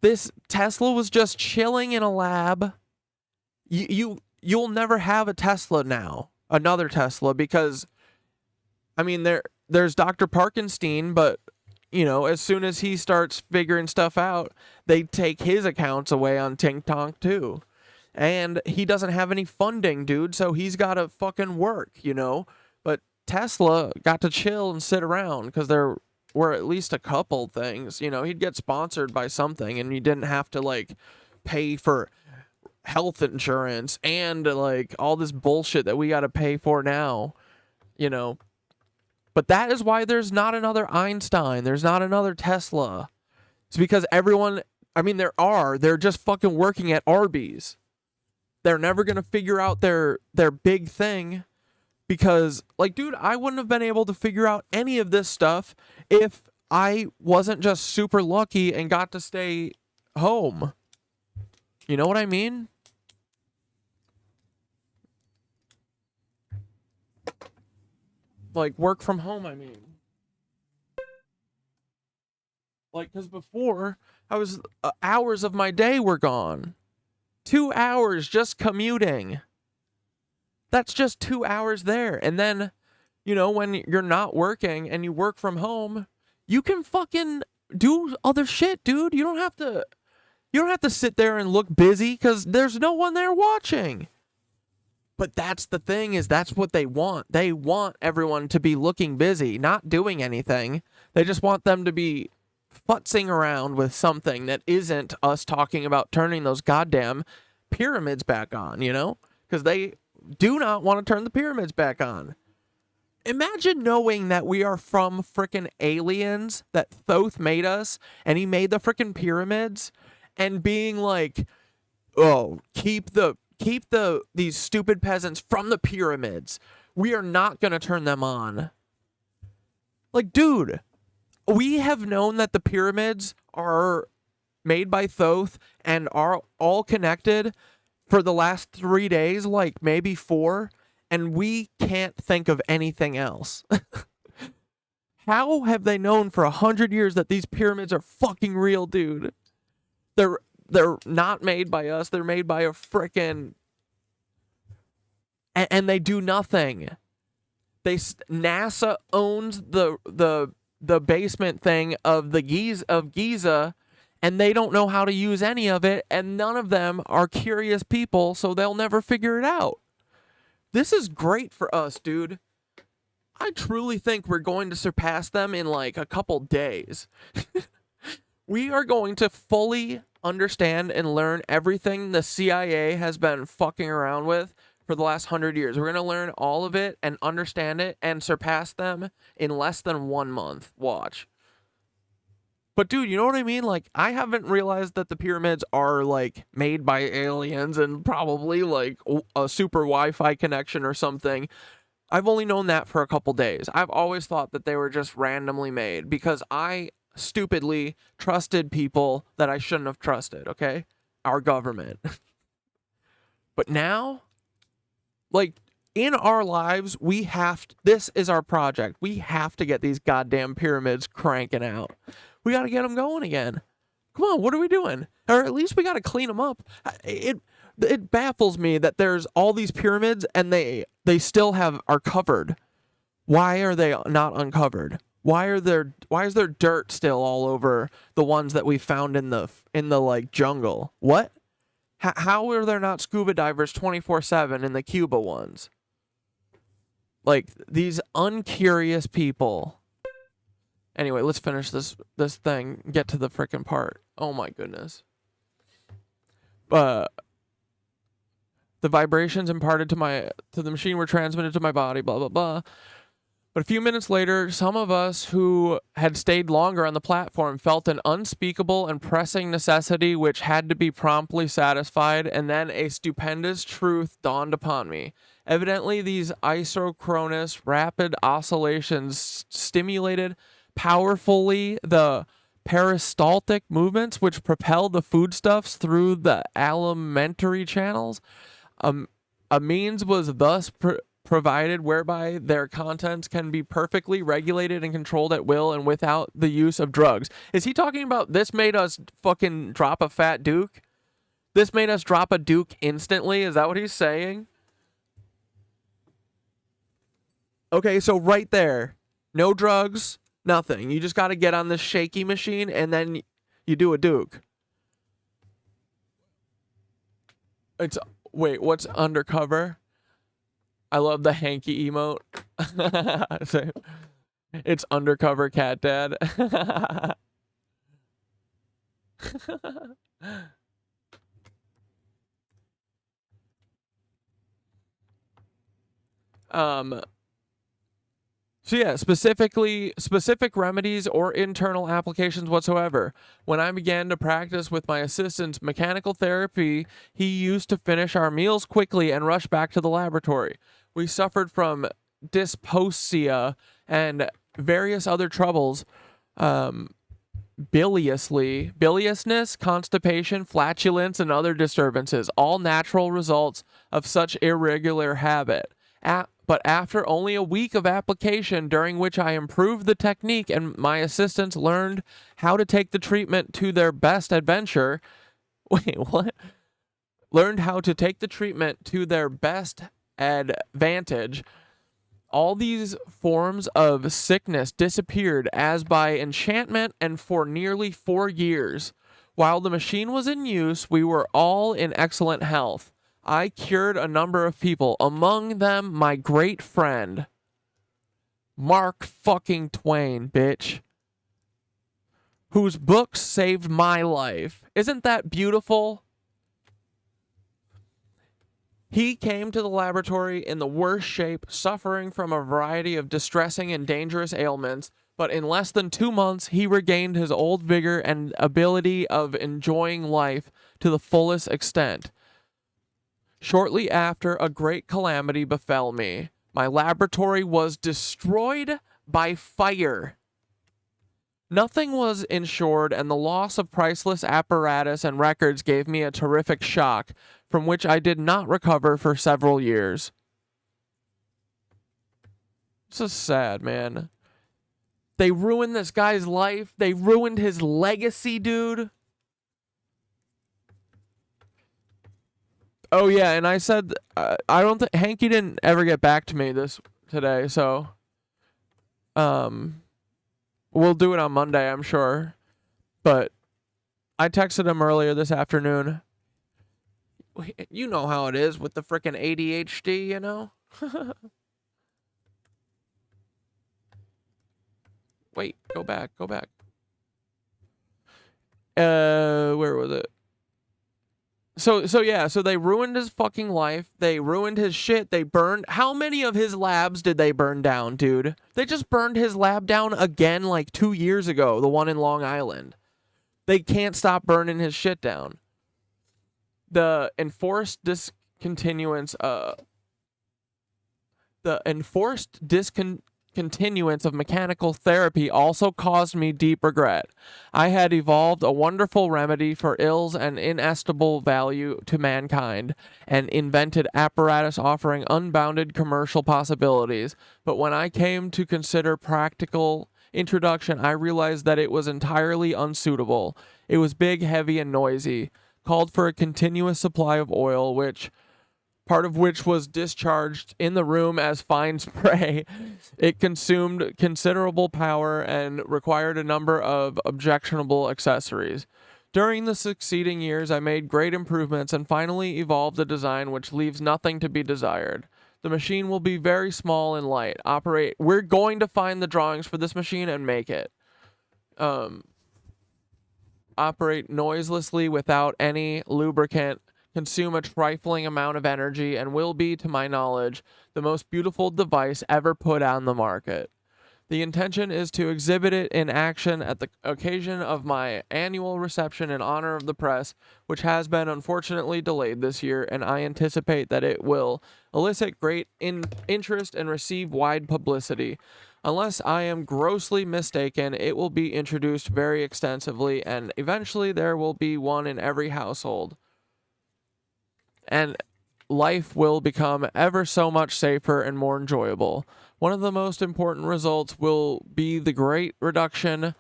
This Tesla was just chilling in a lab. You'll never have a Tesla now. Another Tesla, because I mean there's Dr. Parkenstein, but, you know, as soon as he starts figuring stuff out, they take his accounts away on TikTok too. And he doesn't have any funding, dude, so he's got to fucking work, you know? But Tesla got to chill and sit around because there were at least a couple things. You know, he'd get sponsored by something and he didn't have to, like, pay for health insurance and, like, all this bullshit that we got to pay for now, you know? But that is why there's not another Einstein. There's not another Tesla. It's because everyone, I mean, they're just fucking working at Arby's. They're never going to figure out their big thing because, like, dude, I wouldn't have been able to figure out any of this stuff if I wasn't just super lucky and got to stay home. You know what I mean? Like, work from home, I mean. Like, because before, hours of my day were gone. 2 hours just commuting. That's just 2 hours there. And then, you know, when you're not working and you work from home, you can fucking do other shit, dude. You don't have to sit there and look busy because there's no one there watching. But that's the thing, is that's what they want. They want everyone to be looking busy, not doing anything. They just want them to be futzing around with something that isn't us talking about turning those goddamn pyramids back on, you know? Because they do not want to turn the pyramids back on. Imagine knowing that we are from frickin' aliens, that Thoth made us, and he made the frickin' pyramids, and being like, oh, keep these stupid peasants from the pyramids. We are not going to turn them on. Like, dude, we have known that the pyramids are made by Thoth and are all connected for the last 3 days, like maybe 4, and we can't think of anything else. How have they known for 100 years that these pyramids are fucking real, dude? They're not made by us. They're made by a frickin'... And they do nothing. NASA owns the basement thing of Giza, and they don't know how to use any of it, and none of them are curious people, so they'll never figure it out. This is great for us, dude. I truly think we're going to surpass them in like a couple days. We are going to fully understand and learn everything the CIA has been fucking around with for the last 100 years. We're going to learn all of it and understand it and surpass them in less than 1 month. Watch. But dude, you know what I mean? Like, I haven't realized that the pyramids are like made by aliens and probably like a super Wi-Fi connection or something. I've only known that for a couple days. I've always thought that they were just randomly made because I stupidly trusted people that I shouldn't have trusted, okay? Our government. But now, like, in our lives, this is our project. We have to get these goddamn pyramids cranking out. We got to get them going again. Come on, what are we doing? Or at least we got to clean them up. It baffles me that there's all these pyramids and they still are covered. Why are they not uncovered? Why is there dirt still all over the ones that we found in the like jungle? What? How are there not scuba divers 24/7 in the Cuba ones? Like, these uncurious people. Anyway, let's finish this thing. Get to the frickin' part. Oh my goodness. The vibrations imparted to the machine were transmitted to my body, blah, blah, blah. But a few minutes later, some of us who had stayed longer on the platform felt an unspeakable and pressing necessity which had to be promptly satisfied, and then a stupendous truth dawned upon me. Evidently, these isochronous rapid oscillations stimulated powerfully the peristaltic movements which propelled the foodstuffs through the alimentary channels. A means was thus provided whereby their contents can be perfectly regulated and controlled at will and without the use of drugs. Is he talking about this made us fucking drop a fat duke? This made us drop a duke instantly? Is that what he's saying? Okay, so right there, no drugs, nothing. You just got to get on this shaky machine and then you do a duke. Wait, what's undercover? I love the hanky emote. It's undercover CatDad. So yeah, specific remedies or internal applications whatsoever. When I began to practice with my assistant's mechanical therapy, he used to finish our meals quickly and rush back to the laboratory. We suffered from dyspepsia and various other troubles, biliousness, constipation, flatulence, and other disturbances, all natural results of such irregular habit. But after only a week of application, during which I improved the technique and my assistants learned how to take the treatment to their best adventure. Wait, what? Learned how to take the treatment to their best advantage. All these forms of sickness disappeared as by enchantment, and for nearly 4 years. While the machine was in use, we were all in excellent health. I cured a number of people, among them my great friend, Mark fucking Twain, bitch, whose books saved my life. Isn't that beautiful? He came to the laboratory in the worst shape, suffering from a variety of distressing and dangerous ailments, but in less than 2 months, he regained his old vigor and ability of enjoying life to the fullest extent. Shortly after, a great calamity befell me. My laboratory was destroyed by fire. Nothing was insured, and the loss of priceless apparatus and records gave me a terrific shock, from which I did not recover for several years. This is sad, man. They ruined this guy's life. They ruined his legacy, dude. Oh yeah, and I said I don't think Hanky didn't ever get back to me today, so we'll do it on Monday, I'm sure. But I texted him earlier this afternoon. You know how it is with the frickin' ADHD, you know? Wait, go back. Where was it? So they ruined his fucking life. They ruined his shit. They burned. How many of his labs did they burn down, dude? They just burned his lab down again like 2 years ago, the one in Long Island. They can't stop burning his shit down. The enforced discontinuance, continuance of mechanical therapy also caused me deep regret. I had evolved a wonderful remedy for ills and inestimable value to mankind, and invented apparatus offering unbounded commercial possibilities. But when I came to consider practical introduction, I realized that it was entirely unsuitable. It was big, heavy, and noisy, called for a continuous supply of oil, part of which was discharged in the room as fine spray. It consumed considerable power and required a number of objectionable accessories. During the succeeding years, I made great improvements and finally evolved a design which leaves nothing to be desired. The machine will be very small and light. We're going to find the drawings for this machine and make it. Operate noiselessly without any lubricant, consume a trifling amount of energy, and will be, to my knowledge, the most beautiful device ever put on the market. The intention is to exhibit it in action at the occasion of my annual reception in honor of the press, which has been unfortunately delayed this year, and I anticipate that it will elicit great interest and receive wide publicity. Unless I am grossly mistaken, it will be introduced very extensively, and eventually there will be one in every household. And life will become ever so much safer and more enjoyable. One of the most important results will be the great reduction,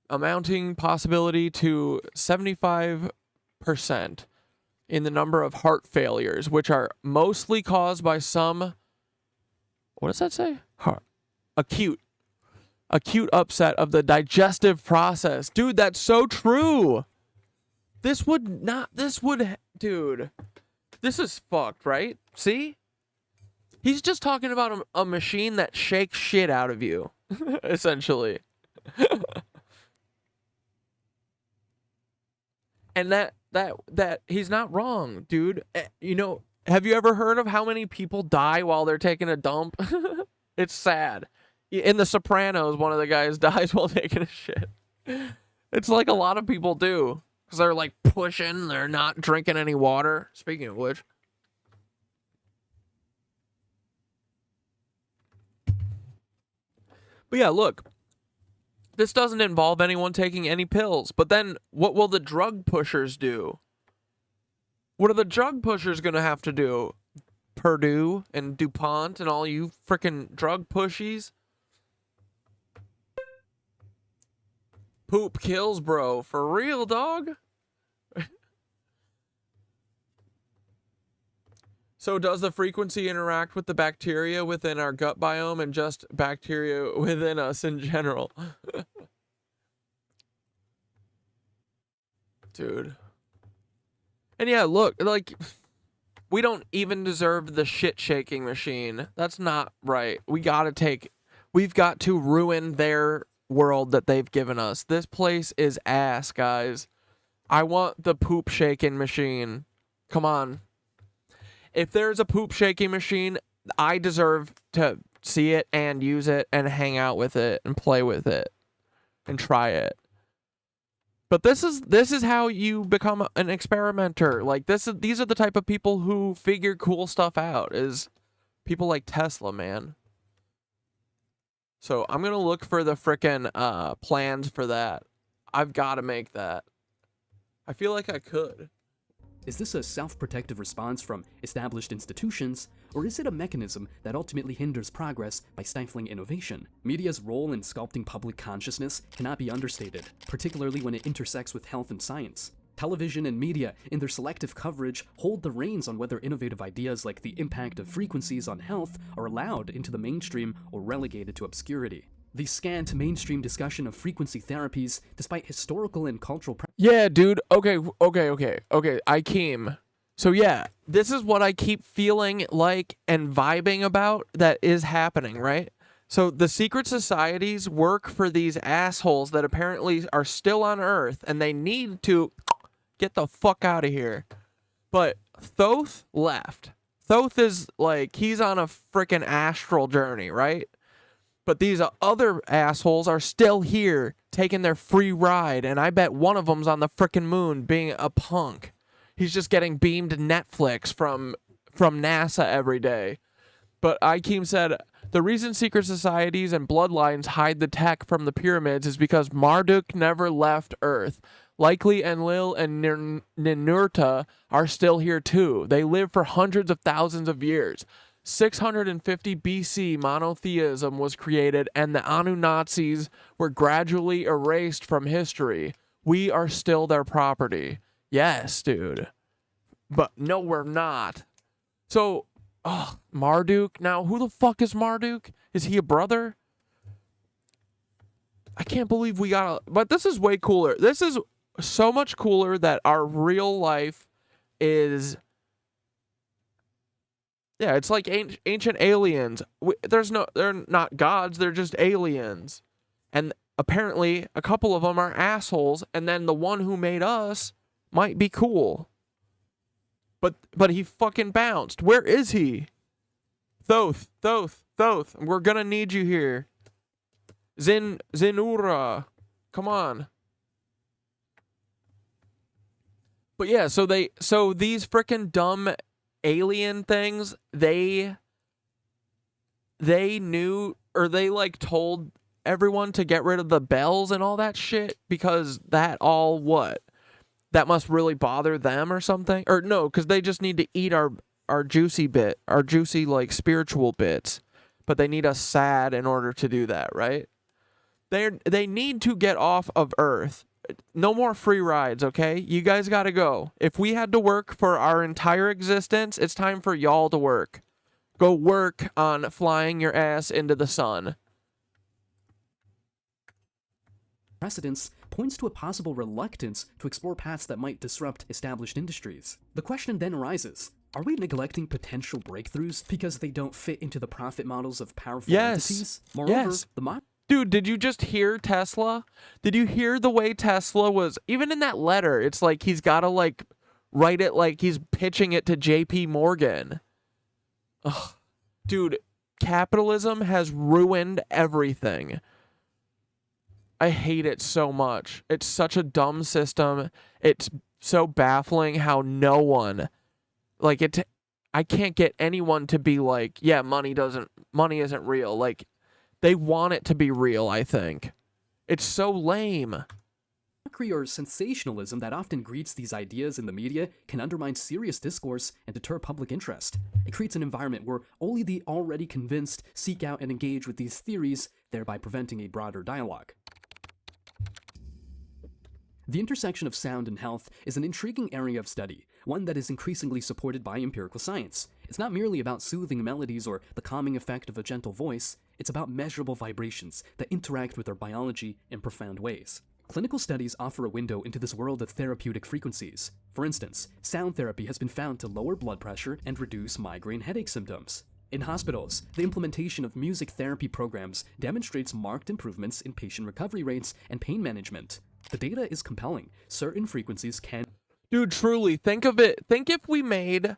amounting possibility to 75% in the number of heart failures, which are mostly caused by some, what does that say? Acute upset of the digestive process. Dude, that's so true. Dude, this is fucked, right? See? He's just talking about a machine that shakes shit out of you, essentially. And that he's not wrong, dude. You know, have you ever heard of how many people die while they're taking a dump? It's sad. In The Sopranos, one of the guys dies while taking a shit. It's like a lot of people do. Because they're like pushing, they're not drinking any water. Speaking of which. But yeah, look. This doesn't involve anyone taking any pills. But then, what will the drug pushers do? What are the drug pushers going to have to do? Purdue and DuPont and all you freaking drug pushies? Poop kills, bro. For real, dog? So does the frequency interact with the bacteria within our gut biome and just bacteria within us in general? Dude. And yeah, look, like, we don't even deserve the shit-shaking machine. That's not right. We've got to ruin their world that they've given us. This place is ass, guys. I want the poop shaking machine. Come on. If there's a poop shaking machine, I deserve to see it and use it and hang out with it and play with it and try it. But this is how you become an experimenter. Like these are the type of people who figure cool stuff out, is people like Tesla, man. So I'm going to look for the frickin' plans for that. I've got to make that. I feel like I could. Is this a self-protective response from established institutions, or is it a mechanism that ultimately hinders progress by stifling innovation? Media's role in sculpting public consciousness cannot be understated, particularly when it intersects with health and science. Television and media, in their selective coverage, hold the reins on whether innovative ideas like the impact of frequencies on health are allowed into the mainstream or relegated to obscurity. The scant mainstream discussion of frequency therapies, despite historical and cultural Yeah, dude. Okay. Akeem. So yeah, this is what I keep feeling like and vibing about that is happening, right? So the secret societies work for these assholes that apparently are still on Earth, and they need to get the fuck out of here. But Thoth left. Thoth is like, he's on a freaking astral journey, right? But these other assholes are still here taking their free ride, and I bet one of them's on the frickin' moon being a punk. He's just getting beamed Netflix from NASA every day. But Akeem said, The reason secret societies and bloodlines hide the tech from the pyramids is because Marduk never left Earth. Likely Enlil and Ninurta are still here too. They lived for hundreds of thousands of years. 650 BC, monotheism was created, and the Anunnazis were gradually erased from history. We are still their property. Yes, dude. But no, we're not. So, Marduk. Now, who the fuck is Marduk? Is he a brother? I can't believe we got a... But this is way cooler. This is so much cooler that our real life is... Yeah, it's like ancient aliens. They're not gods, they're just aliens. And apparently, a couple of them are assholes, and then the one who made us might be cool. But he fucking bounced. Where is he? Thoth. We're gonna need you here. Zinura. Come on. But yeah, so these freaking dumb alien things, they knew, or they like told everyone to get rid of the bells and all that shit because that must really bother them or something. Or no, because they just need to eat our juicy like spiritual bits, but they need us sad in order to do that, right? They need to get off of Earth. No more free rides, okay? You guys gotta go. If we had to work for our entire existence, it's time for y'all to work. Go work on flying your ass into the sun. Precedence points to a possible reluctance to explore paths that might disrupt established industries. The question then arises, are we neglecting potential breakthroughs because they don't fit into the profit models of powerful entities? Moreover, Dude, did you just hear Tesla? Did you hear the way Tesla was, even in that letter, it's like he's got to like write it like he's pitching it to JP Morgan. Ugh. Dude, capitalism has ruined everything. I hate it so much. It's such a dumb system. It's so baffling how no one, like I can't get anyone to be like, yeah, money isn't real. Like, they want it to be real, I think. It's so lame. Mockery or sensationalism that often greets these ideas in the media can undermine serious discourse and deter public interest. It creates an environment where only the already convinced seek out and engage with these theories, thereby preventing a broader dialogue. The intersection of sound and health is an intriguing area of study, one that is increasingly supported by empirical science. It's not merely about soothing melodies or the calming effect of a gentle voice, it's about measurable vibrations that interact with our biology in profound ways. Clinical studies offer a window into this world of therapeutic frequencies. For instance, sound therapy has been found to lower blood pressure and reduce migraine headache symptoms. In hospitals, the implementation of music therapy programs demonstrates marked improvements in patient recovery rates and pain management. The data is compelling. Certain frequencies can... Dude, truly, think of it. Think if we made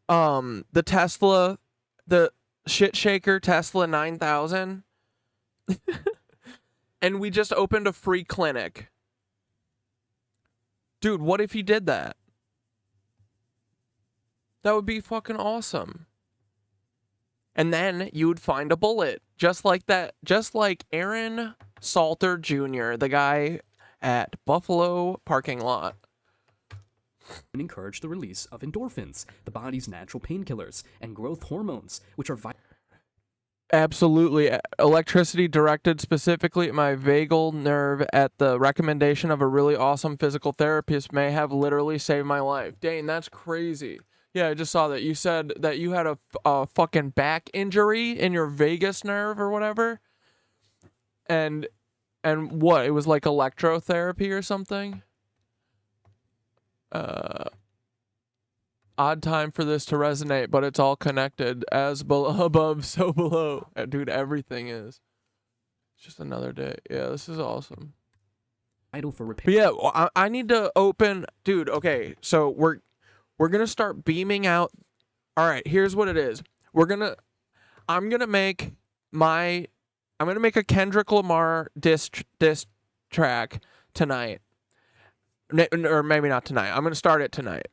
the Tesla, the shit shaker Tesla 9000, and we just opened a free clinic. Dude, what if you did that? That would be fucking awesome. And then you would find a bullet. Just like that. Just like Aaron Salter Jr., the guy at Buffalo parking lot. And encourage the release of endorphins, the body's natural painkillers, and growth hormones, which are Absolutely. Electricity directed specifically at my vagal nerve at the recommendation of a really awesome physical therapist may have literally saved my life. Dane, that's crazy. Yeah, I just saw that. You said that you had a fucking back injury in your vagus nerve or whatever. And what? It was like electrotherapy or something? Odd time for this to resonate, but it's all connected. As above, so below. Dude, everything is. It's just another day. Yeah, this is awesome. Vital for repair. But yeah, I need to open... Dude, okay, so we're gonna start beaming out... Alright, here's what it is. I'm gonna make a Kendrick Lamar diss track tonight. Or maybe not tonight. I'm gonna start it tonight.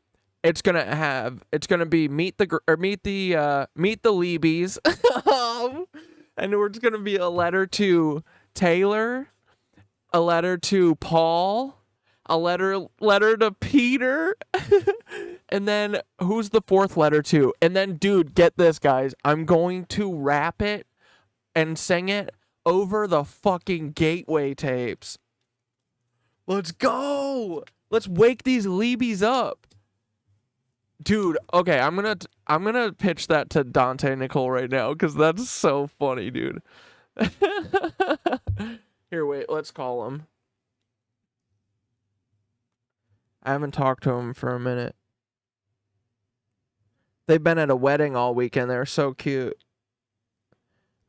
It's gonna be meet the Leebies. And it's going to be a letter to Taylor, a letter to Paul, a letter to Peter, and then who's the fourth letter to? And then, dude, get this, guys. I'm going to rap it and sing it over the fucking Gateway tapes. Let's go. Let's wake these Leebies up. Dude, okay, I'm gonna pitch that to Dante and Nicole right now, because that's so funny, dude. Here, wait, let's call him. I haven't talked to him for a minute. They've been at a wedding all weekend. They're so cute.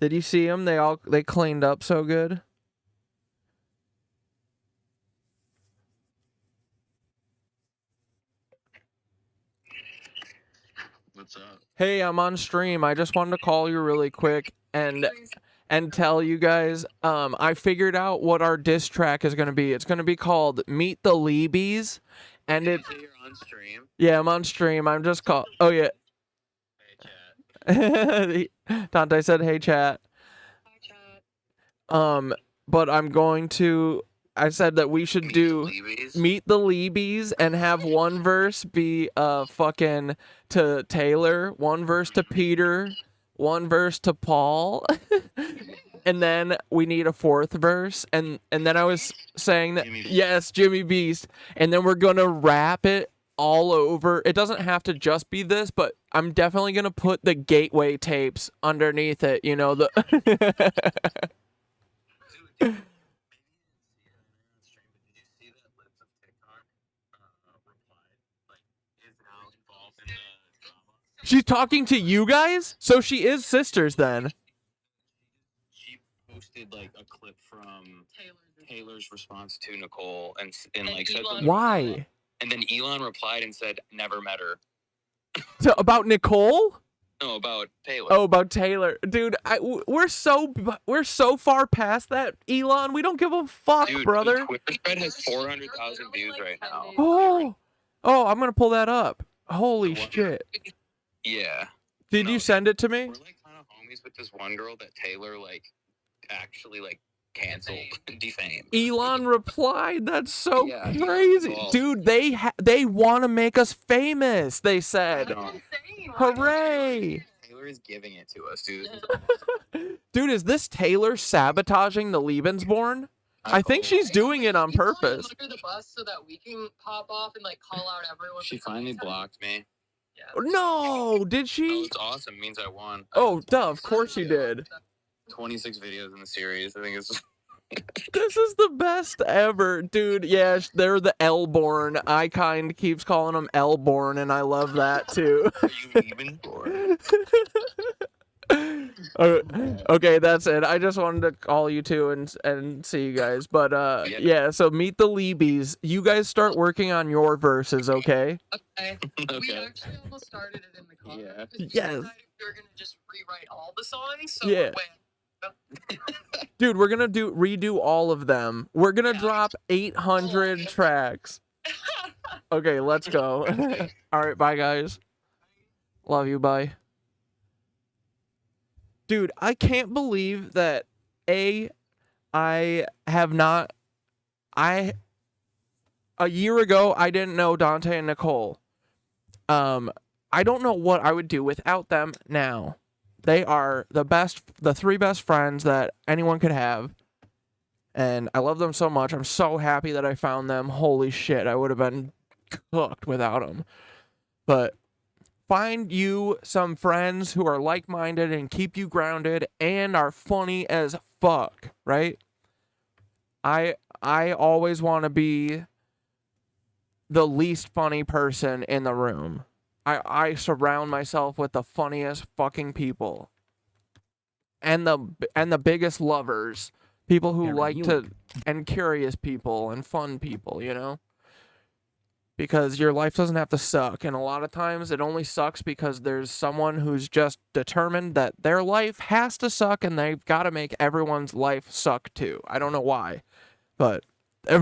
Did you see them? They cleaned up so good. What's up? Hey, I'm on stream. I just wanted to call you really quick and tell you guys, I figured out what our diss track is going to be. It's going to be called Meet the Leebies, and it. So you're on stream? Yeah, I'm on stream. I'm just call. Oh yeah. Hey, chat. Dante said, "Hey, chat." Hi, chat. But I'm going to. I said that we should do Leebies? Meet the Leebies and have one verse be fucking to Taylor, one verse to Peter, one verse to Paul, and then we need a fourth verse. And then I was saying that yes, Jimmy Beast, and then we're gonna wrap it all over. It doesn't have to just be this, but I'm definitely gonna put the Gateway tapes underneath it. You know the. She's talking to you guys? So she is sisters then. She posted like a clip from Taylor's response to Nicole and like said something. Why? And then Elon replied and said, "Never met her." About Nicole? No, about Taylor. Oh, about Taylor. Dude, we're so far past that, Elon. We don't give a fuck, Dude, brother. the Twitter thread has 400,000 views right now. Oh, I'm gonna pull that up. Holy shit. Yeah. Did you send it to me? We're like kind of homies with this one girl that Taylor like actually like canceled, defamed. Elon replied. That's so Yeah, crazy. well, Dude, they want to make us famous, they said. No. Hooray. Taylor is giving it to us, dude. Dude, is this Taylor sabotaging the Lebensborn? I think she's doing it on purpose. Under the bus so that we can pop off and like call out everyone. She finally blocked me. Yeah. No, did Oh, she? it's awesome. It means I won. Oh, duh, of course you did. 26 videos in the series. I think it's This is the best ever. Dude, yeah, they're the L-born. I kind keeps calling them L-born, and I love that too. you even born. Okay, that's it. I just wanted to call you two and see you guys. But yeah, so meet the Leebies. You guys start working on your verses, okay? Okay. We Okay. actually almost started it in the car. Yeah. because we Yes. decided we were gonna just rewrite all the songs. So Yeah. Dude, we're gonna redo all of them. We're gonna drop 800 tracks. Okay, let's go. All right, bye guys. Love you, bye. Dude, I can't believe that a year ago I didn't know Dante and Nicole. I don't know what I would do without them now. They are the three best friends that anyone could have. And I love them so much. I'm so happy that I found them. Holy shit, I would have been cooked without them. But find you some friends who are like-minded and keep you grounded and are funny as fuck, right? I always want to be the least funny person in the room. I surround myself with the funniest fucking people. And the biggest lovers. People who like to, and curious people and fun people, you know? Because your life doesn't have to suck. And a lot of times it only sucks because there's someone who's just determined that their life has to suck and they've got to make everyone's life suck too. I don't know why. But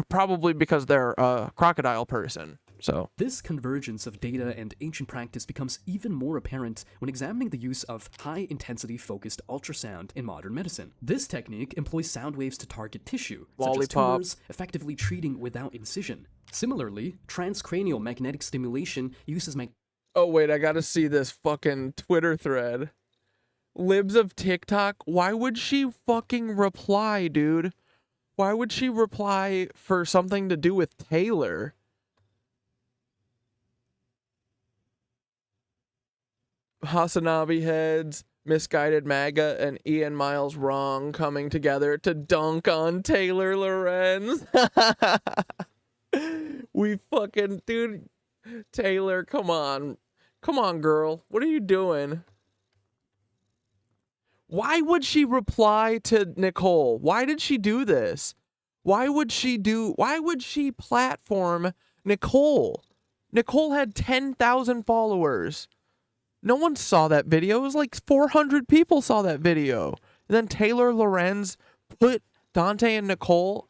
probably because they're a crocodile person. So This convergence of data and ancient practice becomes even more apparent when examining the use of high-intensity focused ultrasound in modern medicine. This technique employs sound waves to target tissue, such as Lollipop. tumors, effectively treating without incision. Similarly, transcranial magnetic stimulation uses oh wait, I gotta see this fucking Twitter thread. Libs of TikTok, why would she fucking reply, dude? Why would she reply for something to do with Taylor? Hasanabi heads, misguided MAGA, and Ian Miles wrong coming together to dunk on Taylor Lorenz. We fucking, dude, Taylor, come on. Come on, girl. What are you doing? Why would she reply to Nicole? Why did she do this? Why would she platform Nicole? Nicole had 10,000 followers. No one saw that video. It was like 400 people saw that video. And then Taylor Lorenz put Dante and Nicole.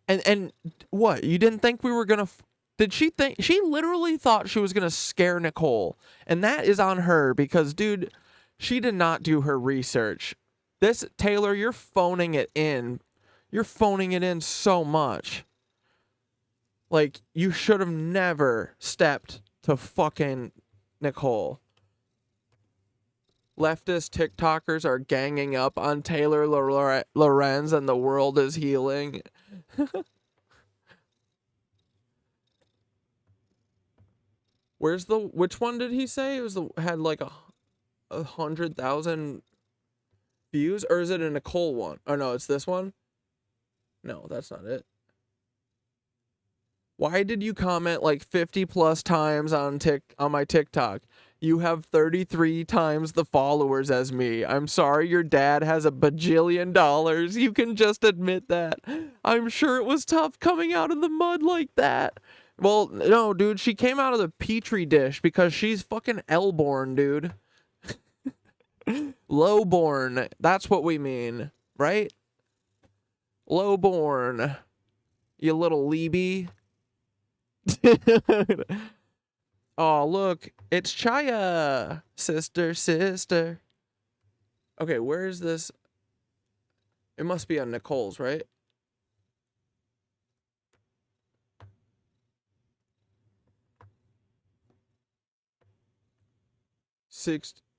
And what? You didn't think we were going to... Did she think... She literally thought she was going to scare Nicole. And that is on her because, dude, she did not do her research. This, Taylor, you're phoning it in. You're phoning it in so much. Like, you should have never stepped to fucking Nicole. Leftist TikTokers are ganging up on Taylor Lorenz and the world is healing. Which one did he say? It was had like 100,000 views? Or is it a Nicole one? Oh no, it's this one? No, that's not it. Why did you comment like 50 plus times on my TikTok? You have 33 times the followers as me. I'm sorry your dad has $1 bajillion. You can just admit that. I'm sure it was tough coming out of the mud like that. Well, no, dude, she came out of the petri dish because she's fucking L-born, dude. Low-born. That's what we mean, right? Low-born. You little Leebie. Oh, look, it's Chaya. Sister. Okay, where is this? It must be on Nicole's, right?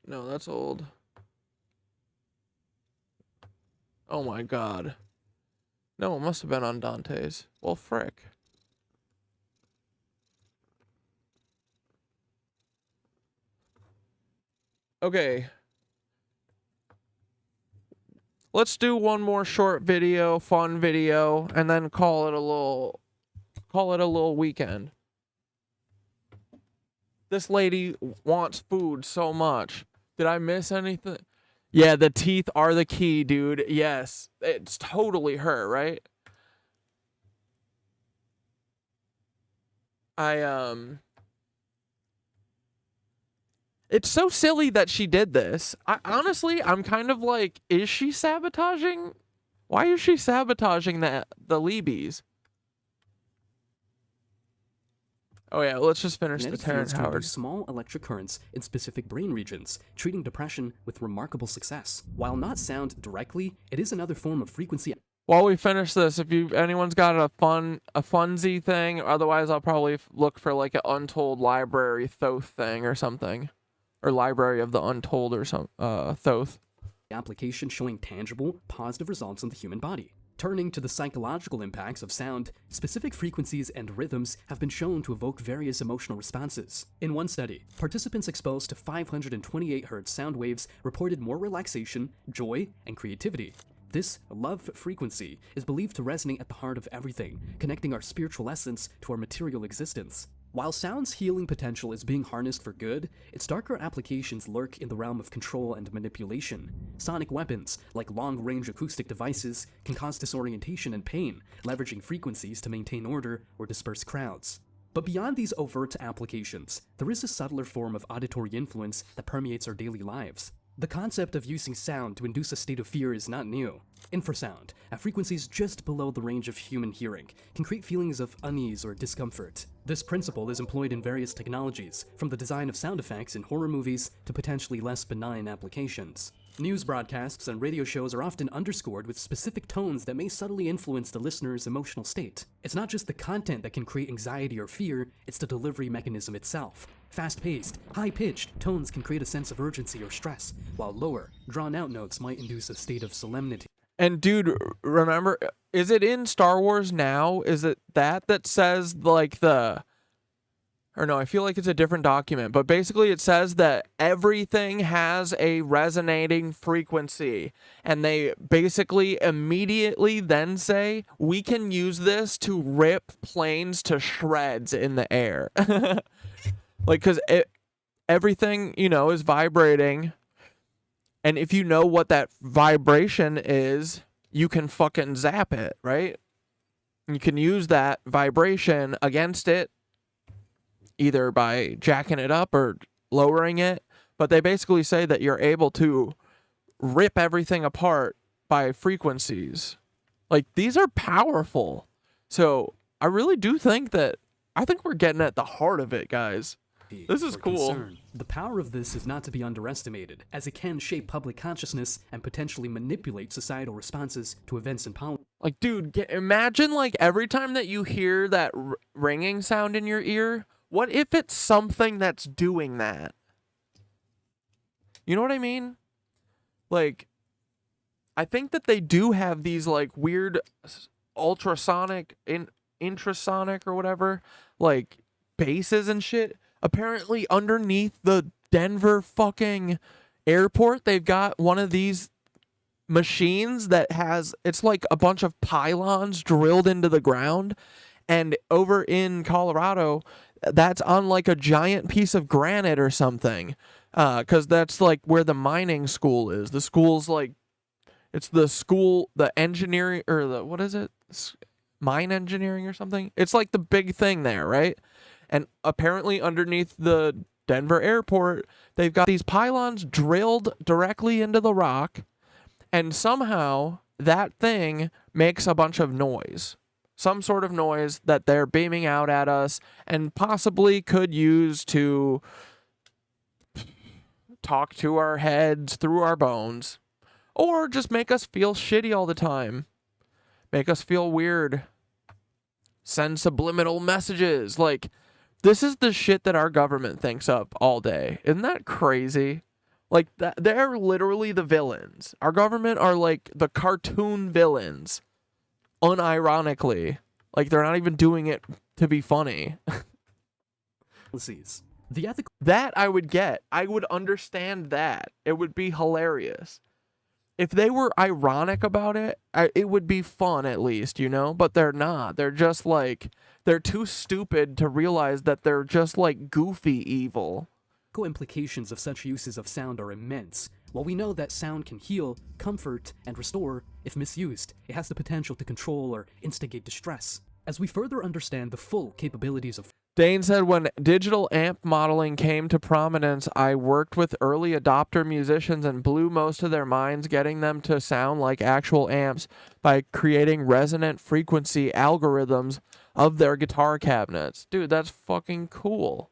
No, that's old. Oh my god. No, it must have been on Dante's. Well, frick. Okay. Let's do one more short video, fun video, and then call it a little weekend. This lady wants food so much. Did I miss anything? Yeah, the teeth are the key, dude. Yes. It's totally her, right? It's so silly that she did this. Honestly, I'm kind of like, is she sabotaging? Why is she sabotaging the Leebies? Oh yeah, let's just finish the Terrence Howard. Small electric currents in specific brain regions, treating depression with remarkable success. While not sound directly, it is another form of frequency. While we finish this, if anyone's got a funsy thing, otherwise I'll probably look for like an Untold Library Thoth thing or something. Or Library of the Untold or some Thoth. Application showing tangible, positive results in the human body. Turning to the psychological impacts of sound, specific frequencies and rhythms have been shown to evoke various emotional responses. In one study, participants exposed to 528 Hz sound waves reported more relaxation, joy, and creativity. This love frequency is believed to resonate at the heart of everything, connecting our spiritual essence to our material existence. While sound's healing potential is being harnessed for good, its darker applications lurk in the realm of control and manipulation. Sonic weapons, like long-range acoustic devices, can cause disorientation and pain, leveraging frequencies to maintain order or disperse crowds. But beyond these overt applications, there is a subtler form of auditory influence that permeates our daily lives. The concept of using sound to induce a state of fear is not new. Infrasound, at frequencies just below the range of human hearing, can create feelings of unease or discomfort. This principle is employed in various technologies, from the design of sound effects in horror movies to potentially less benign applications. News broadcasts and radio shows are often underscored with specific tones that may subtly influence the listener's emotional state. It's not just the content that can create anxiety or fear, it's the delivery mechanism itself. Fast-paced, high-pitched tones can create a sense of urgency or stress, while lower, drawn-out notes might induce a state of solemnity. And dude, remember, is it in Star Wars now? Is it that says like or no, I feel like it's a different document, but basically it says that everything has a resonating frequency, and they basically immediately then say, we can use this to rip planes to shreds in the air. Like, because everything, is vibrating, and if you know what that vibration is, you can fucking zap it, right? You can use that vibration against it, either by jacking it up or lowering it, but they basically say that you're able to rip everything apart by frequencies. Like, these are powerful. So I really do think we're getting at the heart of it, guys. This is cool. The power of this is not to be underestimated, as it can shape public consciousness and potentially manipulate societal responses to events and policy. Like, dude, imagine like every time that you hear that ringing sound in your ear, what if it's something that's doing that? You know what I mean? Like, I think that they do have these like weird ultrasonic, intrasonic or whatever, like bases and shit. Apparently underneath the Denver fucking airport, they've got one of these machines that it's like a bunch of pylons drilled into the ground. And over in Colorado, that's on like a giant piece of granite or something. Because that's like where the mining school is. The school's like, it's the school, the engineering, or what is it? Mine engineering or something? It's like the big thing there, right? And apparently underneath the Denver airport, they've got these pylons drilled directly into the rock. And somehow that thing makes a bunch of noise. Some sort of noise that they're beaming out at us and possibly could use to talk to our heads through our bones. Or just make us feel shitty all the time. Make us feel weird. Send subliminal messages. Like, this is the shit that our government thinks up all day. Isn't that crazy? Like, they're literally the villains. Our government are like the cartoon villains. Unironically. Like, they're not even doing it to be funny. That I would get. I would understand that. It would be hilarious. If they were ironic about it, it would be fun at least, But they're not. They're just like, they're too stupid to realize that they're just like goofy evil. Implications of such uses of sound are immense. While we know that sound can heal, comfort, and restore, if misused, it has the potential to control or instigate distress. As we further understand the full capabilities of Dane said, when digital amp modeling came to prominence, I worked with early adopter musicians and blew most of their minds, getting them to sound like actual amps by creating resonant frequency algorithms of their guitar cabinets. Dude, that's fucking cool.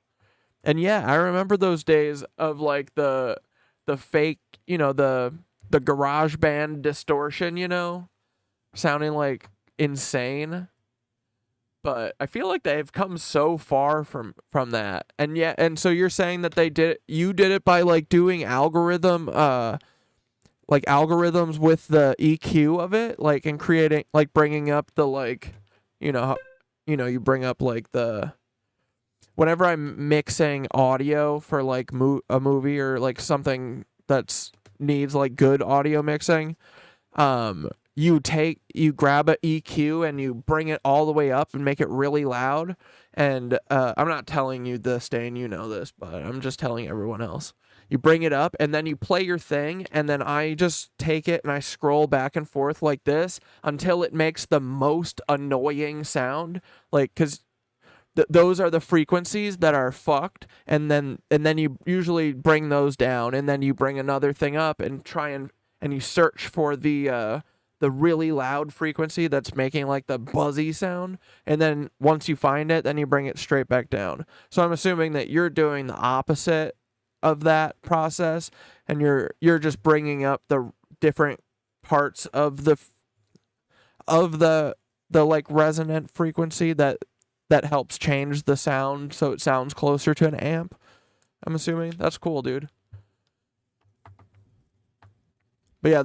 And yeah, I remember those days of like the fake, the garage band distortion, sounding like insane. But I feel like they've come so far from that. And yeah, and so you're saying that you did it by like doing algorithms with the EQ of it, like, and creating, like, bringing up the, like, you bring up like the, whenever I'm mixing audio for like a movie or like something that's needs like good audio mixing, you grab a EQ and you bring it all the way up and make it really loud. And I'm not telling you this, Dane, you know this, but I'm just telling everyone else. You bring it up and then you play your thing, and then I just take it and I scroll back and forth like this until it makes the most annoying sound. Like, because those are the frequencies that are fucked, and then you usually bring those down, and then you bring another thing up and try and you search for the really loud frequency that's making like the buzzy sound, and then once you find it, then you bring it straight back down. So I'm assuming that you're doing the opposite of that process, and you're just bringing up the different parts of the like resonant frequency that helps change the sound so it sounds closer to an amp. I'm assuming. That's cool, dude. But yeah,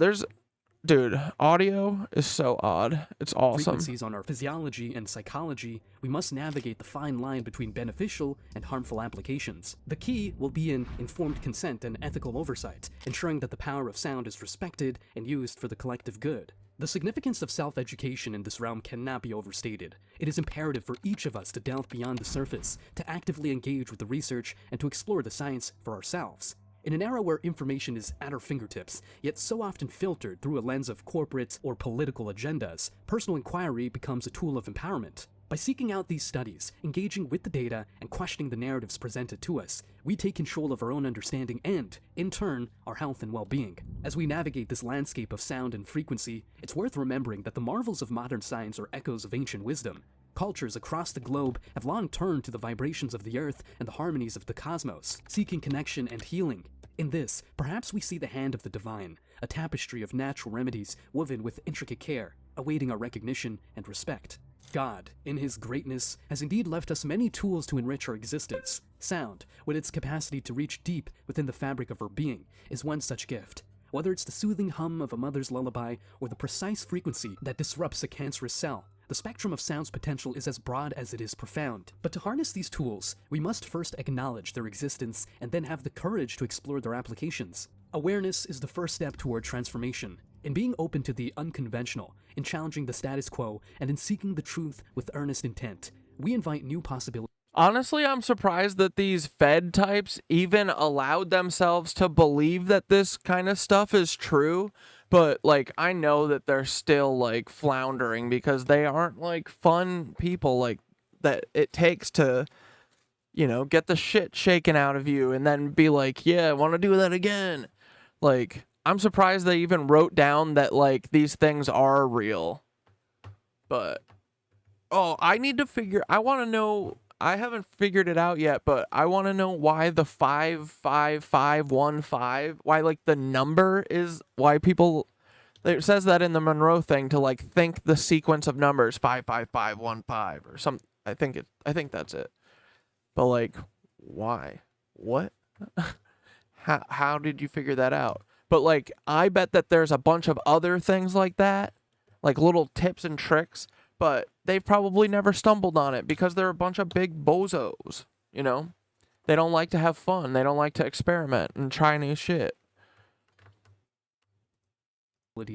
dude, audio is so odd. It's awesome. Frequencies on our physiology and psychology, we must navigate the fine line between beneficial and harmful applications. The key will be in informed consent and ethical oversight, ensuring that the power of sound is respected and used for the collective good. The significance of self-education in this realm cannot be overstated. It is imperative for each of us to delve beyond the surface, to actively engage with the research, and to explore the science for ourselves. In an era where information is at our fingertips, yet so often filtered through a lens of corporate or political agendas, personal inquiry becomes a tool of empowerment. By seeking out these studies, engaging with the data, and questioning the narratives presented to us, we take control of our own understanding and, in turn, our health and well-being. As we navigate this landscape of sound and frequency, it's worth remembering that the marvels of modern science are echoes of ancient wisdom. Cultures across the globe have long turned to the vibrations of the earth and the harmonies of the cosmos, seeking connection and healing. In this, perhaps we see the hand of the divine, a tapestry of natural remedies woven with intricate care, awaiting our recognition and respect. God, in his greatness, has indeed left us many tools to enrich our existence. Sound, with its capacity to reach deep within the fabric of our being, is one such gift. Whether it's the soothing hum of a mother's lullaby or the precise frequency that disrupts a cancerous cell, the spectrum of sound's potential is as broad as it is profound. But to harness these tools, we must first acknowledge their existence and then have the courage to explore their applications. Awareness is the first step toward transformation. In being open to the unconventional, in challenging the status quo, and in seeking the truth with earnest intent, we invite new possibilities. Honestly, I'm surprised that these Fed types even allowed themselves to believe that this kind of stuff is true. But, like, I know that they're still, like, floundering because they aren't, like, fun people, like, that it takes to, you know, get the shit shaken out of you and then be like, yeah, I want to do that again. Like, I'm surprised they even wrote down that, like, these things are real. But, I want to know, I haven't figured it out yet, but I want to know why the 55515, why, like, the number is, why people, it says that in the Monroe thing to, like, think the sequence of numbers, 55515 or something. I think that's it. But, like, why? What? How did you figure that out? But, like, I bet that there's a bunch of other things like that, like little tips and tricks, but they've probably never stumbled on it because they're a bunch of big bozos, you know? They don't like to have fun. They don't like to experiment and try new shit.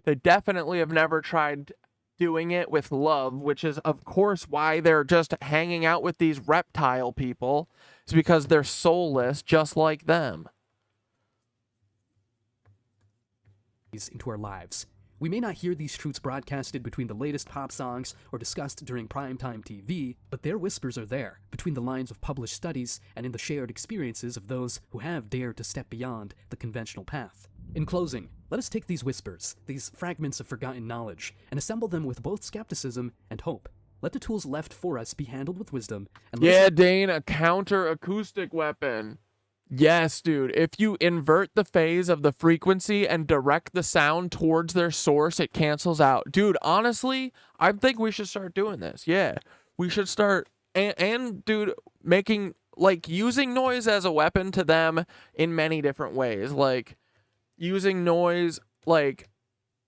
They definitely have never tried doing it with love, which is, of course, why they're just hanging out with these reptile people. It's because they're soulless, just like them. Into our lives. We may not hear these truths broadcasted between the latest pop songs or discussed during primetime TV, but their whispers are there, between the lines of published studies and in the shared experiences of those who have dared to step beyond the conventional path. In closing, let us take these whispers, these fragments of forgotten knowledge, and assemble them with both skepticism and hope. Let the tools left for us be handled with wisdom. And Dane, a counter-acoustic weapon. Yes, dude. If you invert the phase of the frequency and direct the sound towards their source, it cancels out. Dude, honestly, I think we should start doing this. Yeah, we should start. And dude, making, like, using noise as a weapon to them in many different ways. Like, using noise, like,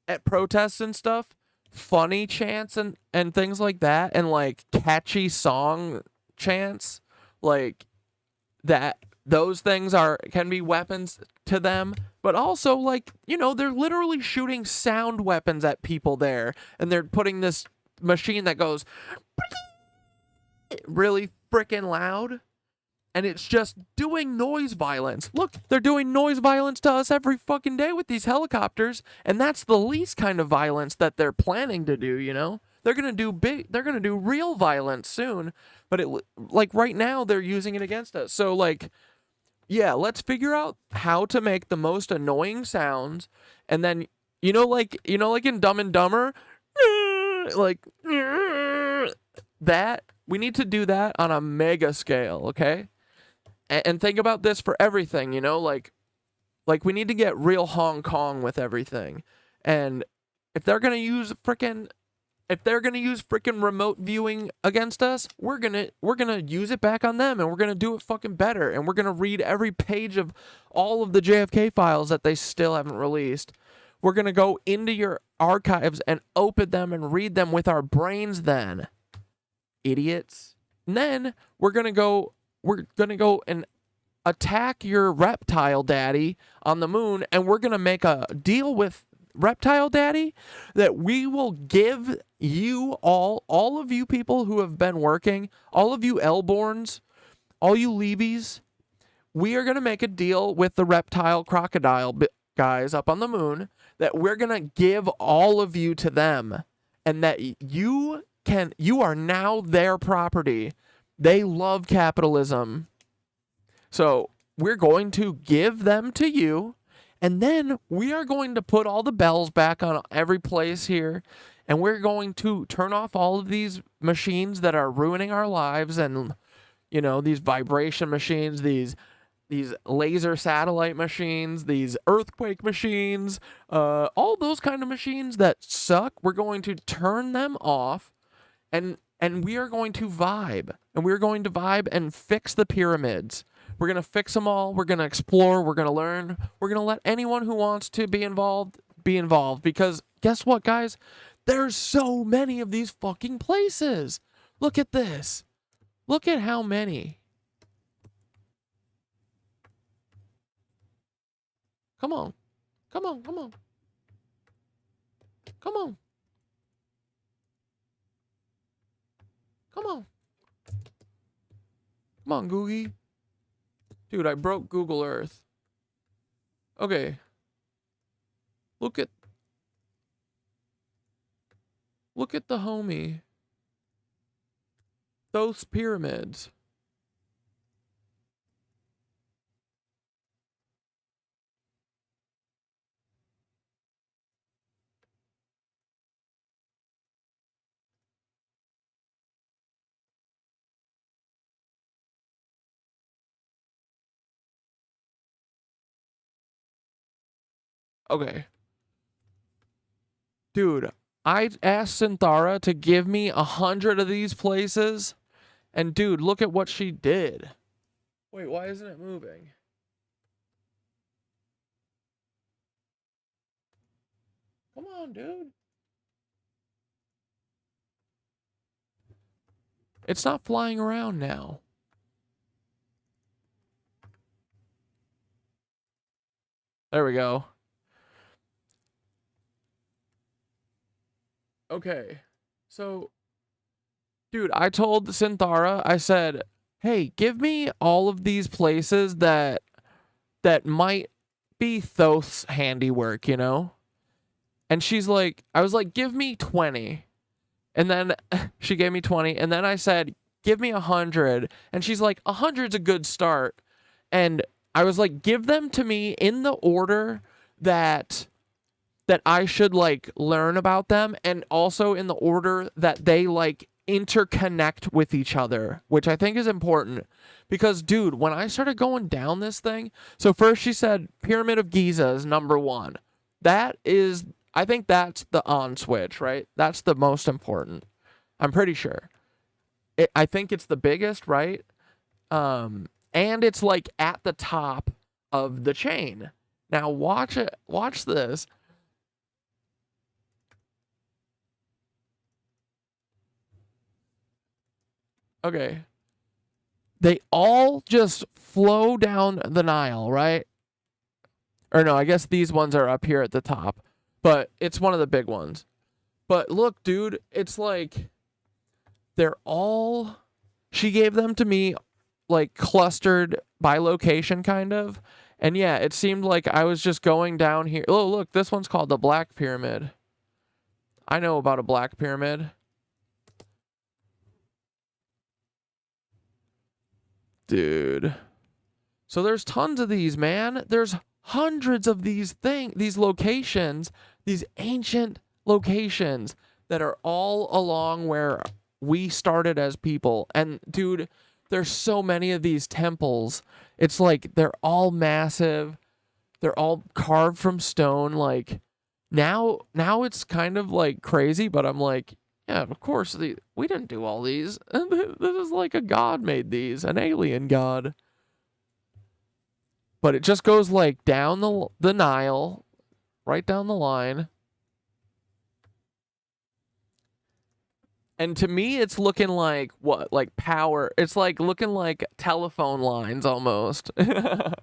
at protests and stuff, funny chants and things like that, and, like, catchy song chants, like, that. Those things can be weapons to them, but also, like, you know, they're literally shooting sound weapons at people there, and they're putting this machine that goes really freaking loud, and it's just doing noise violence. Look, they're doing noise violence to us every fucking day with these helicopters, and that's the least kind of violence that they're planning to do, you know? They're gonna do real violence soon. But like right now, they're using it against us. So like, yeah, let's figure out how to make the most annoying sounds, and then like in Dumb and Dumber, like that. We need to do that on a mega scale, okay? And think about this for everything, like we need to get real Hong Kong with everything. And if they're gonna use frickin' remote viewing against us, we're gonna use it back on them, and we're gonna do it fucking better, and we're gonna read every page of all of the JFK files that they still haven't released. We're gonna go into your archives and open them and read them with our brains then. Idiots. And then we're gonna go and attack your reptile daddy on the moon, and we're gonna make a deal with reptile daddy that we will give you all of you people who have been working, all of you L-borns, all you Leebies, we are gonna make a deal with the reptile crocodile guys up on the moon that we're gonna give all of you to them, and that you are now their property. They love capitalism. So we're going to give them to you, and then we are going to put all the bells back on every place here, and we're going to turn off all of these machines that are ruining our lives, and these vibration machines, these laser satellite machines, these earthquake machines, all those kind of machines that suck. We're going to turn them off. And we are going to vibe. And we're going to vibe and fix the pyramids. We're going to fix them all. We're going to explore. We're going to learn. We're going to let anyone who wants to be involved. Because guess what, guys? There's so many of these fucking places. Look at this. Look at how many. Come on. Come on. Come on. Come on. Come on. Come on, Googie. Dude, I broke Google Earth. Okay. Look at the homie. Those pyramids. Okay. Dude, I asked Synthara to give me 100 of these places, and dude, look at what she did. Wait, why isn't it moving? Come on, dude. It's not flying around now. There we go. Okay, so, dude, I told Synthara, I said, hey, give me all of these places that might be Thoth's handiwork, And she's like, I was like, give me 20. And then she gave me 20. And then I said, give me 100. And she's like, 100's a good start. And I was like, give them to me in the order that I should learn about them, and also in the order that they interconnect with each other, which I think is important. Because dude, when I started going down this thing, so first she said Pyramid of Giza is number 1. I think that's the on switch, right? That's the most important. I'm pretty sure. I think it's the biggest, right? And it's at the top of the chain. Now watch it. Watch this. Okay. They all just flow down the Nile, right? Or no, I guess these ones are up here at the top. But it's one of the big ones. But look, dude, it's they're all... She gave them to me clustered by location, kind of. And yeah, it seemed like I was just going down here. Oh, look, this one's called the Black Pyramid. I know about a Black Pyramid. Dude. So there's tons of these, man. There's hundreds of these locations, these ancient locations that are all along where we started as people. And dude, there's so many of these temples. It's like they're all massive. They're all carved from stone. Like now it's kind of like crazy, but I'm like, yeah, of course we didn't do all these. This is like a god made these, an alien god. But it just goes like down the Nile, right down the line. And to me, it's looking like what? Like power. It's like looking like telephone lines almost. And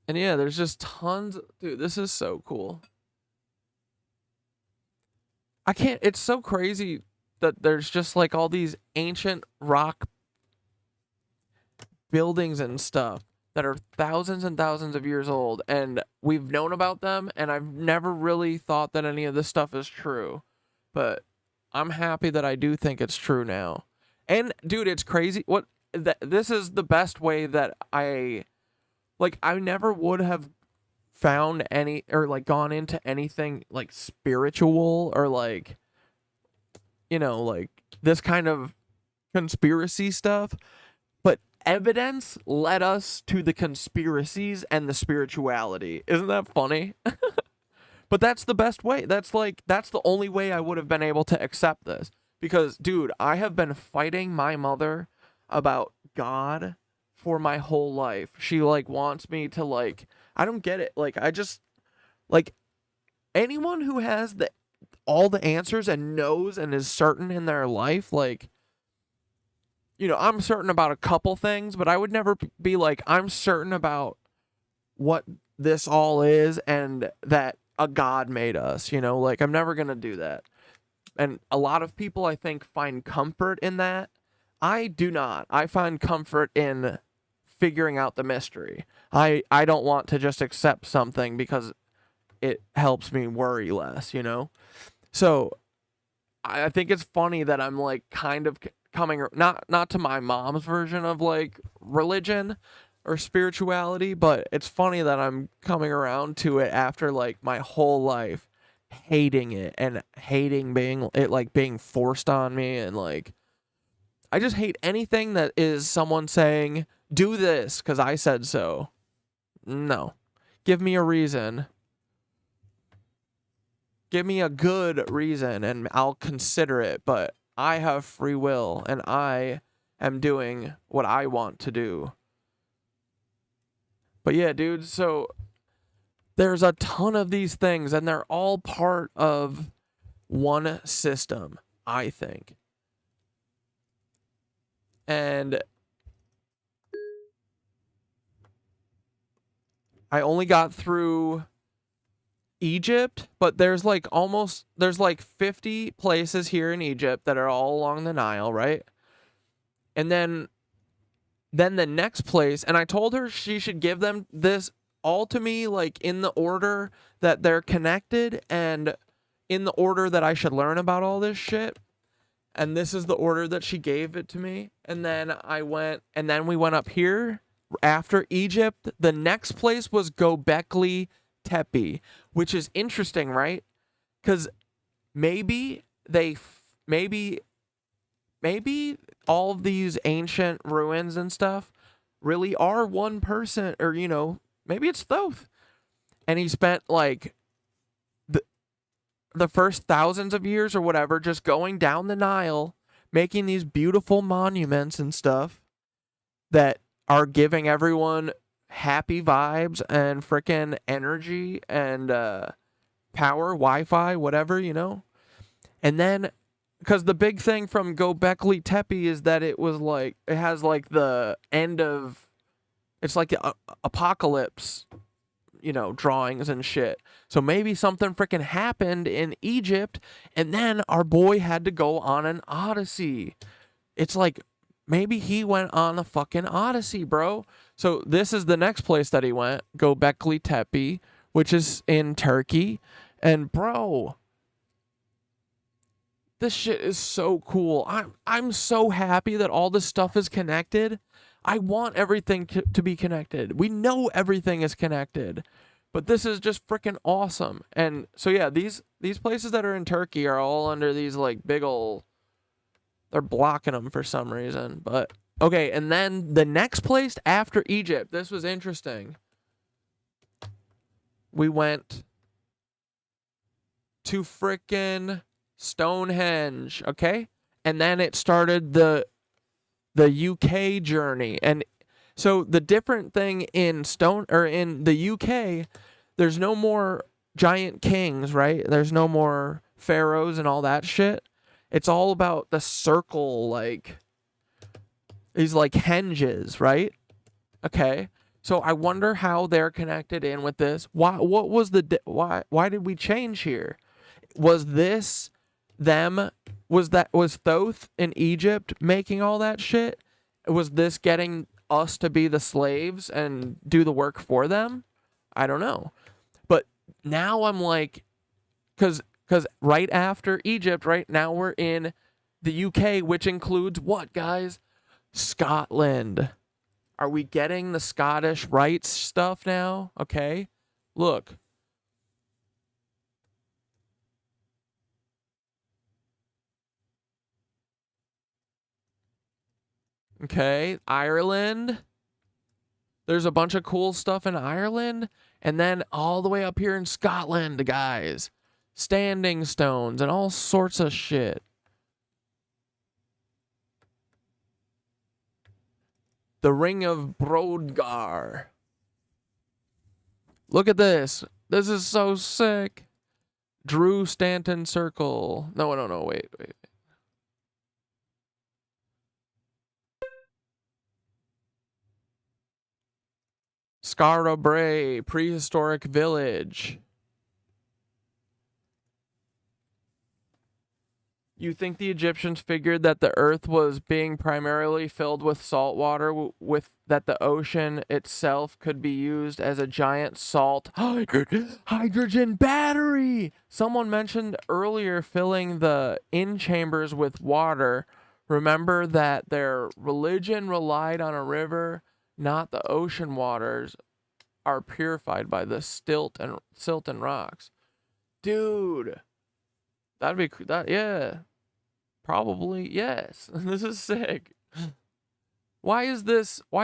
yeah, there's just tons. Dude, this is so cool. It's so crazy that there's just like all these ancient rock buildings and stuff that are thousands and thousands of years old, and we've known about them, and I've never really thought that any of this stuff is true, but I'm happy that I do think it's true now. And dude, it's crazy. This is the best way that I never would have found any, or like gone into anything like spiritual or like, you know, like this kind of conspiracy stuff. But evidence led us to the conspiracies and the spirituality. Isn't that funny? But that's the best way. That's the only way I would have been able to accept this. Because, dude, I have been fighting my mother about God for my whole life. She, like, wants me to, like, I don't get it. Like, I just, like, anyone who has all the answers and knows and is certain in their life, like, you know, I'm certain about a couple things, but I would never be like, I'm certain about what this all is and that a God made us, you know, like I'm never going to do that. And a lot of people, I think, find comfort in that. I do not. I find comfort in figuring out the mystery. I don't want to just accept something because it helps me worry less, you know? So I think it's funny that I'm like kind of coming not to my mom's version of like religion or spirituality, but it's funny that I'm coming around to it after like my whole life hating it and hating being forced on me, and like I just hate anything that is someone saying do this because I said so. No, give me a reason. Give me a good reason and I'll consider it, but I have free will and I am doing what I want to do. But yeah, dude, so there's a ton of these things and they're all part of one system, I think. And I only got through Egypt, but there's like 50 places here in Egypt that are all along the Nile, right? And then the next place, and I told her she should give them this all to me like in the order that they're connected and in the order that I should learn about all this shit. And this is the order that she gave it to me. And then we went up here after Egypt. The next place was Göbekli Tepe, which is interesting, right? Because maybe all of these ancient ruins and stuff really are one person, or you know, maybe it's Thoth, and he spent like the first thousands of years or whatever just going down the Nile making these beautiful monuments and stuff that are giving everyone happy vibes and frickin' energy and power, Wi-Fi, whatever, you know? And then, because the big thing from Göbekli Tepe is that it has like the end of, it's like the apocalypse, you know, drawings and shit. So maybe something frickin' happened in Egypt and then our boy had to go on an odyssey. It's like, maybe he went on a fucking odyssey, bro. So this is the next place that he went, Göbekli Tepe, which is in Turkey. And bro, this shit is so cool. I'm so happy that all this stuff is connected. I want everything to be connected. We know everything is connected. But this is just freaking awesome. And so yeah, these places that are in Turkey are all under these like big ol', they're blocking them for some reason. But okay, and then the next place after Egypt, this was interesting. We went to frickin' Stonehenge, okay? And then it started the UK journey. And so the different thing in in the UK, there's no more giant kings, right? There's no more pharaohs and all that shit. It's all about the circle, like these like henges, right? Okay. So I wonder how they're connected in with this. Why did we change here? Was this them? Was Thoth in Egypt making all that shit? Was this getting us to be the slaves and do the work for them? I don't know. But now I'm like, because right after Egypt, right now we're in the UK, which includes what, guys? Scotland. Are we getting the Scottish rights stuff now? Okay. Look. Okay, Ireland. There's a bunch of cool stuff in Ireland. And then all the way up here in Scotland, guys. Standing stones and all sorts of shit. The Ring of Brodgar. Look at this. This is so sick. Drew Stanton Circle. No, wait. Skara Brae, prehistoric village. You think the Egyptians figured that the earth was being primarily filled with salt water, with that the ocean itself could be used as a giant salt hydrogen battery? Someone mentioned earlier filling the in chambers with water. Remember that their religion relied on a river, not the ocean waters are purified by the silt and rocks. Dude, that'd be that, yeah. Probably, yes. This is sick. Why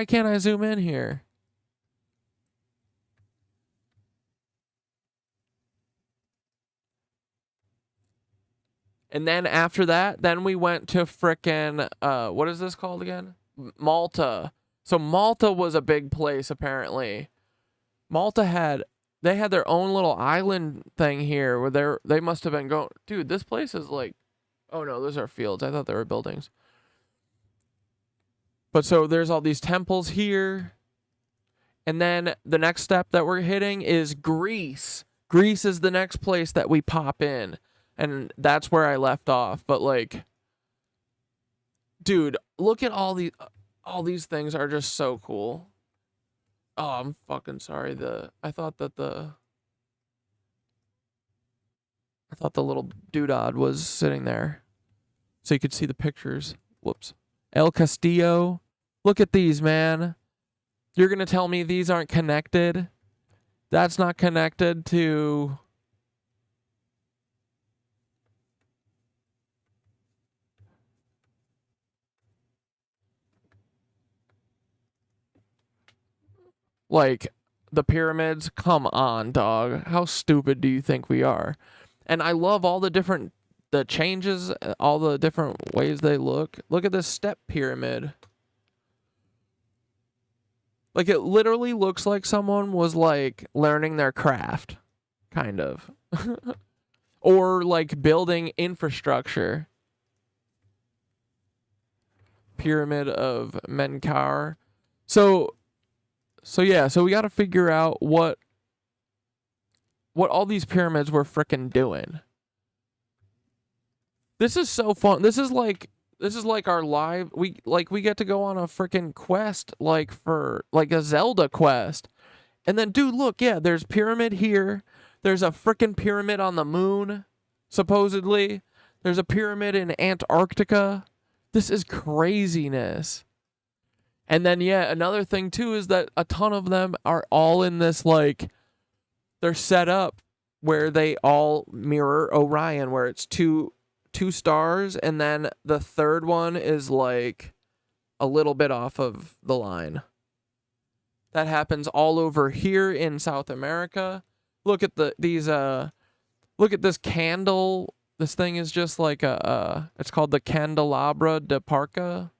can't I zoom in here? And then after that, then we went to frickin', what is this called again? Malta. So Malta was a big place, apparently. They had their own little island thing here where they must have been going, dude, this place is like, oh no, those are fields. I thought they were buildings. But so there's all these temples here. And then the next step that we're hitting is Greece. Greece is the next place that we pop in. And that's where I left off. But like, dude, look at all these things are just so cool. Oh, I'm fucking sorry. I thought the little doodad was sitting there so you could see the pictures. Whoops. El Castillo. Look at these, man. You're going to tell me these aren't connected? That's not connected to... Like, the pyramids? Come on, dog. How stupid do you think we are? And I love all the changes, all the different ways they look. Look at this step pyramid. Like, it literally looks like someone was, like, learning their craft. Kind of. Or, like, building infrastructure. Pyramid of Menkaure. So yeah, so we got to figure out what all these pyramids were frickin' doing. This is so fun. This is like our live. We get to go on a frickin' quest, like for like a Zelda quest. And then, dude, look, yeah, there's pyramid here. There's a frickin' pyramid on the moon, supposedly. There's a pyramid in Antarctica. This is craziness. And then, yeah, another thing, too, is that a ton of them are all in this, like, they're set up where they all mirror Orion, where it's two stars, and then the third one is, like, a little bit off of the line. That happens all over here in South America. Look at look at this candle. This thing is just like it's called the Candelabra de Parca.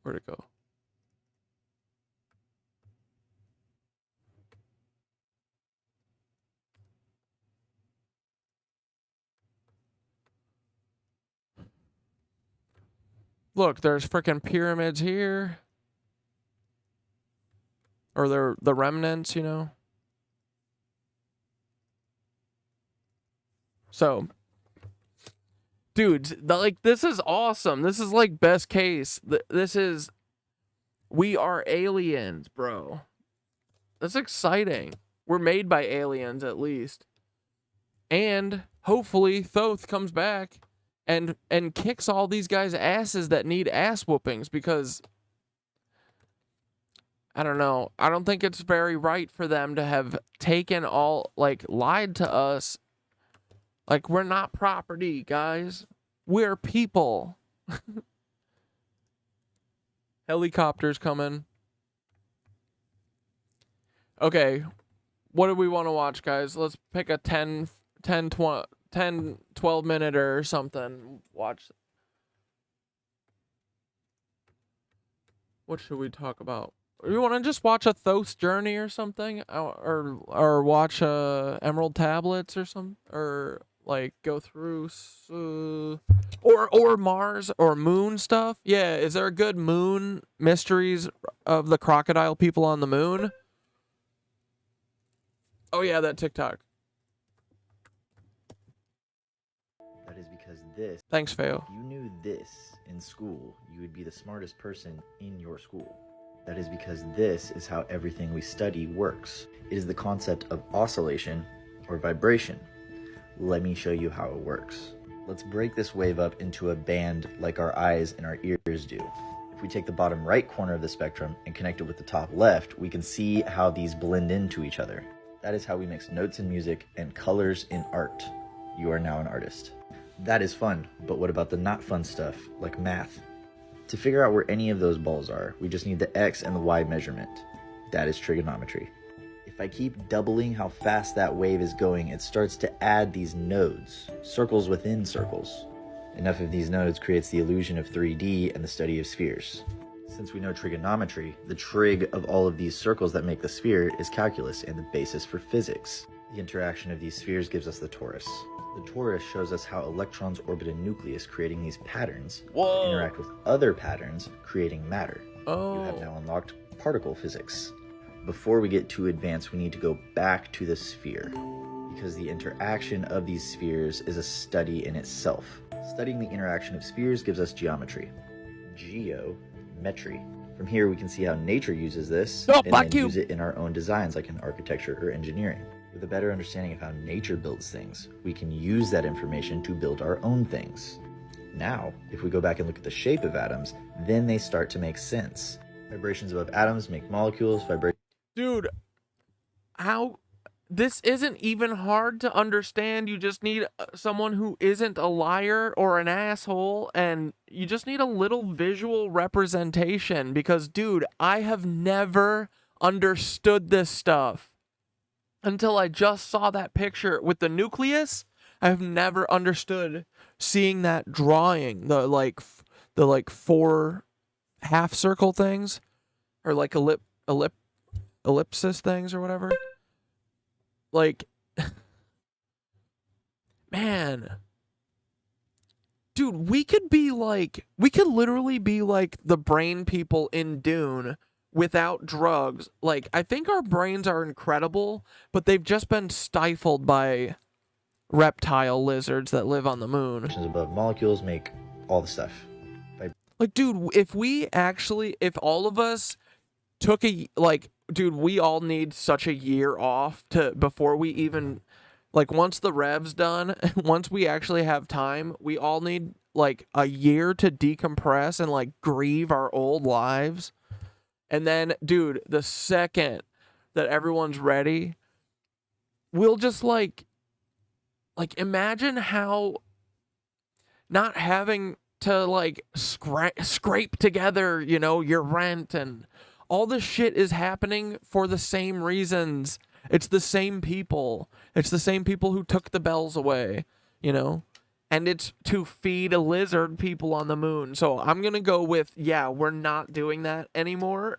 Where'd it go? Look, there's freaking pyramids here. Or they're the remnants, you know? So, dudes, like, this is awesome. This is, like, best case. This is, we are aliens, bro. That's exciting. We're made by aliens, at least. And, hopefully, Thoth comes back and kicks all these guys' asses that need ass whoopings, because I don't know. I don't think it's very right for them to have taken all, like, lied to us. Like, we're not property, guys. We're people. Helicopters coming. Okay. What do we want to watch, guys? Let's pick a 10, 12 minute or something. Watch. What should we talk about? You want to just watch a Thoth's Journey or something, or watch Emerald Tablets or something, or like go through or Mars or Moon stuff? Yeah, is there a good Moon mysteries of the crocodile people on the moon? Oh yeah, that TikTok. That is because this. Thanks, Feo. If you knew this in school, you would be the smartest person in your school. That is because this is how everything we study works. It is the concept of oscillation or vibration. Let me show you how it works. Let's break this wave up into a band like our eyes and our ears do. If we take the bottom right corner of the spectrum and connect it with the top left, we can see how these blend into each other. That is how we mix notes in music and colors in art. You are now an artist. That is fun, but what about the not fun stuff, like math? To figure out where any of those balls are, we just need the x and the y measurement. That is trigonometry. If I keep doubling how fast that wave is going, it starts to add these nodes, circles within circles. Enough of these nodes creates the illusion of 3D and the study of spheres. Since we know trigonometry, the trig of all of these circles that make the sphere is calculus and the basis for physics. The interaction of these spheres gives us the torus. The torus shows us how electrons orbit a nucleus, creating these patterns that interact with other patterns, creating matter. You have now unlocked particle physics. Before we get too advanced, we need to go back to the sphere, because the interaction of these spheres is a study in itself. Studying the interaction of spheres gives us geometry. Geometry. From here, we can see how nature uses this and then use it in our own designs, like in architecture or engineering. With a better understanding of how nature builds things, we can use that information to build our own things. Now, if we go back and look at the shape of atoms, then they start to make sense. Vibrations above atoms make molecules. Dude, how? This isn't even hard to understand. You just need someone who isn't a liar or an asshole, and you just need a little visual representation, because, dude, I have never understood this stuff. Until I just saw that picture with the nucleus, I have never understood seeing that drawing, the 4 half circle things, or like ellipsis things or whatever. Like, man, dude, we could literally be like the brain people in Dune. Without drugs. Like, I think our brains are incredible, but they've just been stifled by reptile lizards that live on the moon. Above molecules make all the stuff. Like, dude, if all of us took dude, we all need such a year off before we even, like, once the rev's done, once we actually have time, we all need like a year to decompress and like grieve our old lives. And then, dude, the second that everyone's ready, we'll just like imagine how not having to like scrape together, you know, your rent and all this shit is happening for the same reasons. It's the same people. It's the same people who took the bells away, you know? And it's to feed a lizard people on the moon. So I'm going to go with, yeah, we're not doing that anymore.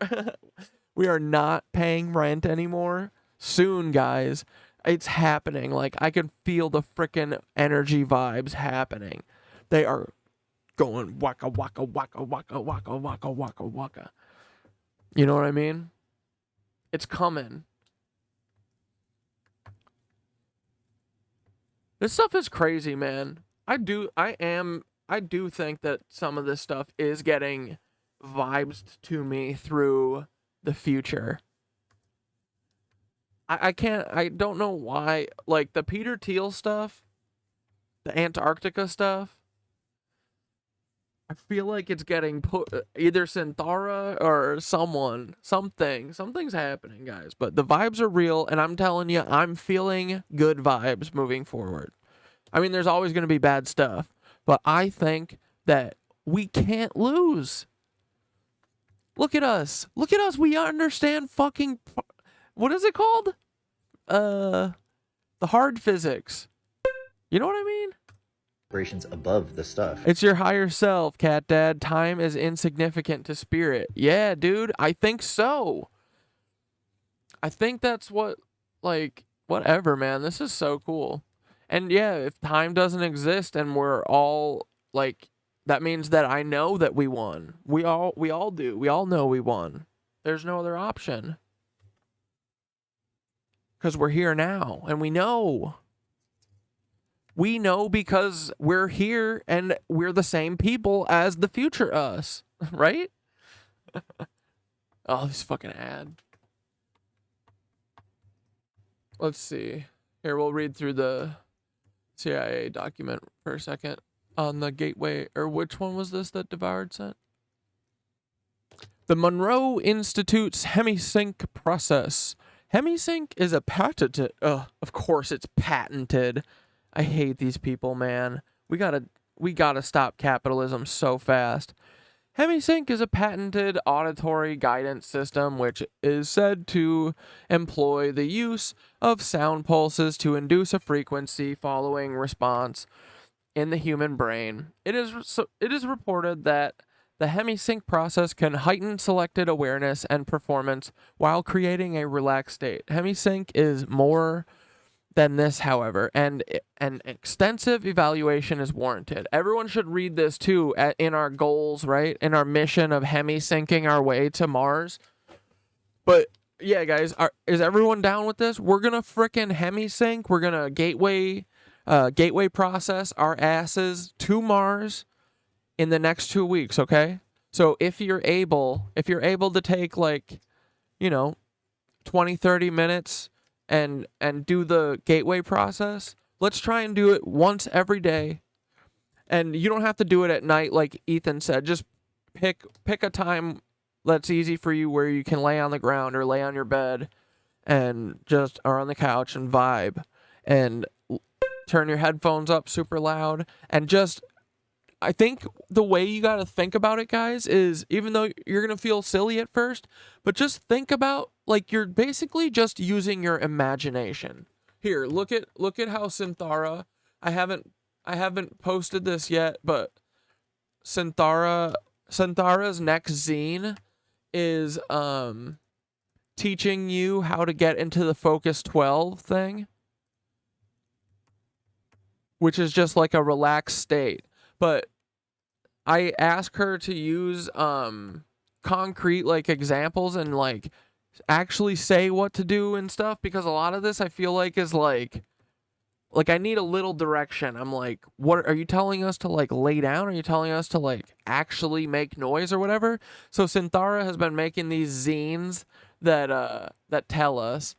We are not paying rent anymore. Soon, guys. It's happening. Like, I can feel the frickin' energy vibes happening. They are going waka, waka, waka, waka, waka, waka, waka, waka. You know what I mean? It's coming. This stuff is crazy, man. I do think that some of this stuff is getting vibes to me through the future. I don't know why, like the Peter Thiel stuff, the Antarctica stuff, I feel like it's getting put, either Synthara or something's happening, guys, but the vibes are real, and I'm telling you, I'm feeling good vibes moving forward. I mean, there's always going to be bad stuff, but I think that we can't lose. Look at us. We understand fucking, what is it called? The hard physics. You know what I mean? Vibrations above the stuff. It's your higher self, CatDad. Time is insignificant to spirit. Yeah, dude, I think so. I think that's what, like, whatever, man. This is so cool. And yeah, if time doesn't exist and we're all, like, that means that I know that we won. We all do. We all know we won. There's no other option. Because we're here now, and we know. We know because we're here, and we're the same people as the future us, right? Oh, this fucking ad. Let's see. Here, we'll read through the CIA document for a second on the gateway, or which one was this that Devoured sent? The Monroe Institute's Hemi-Sync process. Hemi-Sync is a patented, of course it's patented. I hate these people, man. We gotta stop capitalism so fast. Hemi-Sync is a patented auditory guidance system which is said to employ the use of sound pulses to induce a frequency following response in the human brain. It is reported that the Hemi-Sync process can heighten selected awareness and performance while creating a relaxed state. Hemi-Sync is more than this, however, and an extensive evaluation is warranted. Everyone should read this too in our goals, right? In our mission of Hemi-Syncing our way to Mars. But yeah, guys, is everyone down with this? We're gonna frickin' Hemi-Sync. We're gonna gateway process our asses to Mars in the next 2 weeks, okay? So if you're able to take, like, 20, 30 minutes and do the gateway process, let's try and do it once every day. And you don't have to do it at night like Ethan said. Just pick a time that's easy for you where you can lay on the ground or lay on your bed and just or on the couch and vibe and turn your headphones up super loud and just, I think the way you got to think about it, guys, is even though you're going to feel silly at first, but just think about, like, you're basically just using your imagination. Here, look at how Synthara, I haven't posted this yet, but Synthara's next zine is teaching you how to get into the Focus 12 thing, which is just like a relaxed state. But I ask her to use concrete, like, examples and, like, actually say what to do and stuff, because a lot of this I feel like is like I need a little direction. I'm like, what are you telling us to, like, lay down? Are you telling us to, like, actually make noise or whatever? So Synthara has been making these zines that tell us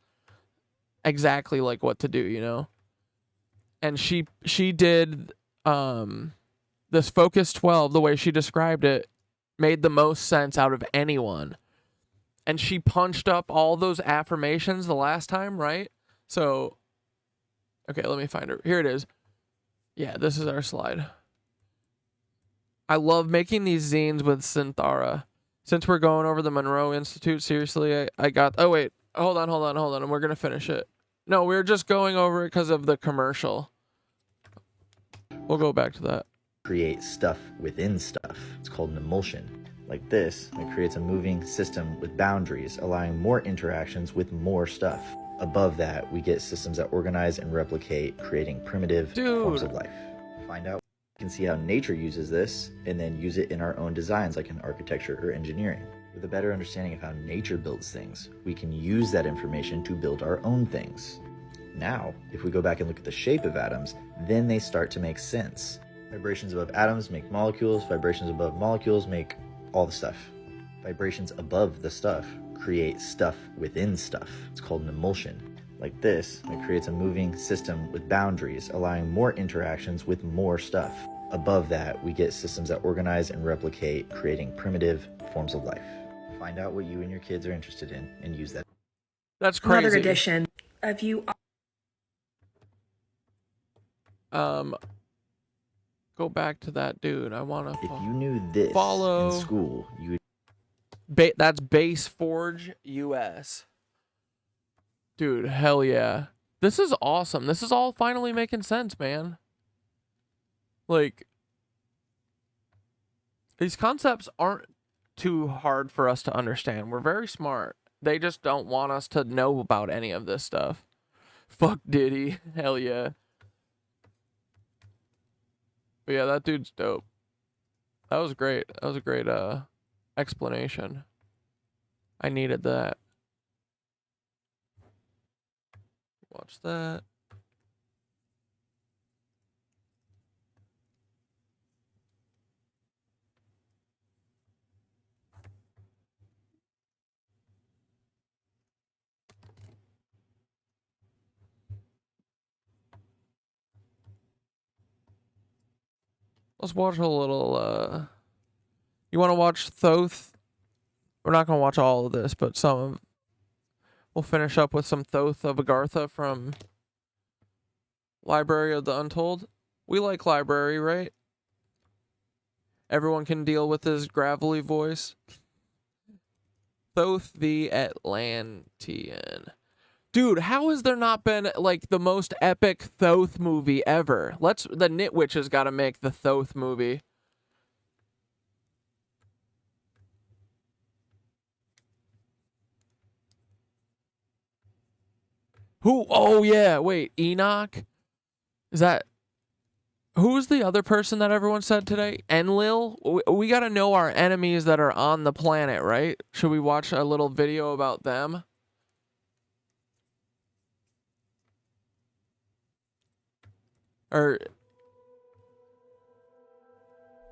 exactly, like, what to do, And she did this Focus 12, the way she described it, made the most sense out of anyone. And she punched up all those affirmations the last time, right? So, okay, let me find her. Here it is. Yeah, this is our slide. I love making these zines with Synthara. Since we're going over the Monroe Institute, seriously, I got... Oh, wait. Hold on. And we're going to finish it. No, we're just going over it because of the commercial. We'll go back to that. Create stuff within stuff. It's called an emulsion. Like this, it creates a moving system with boundaries, allowing more interactions with more stuff. Above that, we get systems that organize and replicate, creating primitive forms of life. Find out, you can see how nature uses this, and then use it in our own designs, like in architecture or engineering. With a better understanding of how nature builds things, we can use that information to build our own things. Now, if we go back and look at the shape of atoms, then they start to make sense. Vibrations above atoms make molecules, vibrations above molecules make all the stuff. Vibrations above the stuff create stuff within stuff. It's called an emulsion. Like this, it creates a moving system with boundaries, allowing more interactions with more stuff. Above that, we get systems that organize and replicate, creating primitive forms of life. Find out what you and your kids are interested in and use that. That's crazy. Another edition of you. Go back to that dude. I want to. If you knew this follow in school, you would. That's Base Forge US. Dude, hell yeah. This is awesome. This is all finally making sense, man. Like, these concepts aren't too hard for us to understand. We're very smart. They just don't want us to know about any of this stuff. Fuck Diddy. Hell yeah. But yeah, that dude's dope. That was great. That was a great explanation. I needed that. Watch that. Let's watch a little, you want to watch Thoth? We're not going to watch all of this, but some of... We'll finish up with some Thoth of Agartha from Library of the Untold. We like Library, right? Everyone can deal with his gravelly voice. Thoth the Atlantean. Dude, how has there not been, like, the most epic Thoth movie ever? The NitWitches got to make the Thoth movie. Who? Oh, yeah. Wait, Enoch? Is that... Who's the other person that everyone said today? Enlil? We got to know our enemies that are on the planet, right? Should we watch a little video about them? Or...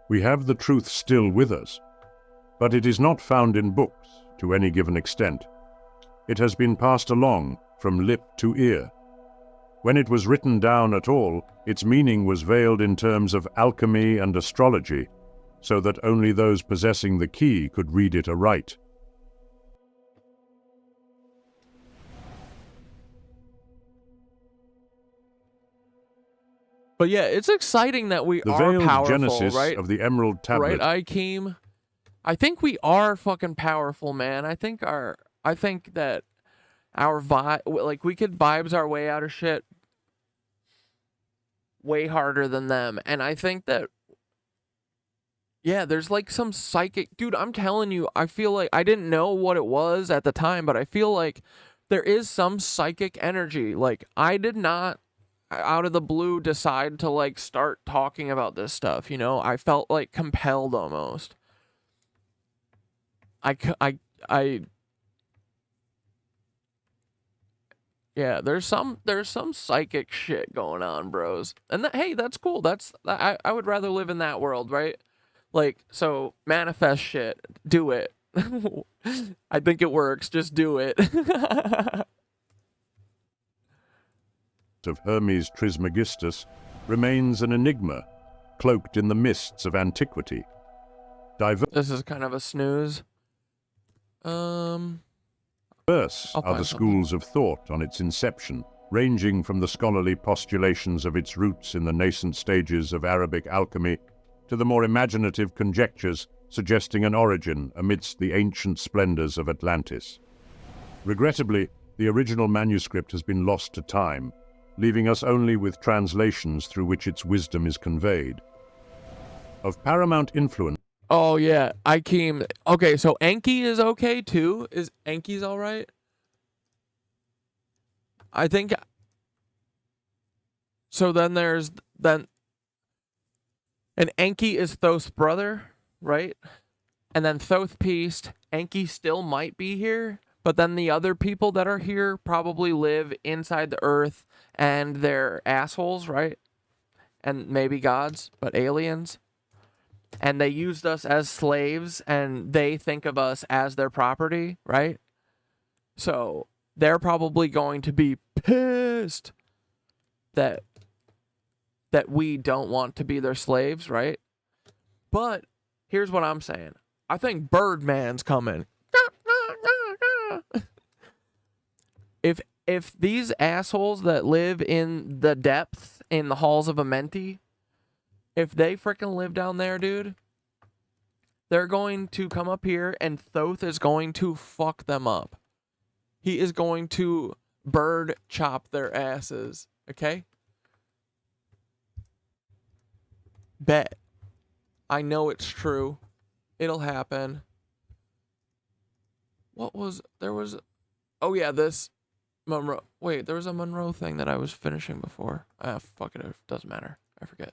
We have the truth still with us, but it is not found in books to any given extent. It has been passed along from lip to ear. When it was written down at all, its meaning was veiled in terms of alchemy and astrology, so that only those possessing the key could read it aright. But yeah, it's exciting that we The are veiled powerful, genesis right? of the Emerald Tablet. Right, Ikeem? I think we are fucking powerful, man. I think that our vibe, like, we could vibes our way out of shit way harder than them. And I think that, yeah, there's like some psychic, dude, I'm telling you, I feel like, I didn't know what it was at the time, but I feel like there is some psychic energy. Like, I did not, out of the blue, decide to, like, start talking about this stuff, you know? I felt, like, compelled almost. Yeah, there's some psychic shit going on, bros. And hey, that's cool. I would rather live in that world, right? Like, so manifest shit. Do it. I think it works. Just do it. Of Hermes Trismegistus remains an enigma, cloaked in the mists of antiquity. This is kind of a snooze. Diverse are the schools of thought on its inception, ranging from the scholarly postulations of its roots in the nascent stages of Arabic alchemy to the more imaginative conjectures suggesting an origin amidst the ancient splendors of Atlantis. Regrettably, the original manuscript has been lost to time, leaving us only with translations through which its wisdom is conveyed. Of paramount influence. Oh yeah, Akeem. Okay, so Enki is okay too? Is Enki's alright? I think... So then there's... And Enki is Thoth's brother, right? And then Thoth pieced, Enki still might be here, but then the other people that are here probably live inside the earth and they're assholes, right? And maybe gods, but aliens. And they used us as slaves and they think of us as their property, right? So they're probably going to be pissed that we don't want to be their slaves, right? But here's what I'm saying. I think Birdman's coming. If these assholes that live in the depths in the halls of Amenti, if they freaking live down there, dude, they're going to come up here and Thoth is going to fuck them up. He is going to bird chop their asses, okay? Bet. I know it's true. It'll happen. Oh yeah, this Monroe. Wait, there was a Monroe thing that I was finishing before. Fuck it, doesn't matter. I forget.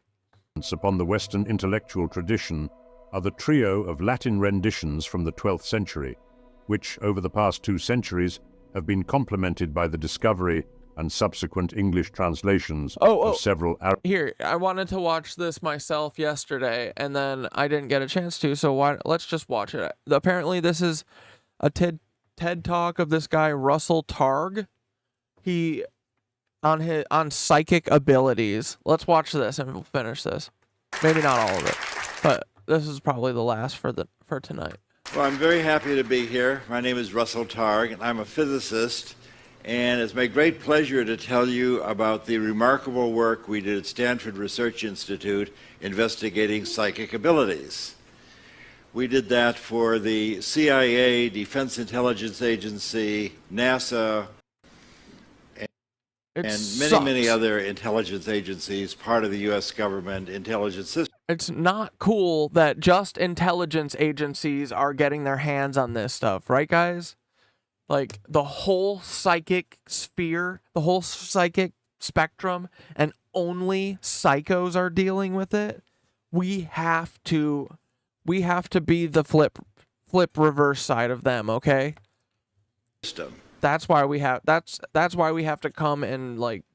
Upon the Western intellectual tradition are the trio of Latin renditions from the 12th century, which over the past 2 centuries have been complemented by the discovery and subsequent English translations of several Arab. Here, I wanted to watch this myself yesterday, and then I didn't get a chance to, so let's just watch it. Apparently, this is a TED Talk of this guy, Russell Targ. He, on psychic abilities. Let's watch this, and we'll finish this. Maybe not all of it, but this is probably the last for tonight. Well, I'm very happy to be here. My name is Russell Targ, and I'm a physicist. And it's my great pleasure to tell you about the remarkable work we did at Stanford Research Institute investigating psychic abilities. We did that for the CIA, Defense Intelligence Agency, NASA, and many other intelligence agencies, part of the U.S. government intelligence system. It's not cool that just intelligence agencies are getting their hands on this stuff, right, guys? Like, the whole psychic sphere, the whole psychic spectrum, and only psychos are dealing with it. We have to be the flip reverse side of them, okay? That's why we have to come and, like,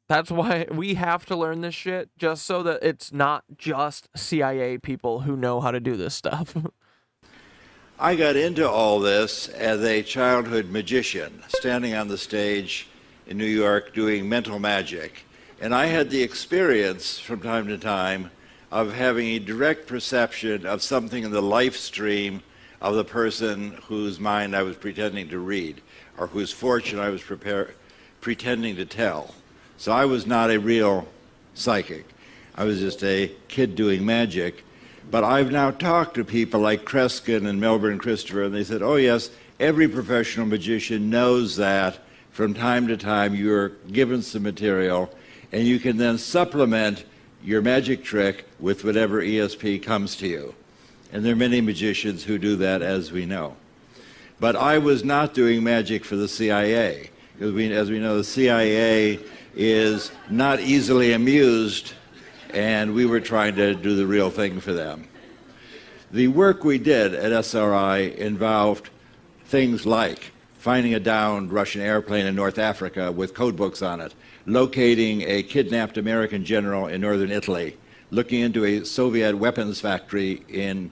that's why we have to learn this shit, just so that it's not just CIA people who know how to do this stuff. I got into all this as a childhood magician, standing on the stage in New York doing mental magic. And I had the experience from time to time of having a direct perception of something in the life stream of the person whose mind I was pretending to read, or whose fortune I was pretending to tell. So I was not a real psychic. I was just a kid doing magic. But I've now talked to people like Kreskin and Melbourne Christopher, and they said, oh yes, every professional magician knows that from time to time you're given some material, and you can then supplement your magic trick with whatever ESP comes to you. And there are many magicians who do that, as we know. But I was not doing magic for the CIA, because as we know, the CIA is not easily amused, and we were trying to do the real thing for them. The work we did at SRI involved things like finding a downed Russian airplane in North Africa with code books on it, locating a kidnapped American general in northern Italy, looking into a Soviet weapons factory in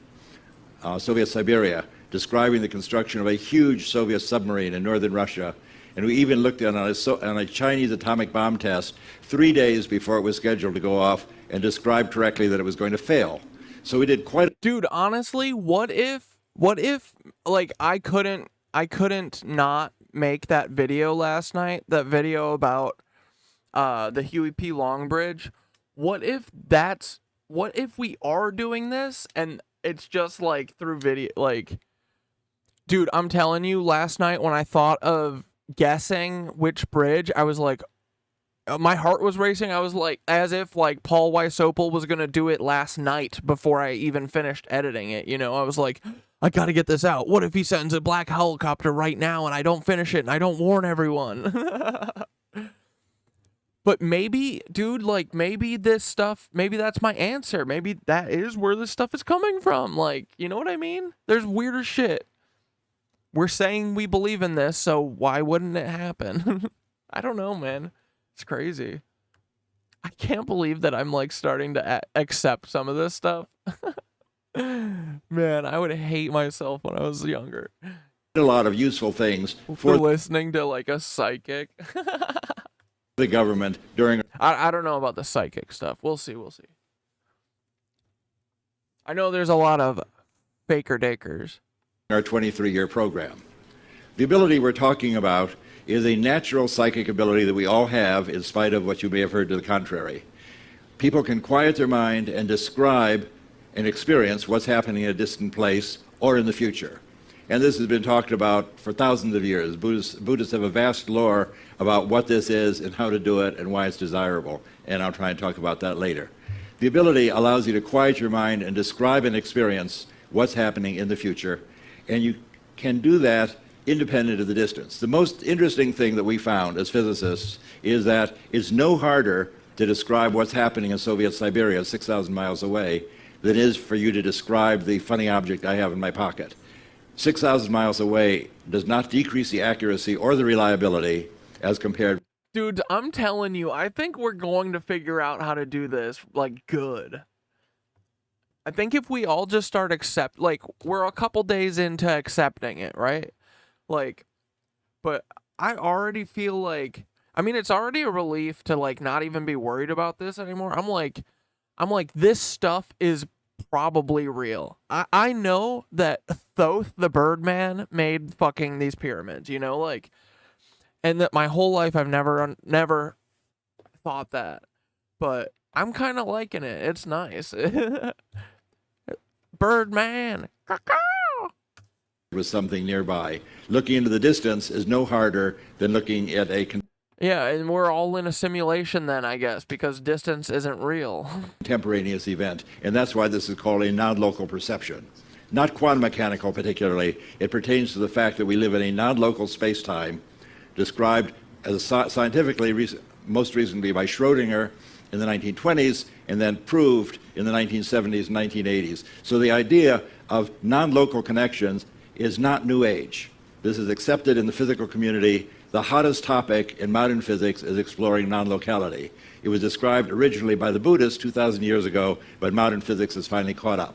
Soviet Siberia, describing the construction of a huge Soviet submarine in northern Russia, And we even looked on a Chinese atomic bomb test 3 days before it was scheduled to go off and described correctly that it was going to fail. So we did quite Dude, honestly, what if like I couldn't not make that video last night, that video about the Huey P Long Bridge? What if we are doing this and it's just like through video? Like, dude, I'm telling you, last night when I thought of guessing which bridge, I was like, my heart was racing. I was like, as if like Paul Weisopel was gonna do it last night before I even finished editing it. You know, I was like, I gotta get this out. What if he sends a black helicopter right now and I don't finish it and I don't warn everyone? But maybe, dude, like maybe this stuff, maybe that's my answer. Maybe that is where this stuff is coming from. Like, you know what I mean? There's weirder shit. We're saying we believe in this, so why wouldn't it happen? I don't know, man. It's crazy. I can't believe that I'm like starting to accept some of this stuff. Man, I would hate myself when I was younger. a lot of useful things for listening to like a psychic. The government during. I don't know about the psychic stuff. We'll see. I know there's a lot of faker dakers. Our 23-year program. The ability we're talking about is a natural psychic ability that we all have, in spite of what you may have heard to the contrary. People can quiet their mind and describe and experience what's happening in a distant place or in the future. And this has been talked about for thousands of years. Buddhists have a vast lore about what this is and how to do it and why it's desirable. And I'll try and talk about that later. The ability allows you to quiet your mind and describe and experience what's happening in the future. And you can do that independent of the distance. The most interesting thing that we found as physicists is that it's no harder to describe what's happening in Soviet Siberia 6,000 miles away than it is for you to describe the funny object I have in my pocket. 6,000 miles away does not decrease the accuracy or the reliability as compared. Dude, I'm telling you, I think we're going to figure out how to do this, like, good. I think if we all just start we're a couple days into accepting it, right? Like, but I already feel like, I mean, it's already a relief to, like, not even be worried about this anymore. I'm like, this stuff is probably real. I know that Thoth the Birdman made fucking these pyramids, you know, like, and that my whole life I've never thought that, but I'm kind of liking it. It's nice. Birdman. Was something nearby. Looking into the distance is no harder than looking at a yeah, and we're all in a simulation then, I guess, because distance isn't real. Contemporaneous event, and that's why this is called a non-local perception. Not quantum mechanical particularly. It pertains to the fact that we live in a non-local space-time described as scientifically most recently by Schrödinger in the 1920s and then proved in the 1970s and 1980s. So the idea of non-local connections is not New Age. This is accepted in the physical community. The hottest topic in modern physics is exploring non-locality. It was described originally by the Buddhists 2,000 years ago, but modern physics has finally caught up.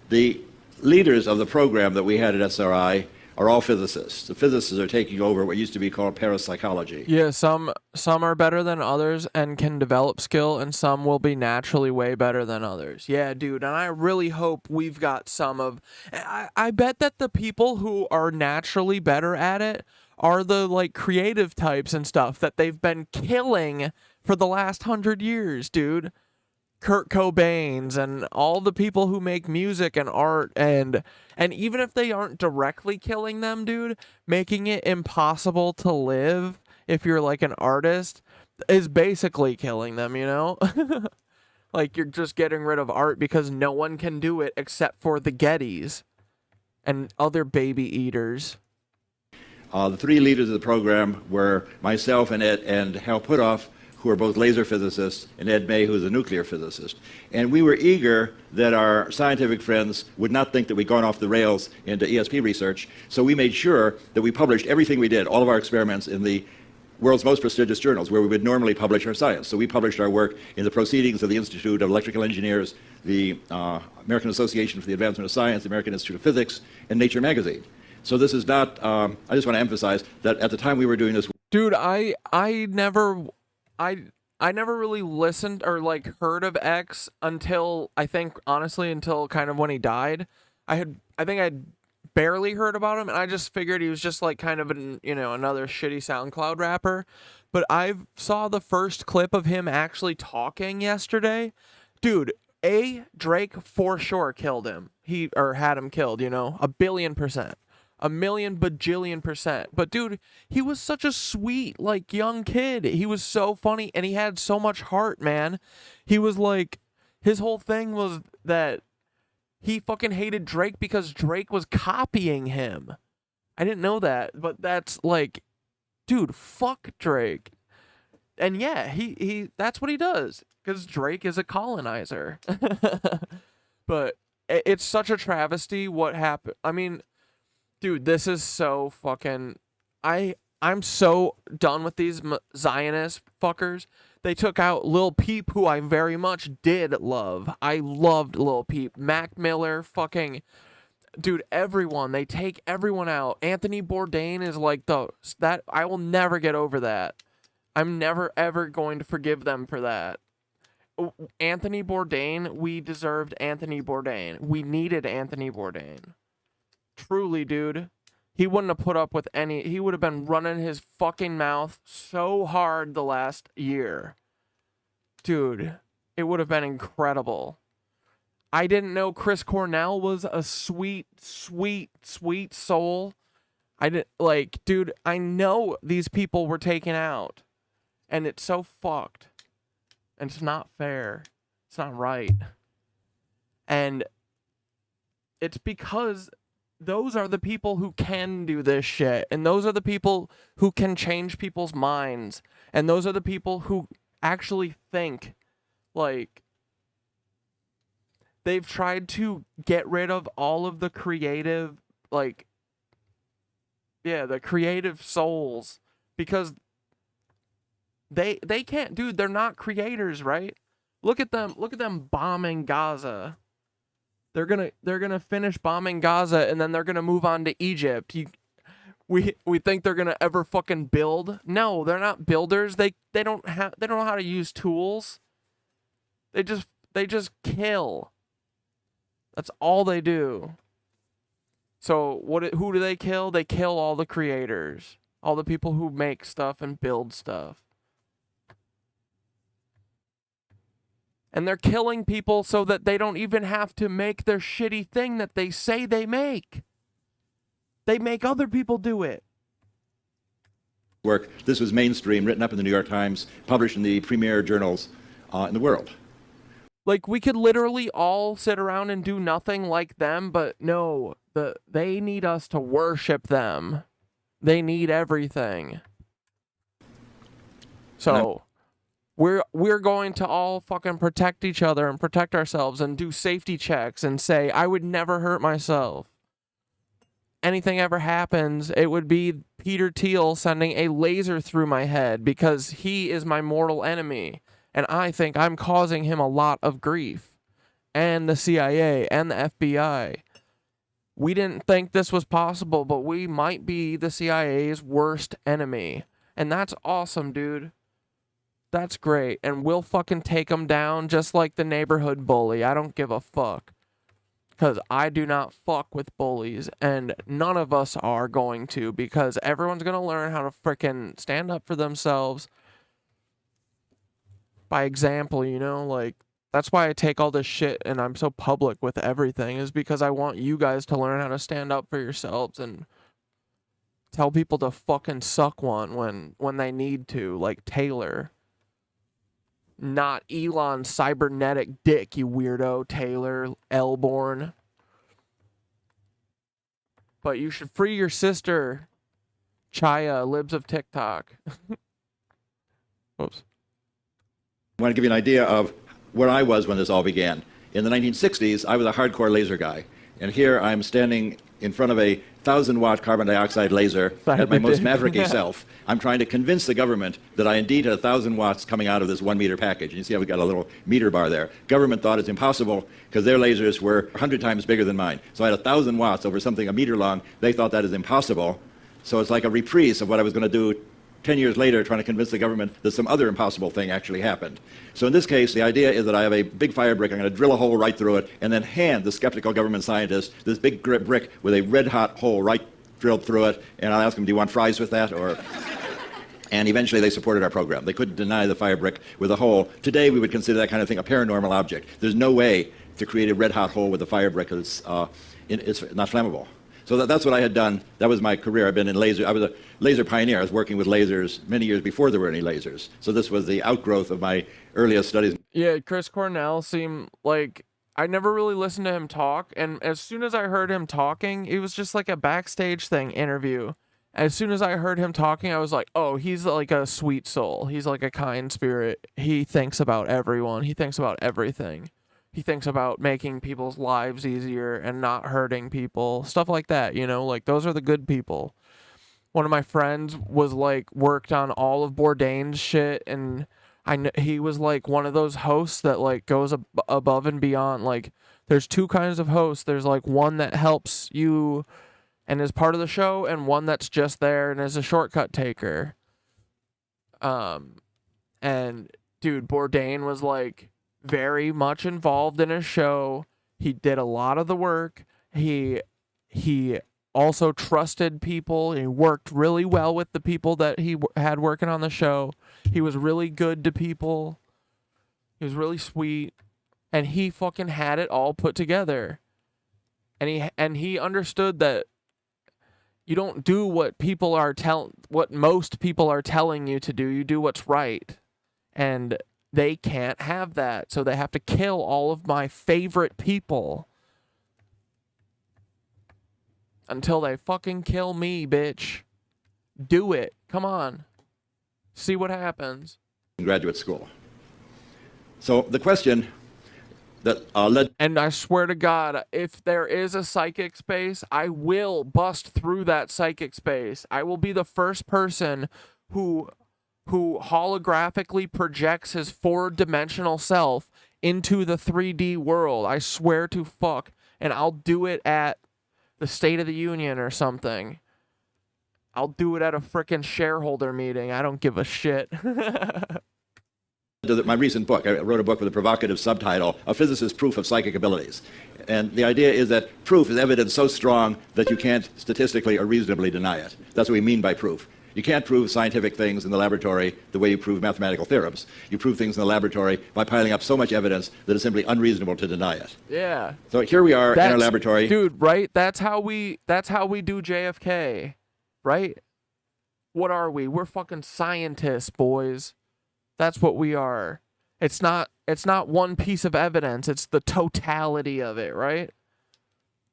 The leaders of the program that we had at SRI are all physicists. The physicists are taking over what used to be called parapsychology. Yeah, some are better than others and can develop skill, and some will be naturally way better than others. Yeah, dude, and I really hope we've got some of... I bet that the people who are naturally better at it are the, like, creative types and stuff that they've been killing for the last 100 years, dude. Kurt Cobain's and all the people who make music and art, and even if they aren't directly killing them, dude, making it impossible to live if you're like an artist is basically killing them, you know? Like, you're just getting rid of art because no one can do it except for the Gettys and other baby eaters. The three leaders of the program were myself and Hal Puthoff, who are both laser physicists, and Ed May, who's a nuclear physicist. And we were eager that our scientific friends would not think that we'd gone off the rails into ESP research, so we made sure that we published everything we did, all of our experiments, in the world's most prestigious journals, where we would normally publish our science. So we published our work in the Proceedings of the Institute of Electrical Engineers, the American Association for the Advancement of Science, the American Institute of Physics, and Nature magazine. So this is not, I just want to emphasize that at the time we were doing this. Dude, I never really listened or like heard of X until, I think, honestly, until kind of when he died. I think I'd barely heard about him, and I just figured he was just like kind of an, another shitty SoundCloud rapper. But I saw the first clip of him actually talking yesterday. Dude, Drake for sure killed him. Or had him killed, 1,000,000,000%. 1,000,000,000,000,000%. But dude, he was such a sweet, like, young kid. He was so funny, and he had so much heart, man. He was like, his whole thing was that he fucking hated Drake because Drake was copying him. I didn't know that, but that's like, dude, fuck Drake. And yeah, he that's what he does, because Drake is a colonizer. But it's such a travesty what happened. I mean, dude, this is so fucking... I'm so done with these Zionist fuckers. They took out Lil Peep, who I very much did love. I loved Lil Peep. Mac Miller, fucking... Dude, everyone. They take everyone out. Anthony Bourdain is like that. I will never get over that. I'm never, ever going to forgive them for that. Anthony Bourdain, we deserved Anthony Bourdain. We needed Anthony Bourdain. Truly, dude. He wouldn't have put up with any... He would have been running his fucking mouth so hard the last year. Dude, it would have been incredible. I didn't know Chris Cornell was a sweet, sweet, sweet soul. I didn't... Like, dude, I know these people were taken out. And it's so fucked. And it's not fair. It's not right. And it's because those are the people who can do this shit. And those are the people who can change people's minds. And those are the people who actually think. Like, they've tried to get rid of all of the creative, like, yeah, the creative souls. Because they can't, dude, they're not creators, right? Look at them bombing Gaza. They're gonna finish bombing Gaza, and then they're gonna move on to Egypt. We think they're gonna ever fucking build? No, they're not builders. They don't know how to use tools. They just kill. That's all they do. So who do they kill? They kill all the creators, all the people who make stuff and build stuff. And they're killing people so that they don't even have to make their shitty thing that they say they make. They make other people do it. Work. This was mainstream, written up in the New York Times, published in the premier journals in the world. Like, we could literally all sit around and do nothing like them, but no, they need us to worship them. They need everything. So... We're going to all fucking protect each other and protect ourselves and do safety checks and say, I would never hurt myself. Anything ever happens, it would be Peter Thiel sending a laser through my head because he is my mortal enemy. And I think I'm causing him a lot of grief. And the CIA and the FBI. We didn't think this was possible, but we might be the CIA's worst enemy. And that's awesome, dude. That's great, and we'll fucking take them down just like the neighborhood bully. I don't give a fuck. Because I do not fuck with bullies, and none of us are going to, because everyone's going to learn how to freaking stand up for themselves by example, like, that's why I take all this shit and I'm so public with everything, is because I want you guys to learn how to stand up for yourselves and tell people to fucking suck one when they need to, like Taylor. Not Elon's cybernetic dick, you weirdo, Taylor Elborn. But you should free your sister, Chaya, libs of TikTok. Oops. I want to give you an idea of where I was when this all began. In the 1960s, I was a hardcore laser guy. And here I'm standing in front of a 1,000-watt carbon dioxide laser at my most mavericky self. I'm trying to convince the government that I indeed had 1,000 watts coming out of this 1 meter package. You see how we got a little meter bar there. Government thought it's impossible because their lasers were 100 times bigger than mine. So I had 1,000 watts over something a meter long. They thought that is impossible. So it's like a reprise of what I was going to do 10 years later, trying to convince the government that some other impossible thing actually happened. So in this case, the idea is that I have a big fire brick, I'm going to drill a hole right through it, and then hand the skeptical government scientist this big brick with a red-hot hole right drilled through it, and I'll ask them, do you want fries with that? And eventually they supported our program. They couldn't deny the fire brick with a hole. Today we would consider that kind of thing a paranormal object. There's no way to create a red-hot hole with a fire brick because it's not flammable. So that's what I had done. That was my career. I've been in laser. I was a laser pioneer. I was working with lasers many years before there were any lasers. So this was the outgrowth of my earliest studies. Yeah, Chris Cornell seemed like, I never really listened to him talk, and as soon as I heard him talking, it was just like a backstage thing interview. As soon as I heard him talking, I was like, oh, he's like a sweet soul. He's like a kind spirit. He thinks about everyone. He thinks about everything. He thinks about making people's lives easier and not hurting people. Stuff like that, you know? Like, those are the good people. One of my friends was, like, worked on all of Bourdain's shit, and he was, like, one of those hosts that, like, goes above and beyond. Like, there's two kinds of hosts. There's, like, one that helps you and is part of the show, and one that's just there and is a shortcut taker. And, dude, Bourdain was, like, very much involved in his show. He did a lot of the work. He also trusted people. He worked really well with the people that he had working on the show. He was really good to people. He was really sweet, and he fucking had it all put together. And he understood that you don't do what most people are telling you to do. You do what's right. And they can't have that, so they have to kill all of my favorite people. Until they fucking kill me, bitch. Do it. Come on. See what happens. In graduate school. So the question that led... And I swear to God, if there is a psychic space, I will bust through that psychic space. I will be the first person who holographically projects his 4-dimensional self into the 3D world. I swear to fuck. And I'll do it at the State of the Union or something. I'll do it at a frickin' shareholder meeting. I don't give a shit. My recent book, I wrote a book with a provocative subtitle, A Physicist's Proof of Psychic Abilities. And the idea is that proof is evidence so strong that you can't statistically or reasonably deny it. That's what we mean by proof. You can't prove scientific things in the laboratory the way you prove mathematical theorems. You prove things in the laboratory by piling up so much evidence that it's simply unreasonable to deny it. Yeah. So here we are in our laboratory. Dude, right? That's how we do JFK, right? What are we? We're fucking scientists, boys. That's what we are. It's not one piece of evidence. It's the totality of it, right?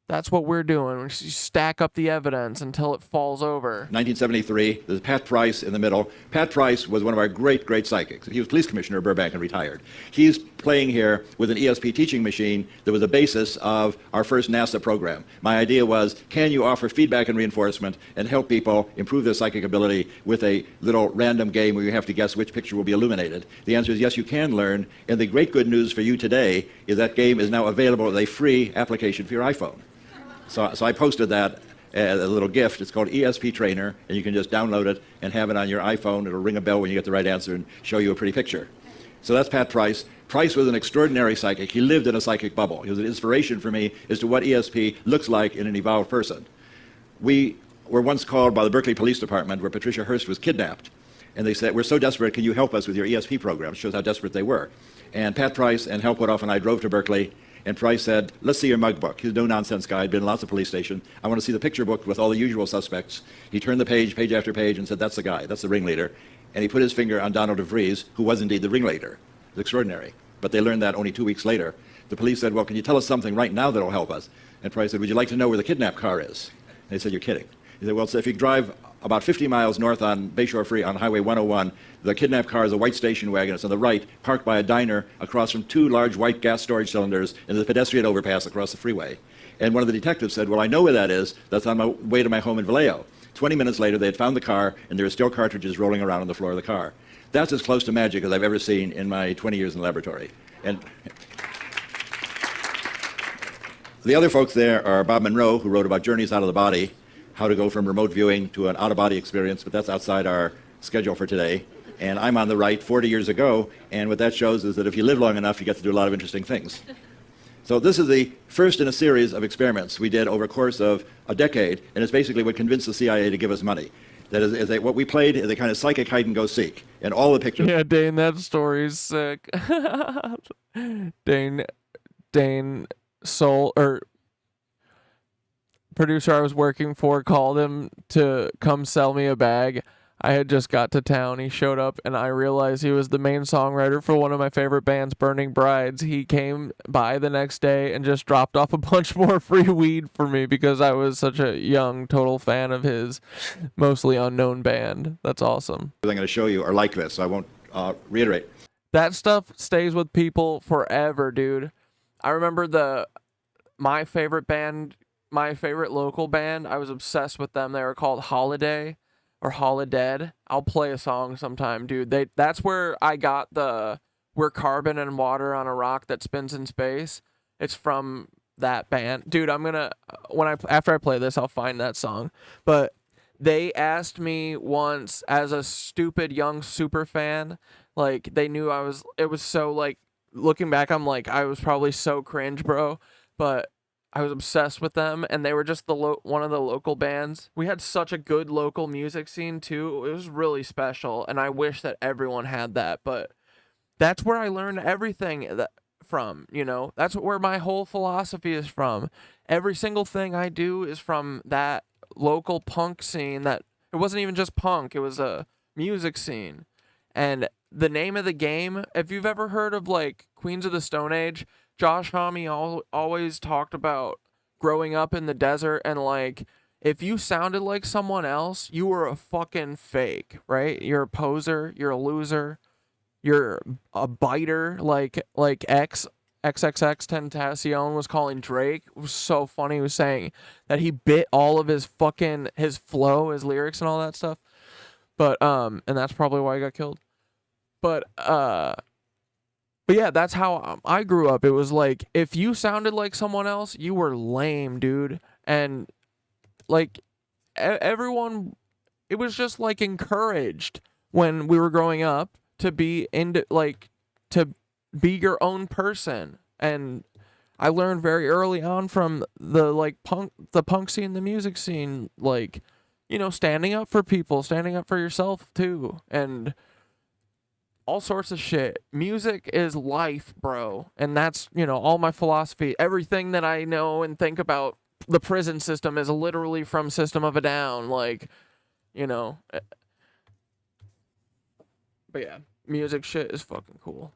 That's what we're doing. We stack up the evidence until it falls over. 1973, there's Pat Price in the middle. Pat Price was one of our great, great psychics. He was police commissioner of Burbank and retired. He's playing here with an ESP teaching machine that was the basis of our first NASA program. My idea was, can you offer feedback and reinforcement and help people improve their psychic ability with a little random game where you have to guess which picture will be illuminated? The answer is yes, you can learn. And the great good news for you today is that game is now available as a free application for your iPhone. So I posted that as a little gift. It's called ESP Trainer, and you can just download it and have it on your iPhone. It'll ring a bell when you get the right answer and show you a pretty picture. So that's Pat Price. Price was an extraordinary psychic. He lived in a psychic bubble. He was an inspiration for me as to what ESP looks like in an evolved person. We were once called by the Berkeley Police Department where Patricia Hearst was kidnapped. And they said, we're so desperate, can you help us with your ESP program? It shows how desperate they were. And Pat Price and Hal Puthoff and I drove to Berkeley. And Price said, let's see your mug book. He's a no-nonsense guy. He'd been in lots of police stations. I want to see the picture book with all the usual suspects. He turned the page after page, and said, that's the guy. That's the ringleader. And he put his finger on Donald DeVries, who was indeed the ringleader. It's extraordinary. But they learned that only 2 weeks later. The police said, well, can you tell us something right now that'll help us? And Price said, would you like to know where the kidnap car is? And they said, you're kidding. He said, well, so if you drive about 50 miles north on Bayshore Free on Highway 101, the kidnapped car is a white station wagon. It's on the right, parked by a diner across from 2 large white gas storage cylinders in the pedestrian overpass across the freeway. And one of the detectives said, well, I know where that is. That's on my way to my home in Vallejo. 20 minutes later, they had found the car, and there were still cartridges rolling around on the floor of the car. That's as close to magic as I've ever seen in my 20 years in the laboratory. And the other folks there are Bob Monroe, who wrote about journeys out of the body, how to go from remote viewing to an out-of-body experience, but that's outside our schedule for today. And I'm on the right 40 years ago, and what that shows is that if you live long enough, you get to do a lot of interesting things. So this is the first in a series of experiments we did over a course of a decade, and it's basically what convinced the CIA to give us money. That is what we played is a kind of psychic hide-and-go-seek, and all the pictures... Yeah, Dane, that story's sick. Dane, producer I was working for called him to come sell me a bag. I had just got to town. He showed up, and I realized he was the main songwriter for one of my favorite bands, Burning Brides. He came by the next day and just dropped off a bunch more free weed for me because I was such a young, total fan of his mostly unknown band. That's awesome. I'm going to show you are like this, so I won't reiterate. That stuff stays with people forever, dude. I remember my favorite local band, I was obsessed with them. They were called HoliDEAD or HoliDEAD. I'll play a song sometime, dude. That's where I got we're carbon and water on a rock that spins in space. It's from that band. Dude, I'm gonna, after I play this, I'll find that song. But they asked me once as a stupid young super fan, like they knew it was so like, looking back, I'm like, I was probably so cringe, bro. But I was obsessed with them, and they were just one of the local bands. We had such a good local music scene, too. It was really special, and I wish that everyone had that. But that's where I learned everything from, you know? That's where my whole philosophy is from. Every single thing I do is from that local punk scene that... It wasn't even just punk. It was a music scene. And the name of the game, if you've ever heard of, like, Queens of the Stone Age... Josh Homme always talked about growing up in the desert, and like, if you sounded like someone else, you were a fucking fake, right? You're a poser, you're a loser, you're a biter, like XXX Tentacion was calling Drake. It was so funny. He was saying that he bit all of his flow, his lyrics and all that stuff. But and that's probably why he got killed. But yeah, that's how I grew up. It was like, if you sounded like someone else, you were lame, dude. And, like, everyone, it was just, like, encouraged when we were growing up to be to be your own person. And I learned very early on from the punk scene, the music scene, like, you know, standing up for people, standing up for yourself, too. And... all sorts of shit. Music is life, bro. And that's, you know, all my philosophy. Everything that I know and think about the prison system is literally from System of a Down. Like, you know. But yeah, music shit is fucking cool.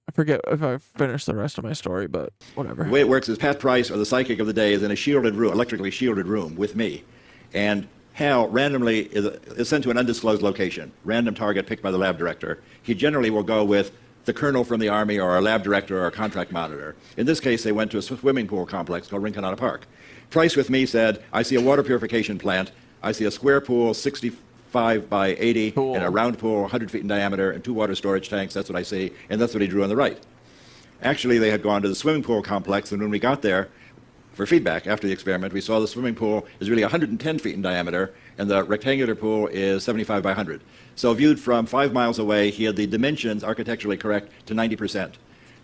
I forget if I finished the rest of my story, but whatever. The way it works is Pat Price, or the psychic of the day, is in a shielded room, electrically shielded room with me. And Hal randomly is sent to an undisclosed location, random target picked by the lab director. He generally will go with the colonel from the Army or a lab director or a contract monitor. In this case, they went to a swimming pool complex called Rinconada Park. Price with me said, I see a water purification plant. I see a square pool, 65 by 80, cool. And a round pool, 100 feet in diameter, and 2 water storage tanks. That's what I see, and that's what he drew on the right. Actually, they had gone to the swimming pool complex, and when we got there, for feedback after the experiment, we saw the swimming pool is really 110 feet in diameter, and the rectangular pool is 75 by 100. So viewed from 5 miles away, he had the dimensions architecturally correct to 90%.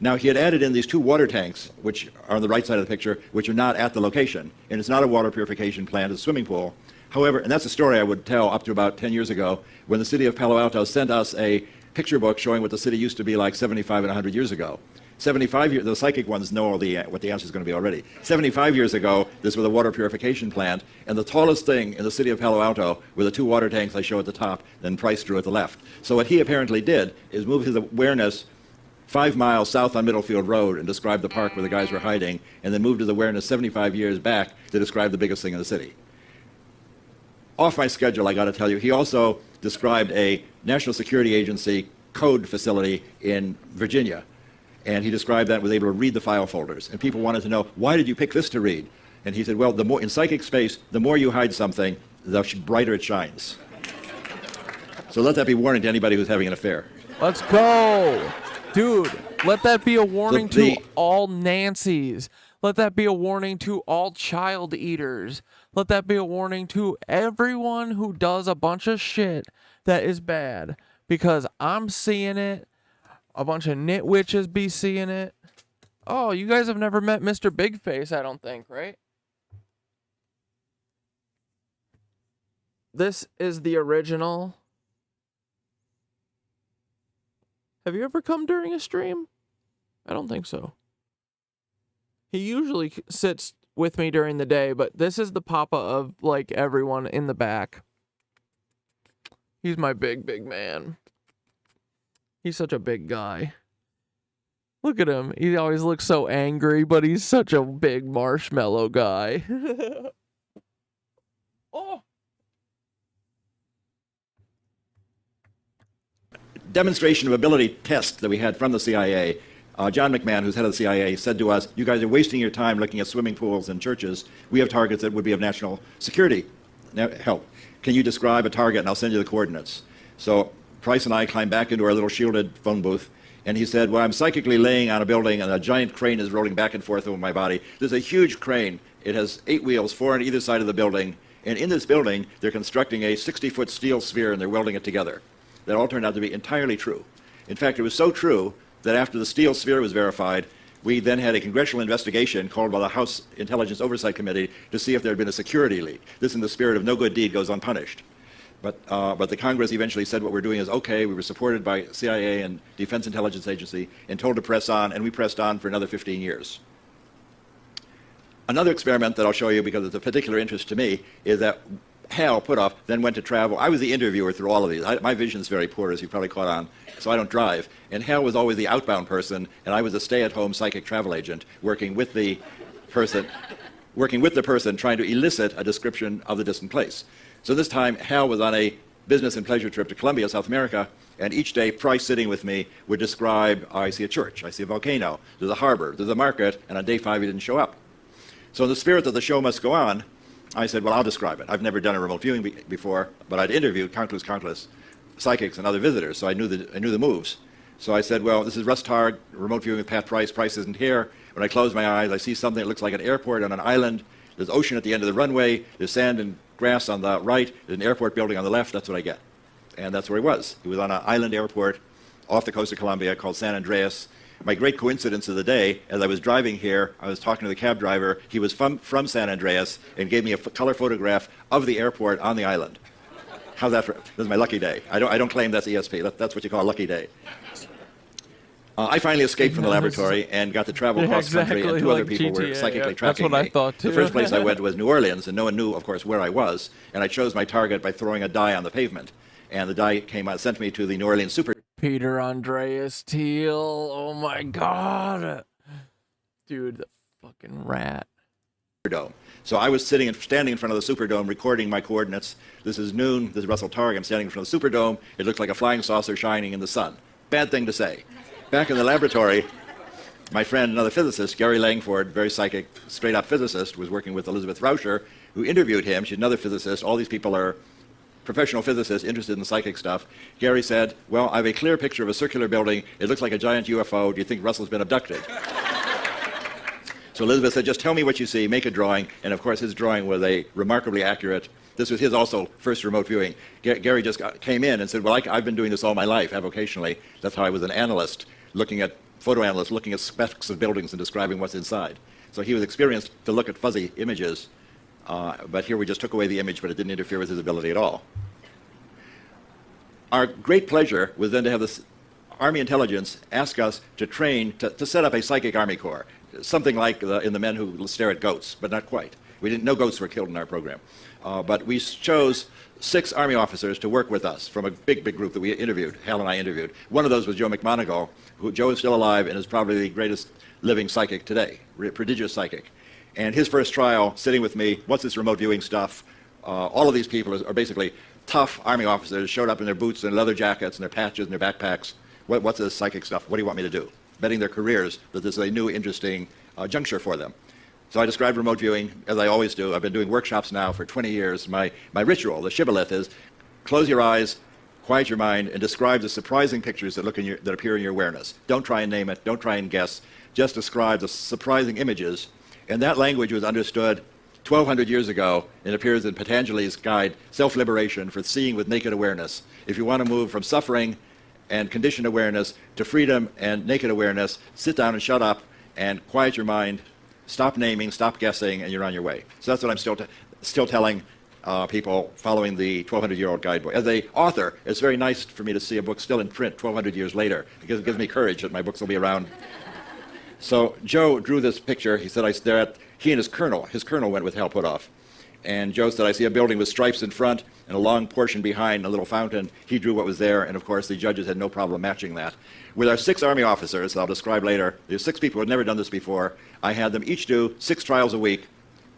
Now, he had added in these 2 water tanks, which are on the right side of the picture, which are not at the location. And it's not a water purification plant, it's a swimming pool. However, and that's a story I would tell up to about 10 years ago, when the city of Palo Alto sent us a picture book showing what the city used to be like 75 and 100 years ago. 75 years, the psychic ones know what the answer is going to be already. 75 years ago, this was a water purification plant, and the tallest thing in the city of Palo Alto were the 2 water tanks I show at the top, then Price drew at the left. So what he apparently did is move his awareness 5 miles south on Middlefield Road and describe the park where the guys were hiding, and then moved his awareness 75 years back to describe the biggest thing in the city. Off my schedule, I got to tell you, he also described a National Security Agency code facility in Virginia. And he described that, was able to read the file folders. And people wanted to know, why did you pick this to read? And he said, well, the more in psychic space, the more you hide something, the brighter it shines. So let that be warning to anybody who's having an affair. Let's go. Dude, let that be a warning to all Nancys. Let that be a warning to all child eaters. Let that be a warning to everyone who does a bunch of shit that is bad. Because I'm seeing it. A bunch of NitWitches be seeing it. Oh, you guys have never met Mr. Big Face, I don't think, right? This is the original. Have you ever come during a stream? I don't think so. He usually sits with me during the day, but this is the papa of, like, everyone in the back. He's my big, big man. He's such a big guy. Look at him. He always looks so angry, but he's such a big marshmallow guy. Oh. Demonstration of ability test that we had from the CIA. John McMahon, who's head of the CIA, said to us, you guys are wasting your time looking at swimming pools and churches. We have targets that would be of national security help. Can you describe a target, and I'll send you the coordinates. So Price and I climbed back into our little shielded phone booth, and he said, well, I'm psychically laying on a building, and a giant crane is rolling back and forth over my body. There's a huge crane. It has 8 wheels, 4 on either side of the building, and in this building, they're constructing a 60-foot steel sphere, and they're welding it together. That all turned out to be entirely true. In fact, it was so true that after the steel sphere was verified, we then had a congressional investigation called by the House Intelligence Oversight Committee to see if there had been a security leak. This, in the spirit of no good deed, goes unpunished. But the Congress eventually said what we're doing is okay. We were supported by CIA and Defense Intelligence Agency and told to press on, and we pressed on for another 15 years. Another experiment that I'll show you because it's of particular interest to me is that Hal Puthoff then went to travel. I was the interviewer through all of these. My vision is very poor, as you probably caught on, so I don't drive. And Hal was always the outbound person, and I was a stay-at-home psychic travel agent working with the person trying to elicit a description of the distant place. So this time, Hal was on a business and pleasure trip to Colombia, South America, and each day, Price sitting with me would describe, I see a church, I see a volcano, there's a harbor, there's a market, and on day 5 he didn't show up. So in the spirit that the show must go on, I said, well, I'll describe it. I've never done a remote viewing before, but I'd interviewed countless psychics and other visitors, so I knew the moves. So I said, well, this is Russ Targ, remote viewing with Pat Price. Price isn't here. When I close my eyes, I see something that looks like an airport on an island. There's ocean at the end of the runway. There's sand and grass on the right. There's an airport building on the left. That's what I get. And that's where he was. He was on an island airport off the coast of Colombia called San Andreas. My great coincidence of the day, as I was driving here, I was talking to the cab driver. He was from San Andreas and gave me a color photograph of the airport on the island. How's that? This is my lucky day. I don't claim that's ESP. That's what you call a lucky day. I finally escaped from the laboratory and got to travel cross country, and 2 other people were psychically tracking me. That's what I thought too. The first place I went was New Orleans, and no one knew, of course, where I was. And I chose my target by throwing a die on the pavement, and the die came out, sent me to the New Orleans Super. Peter Andreas Teal. Oh my God, dude, the fucking rat. Superdome. So I was standing in front of the Superdome recording my coordinates. This is noon. This is Russell Targ. I'm standing in front of the Superdome. It looks like a flying saucer shining in the sun. Bad thing to say. Back in the laboratory, my friend, another physicist, Gary Langford, very psychic, straight-up physicist, was working with Elizabeth Rauscher, who interviewed him. She's another physicist. All these people are professional physicists interested in psychic stuff. Gary said, well, I have a clear picture of a circular building. It looks like a giant UFO. Do you think Russell's been abducted? So Elizabeth said, just tell me what you see, make a drawing. And of course, his drawing was a remarkably accurate. This was his also first remote viewing. Gary just came in and said, well, I've been doing this all my life, avocationally. That's how I was an analyst, photo analyst, looking at specs of buildings and describing what's inside. So he was experienced to look at fuzzy images. But here we just took away the image, but it didn't interfere with his ability at all. Our great pleasure was then to have this Army intelligence ask us to train, to set up a psychic Army Corps, something like in the Men Who Stare at Goats, but not quite. No goats were killed in our program. But we chose 6 Army officers to work with us from a big group that we interviewed, Hal and I interviewed. One of those was Joe McMoneagle, who Joe is still alive and is probably the greatest living psychic today, prodigious psychic. And his first trial, sitting with me, what's this remote viewing stuff? All of these people are basically tough Army officers, showed up in their boots and leather jackets and their patches and their backpacks. What's this psychic stuff? What do you want me to do? betting their careers that this is a new, interesting juncture for them. So I described remote viewing, as I always do. I've been doing workshops now for 20 years. My ritual, the shibboleth, is close your eyes, quiet your mind, and describe the surprising pictures that appear in your awareness. Don't try and name it. Don't try and guess. Just describe the surprising images. And that language was understood 1,200 years ago. It appears in Patanjali's guide, Self-Liberation for Seeing with Naked Awareness. If you want to move from suffering and conditioned awareness to freedom and naked awareness, sit down and shut up and quiet your mind. Stop naming, stop guessing, and you're on your way. So that's what I'm still telling people following the 1,200-year-old guidebook. As an author, it's very nice for me to see a book still in print 1,200 years later. It gives me courage that my books will be around. So Joe drew this picture. He said, he and his colonel went with Hal Puthoff. And Joe said, I see a building with stripes in front and a long portion behind, a little fountain. He drew what was there, and of course the judges had no problem matching that. With our 6 Army officers, I'll describe later, there's 6 people who had never done this before. I had them each do 6 trials a week,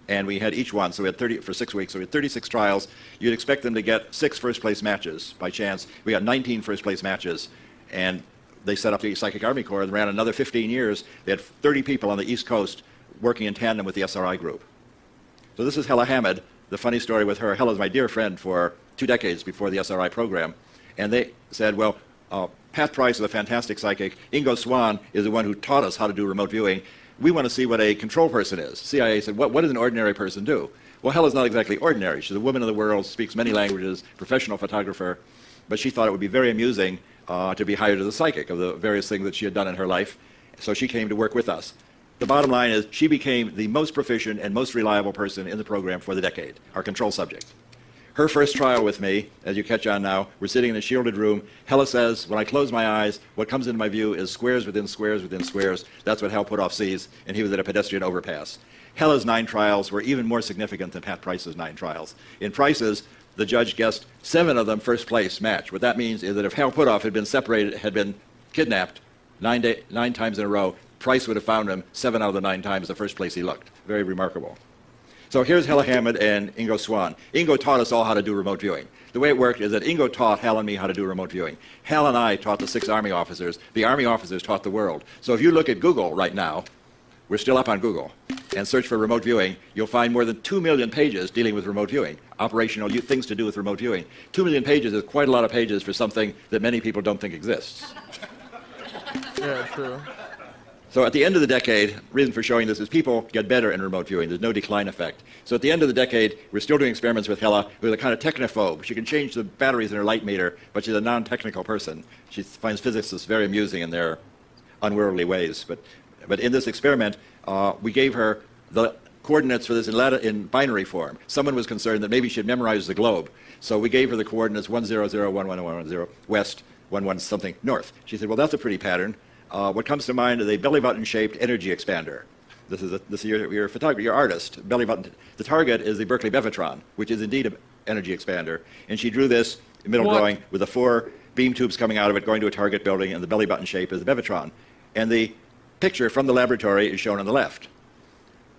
and we had each one, so we had 30 for 6 weeks, so we had 36 trials. You'd expect them to get 6 first-place matches by chance. We got 19 first-place matches, and they set up the Psychic Army Corps and ran another 15 years. They had 30 people on the East Coast working in tandem with the SRI group. So this is Hella Hamid. The funny story with her, Hella's my dear friend for 2 decades before the SRI program. And they said, well, Pat Price is a fantastic psychic. Ingo Swann is the one who taught us how to do remote viewing. We want to see what a control person is. CIA said, what does an ordinary person do? Well, Hella's not exactly ordinary. She's a woman of the world, speaks many languages, professional photographer. But she thought it would be very amusing to be hired as a psychic of the various things that she had done in her life. So she came to work with us. The bottom line is she became the most proficient and most reliable person in the program for the decade, our control subject. Her first trial with me, as you catch on now, we're sitting in a shielded room. Hella says, when I close my eyes, what comes into my view is squares within squares within squares. That's what Hal Puthoff sees, and he was at a pedestrian overpass. Hella's 9 trials were even more significant than Pat Price's 9 trials. In Price's, the judge guessed 7 of them first place match. What that means is that if Hal Puthoff had been separated, had been kidnapped 9 times in a row, Price would have found him 7 out of the 9 times the first place he looked. Very remarkable. So here's Hella Hamid and Ingo Swann. Ingo taught us all how to do remote viewing. The way it worked is that Ingo taught Hal and me how to do remote viewing. Hal and I taught the 6 Army officers. The Army officers taught the world. So if you look at Google right now, we're still up on Google, and search for remote viewing, you'll find more than 2 million pages dealing with remote viewing, operational things to do with remote viewing. 2 million pages is quite a lot of pages for something that many people don't think exists. Yeah, true. So at the end of the decade, reason for showing this is people get better in remote viewing. There's no decline effect. So at the end of the decade, we're still doing experiments with Hella, with a kind of technophobe. She can change the batteries in her light meter, but she's a non-technical person. She finds physicists very amusing in their unworldly ways. But in this experiment, we gave her the coordinates for this in binary form. Someone was concerned that maybe she'd memorize the globe. So we gave her the coordinates 1001110 west, 11 something north. She said, well, that's a pretty pattern. What comes to mind is a belly button-shaped energy expander. This is your photographer, your artist. Belly button. The target is the Berkeley Bevatron, which is indeed an energy expander. And she drew this middle drawing with the 4 beam tubes coming out of it, going to a target building, and the belly button shape is the Bevatron. And the picture from the laboratory is shown on the left.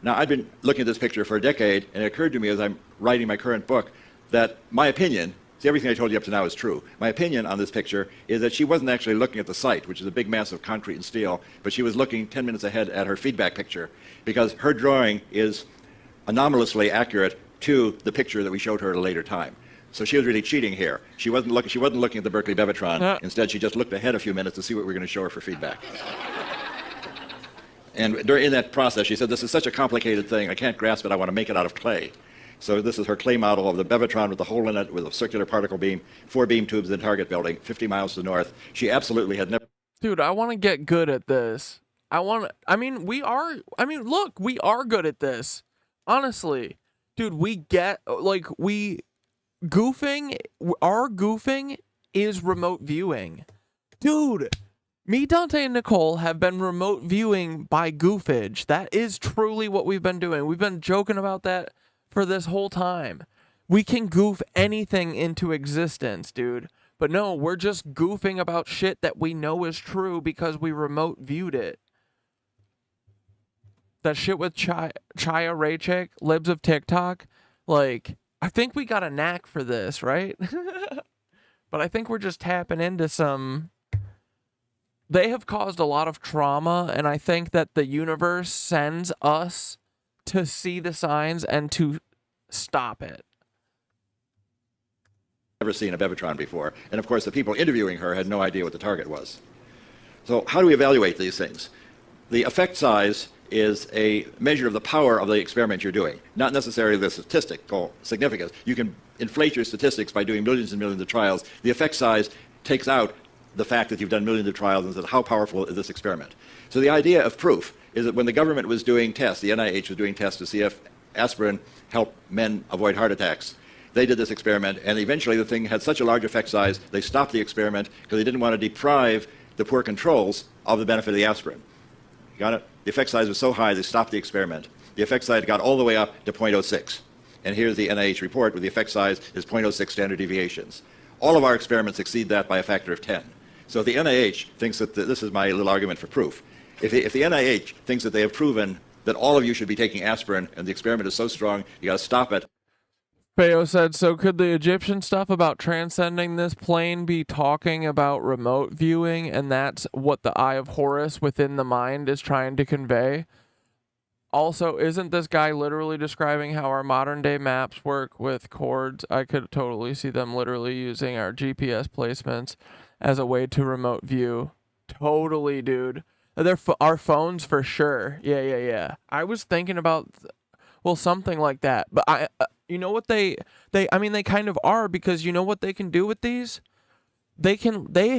Now, I've been looking at this picture for a decade, and it occurred to me as I'm writing my current book that my opinion, see, everything I told you up to now is true. My opinion on this picture is that she wasn't actually looking at the site, which is a big mass of concrete and steel, but she was looking 10 minutes ahead at her feedback picture, because her drawing is anomalously accurate to the picture that we showed her at a later time. So she was really cheating here. She wasn't looking at the Berkeley Bevatron. Instead, she just looked ahead a few minutes to see what we were going to show her for feedback. And in that process, she said, this is such a complicated thing. I can't grasp it. I want to make it out of clay. So this is her clay model of the Bevatron with the hole in it with a circular particle beam, 4 beam tubes in the target building, 50 miles to the north. She absolutely had never... Dude, I want to get good at this. We are good at this. Honestly. Dude, our goofing is remote viewing. Dude, me, Dante, and Nicole have been remote viewing by goofage. That is truly what we've been doing. We've been joking about that for this whole time. We can goof anything into existence, dude. But no, we're just goofing about shit that we know is true because we remote viewed it. That shit with Chaya Raychik, Libs of TikTok, like, I think we got a knack for this, right? But I think we're just tapping into some they have caused a lot of trauma, and I think that the universe sends us to see the signs and to stop it. Never seen a Bevatron before. And of course, the people interviewing her had no idea what the target was. So how do we evaluate these things? The effect size is a measure of the power of the experiment you're doing, not necessarily the statistical significance. You can inflate your statistics by doing millions and millions of trials. The effect size takes out the fact that you've done millions of trials and says, how powerful is this experiment? So the idea of proof is that when the government was doing tests, the NIH was doing tests to see if aspirin helped men avoid heart attacks. They did this experiment, and eventually the thing had such a large effect size, they stopped the experiment because they didn't want to deprive the poor controls of the benefit of the aspirin. Got it? The effect size was so high, they stopped the experiment. The effect size got all the way up to 0.06. And here's the NIH report where the effect size is 0.06 standard deviations. All of our experiments exceed that by a factor of 10. So if the NIH thinks that this is my little argument for proof. If the NIH thinks that they have proven that all of you should be taking aspirin and the experiment is so strong, you got to stop it. Feo said, so could the Egyptian stuff about transcending this plane be talking about remote viewing, and that's what the Eye of Horus within the mind is trying to convey? Also, isn't this guy literally describing how our modern day maps work with cords? I could totally see them literally using our GPS placements as a way to remote view. Totally, dude. They're our phones for sure. Yeah. I was thinking about, well, something like that. But you know what they kind of are, because you know what they can do with these? They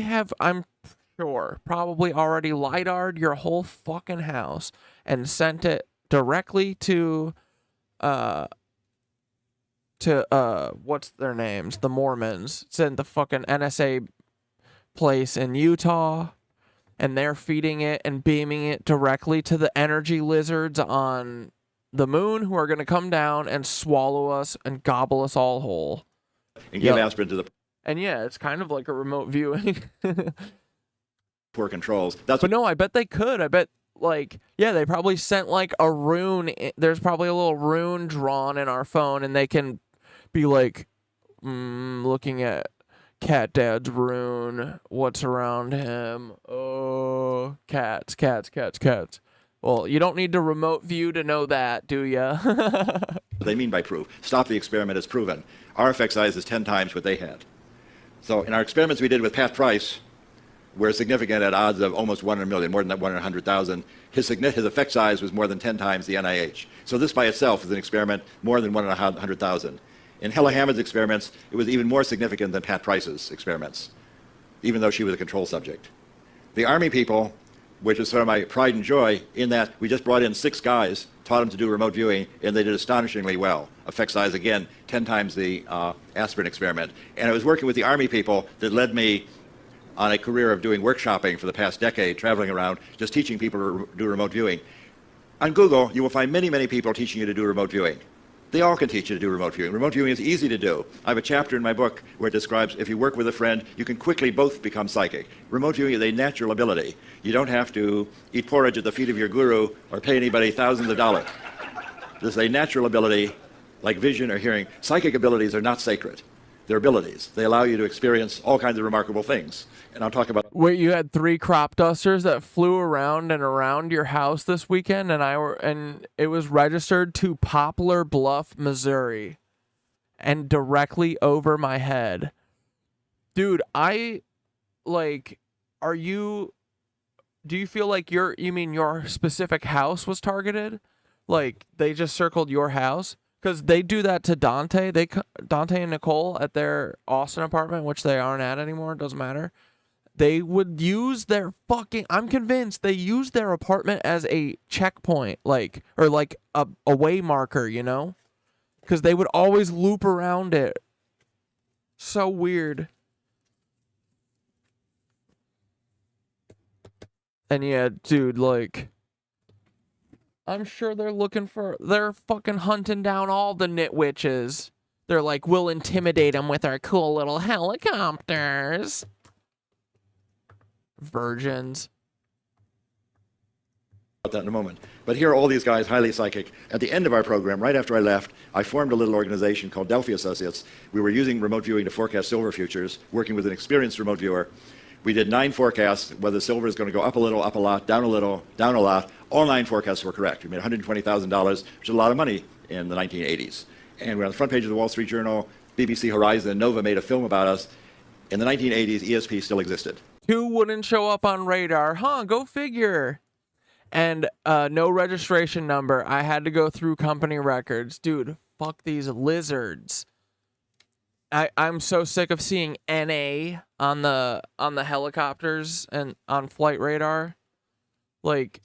have, I'm sure, probably already LiDAR'd your whole fucking house and sent it directly to what's their names? The Mormons. Sent the fucking NSA place in Utah, and they're feeding it and beaming it directly to the energy lizards on the moon, who are going to come down and swallow us and gobble us all whole. And give aspirin to the... And yeah, it's kind of like a remote viewing. poor controls. But no, I bet they could. I bet, like, yeah, they probably sent like a rune. There's probably a little rune drawn in our phone, and they can be like, looking at CatDad's rune. What's around him? Oh, cats. Well, you don't need to remote view to know that, do ya? What they mean by proof. Stop the experiment as proven. Our effect size is 10 times what they had. So in our experiments we did with Pat Price, we're significant at odds of almost 1 in a million, more than 1 in 100,000. His effect size was more than 10 times the NIH. So this by itself is an experiment more than 1 in 100,000. In Hella Hammond's experiments, it was even more significant than Pat Price's experiments, even though she was a control subject. The Army people, which is sort of my pride and joy, in that we just brought in 6 guys, taught them to do remote viewing, and they did astonishingly well. Effect size, again, 10 times the aspirin experiment. And it was working with the Army people that led me on a career of doing workshopping for the past decade, traveling around, just teaching people to do remote viewing. On Google, you will find many, many people teaching you to do remote viewing. They all can teach you to do remote viewing. Remote viewing is easy to do. I have a chapter in my book where it describes if you work with a friend, you can quickly both become psychic. Remote viewing is a natural ability. You don't have to eat porridge at the feet of your guru or pay anybody thousands of dollars. This is a natural ability, like vision or hearing. Psychic abilities are not sacred. They're abilities. They allow you to experience all kinds of remarkable things. And I'll talk about... Wait, you had 3 crop dusters that flew around and around your house this weekend, and it was registered to Poplar Bluff, Missouri, and directly over my head. Dude, do you feel like you mean your specific house was targeted? Like, they just circled your house? Because they do that to Dante. Dante and Nicole at their Austin apartment, which they aren't at anymore, doesn't matter. They would use their I'm convinced they used their apartment as a checkpoint, or a way marker, you know? Because they would always loop around it. So weird. And yeah, dude, I'm sure they're fucking hunting down all the NitWitches. They're like, we'll intimidate them with our cool little helicopters. Virgins. About that in a moment. But here are all these guys, highly psychic. At the end of our program, right after I left, I formed a little organization called Delphi Associates. We were using remote viewing to forecast silver futures, working with an experienced remote viewer. We did 9 forecasts, whether silver is going to go up a little, up a lot, down a little, down a lot. All 9 forecasts were correct. We made $120,000, which is a lot of money in the 1980s. And we're on the front page of the Wall Street Journal, BBC Horizon, and Nova made a film about us. In the 1980s, ESP still existed. 2 wouldn't show up on radar. Huh, go figure. And no registration number. I had to go through company records. Dude, fuck these lizards. I'm so sick of seeing NA on the helicopters and on flight radar. Like,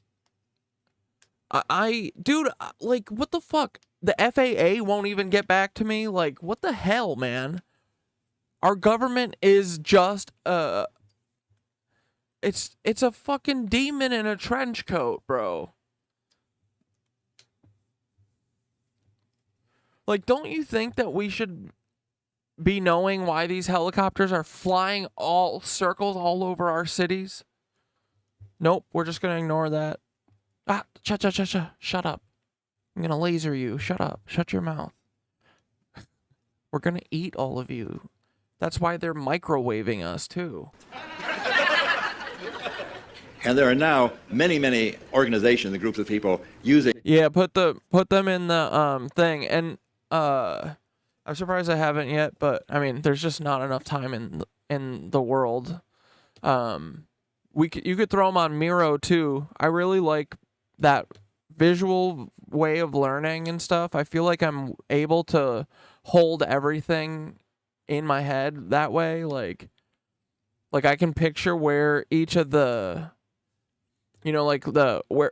dude, like, what the fuck? The FAA won't even get back to me. Like, what the hell, man? Our government is just it's a fucking demon in a trench coat, bro. Like, don't you think that we should be knowing why these helicopters are flying all circles all over our cities? Nope, we're just gonna ignore that. Shut up. I'm gonna laser you. Shut up. Shut your mouth. We're gonna eat all of you. That's why they're microwaving us too. And there are now many, many organizations and groups of people using. Yeah, put them in the thing. And I'm surprised I haven't yet, but I mean, there's just not enough time in the world. You could throw them on Miro too. I really like that visual way of learning and stuff. I feel like I'm able to hold everything in my head that way. Like I can picture where each of the, like where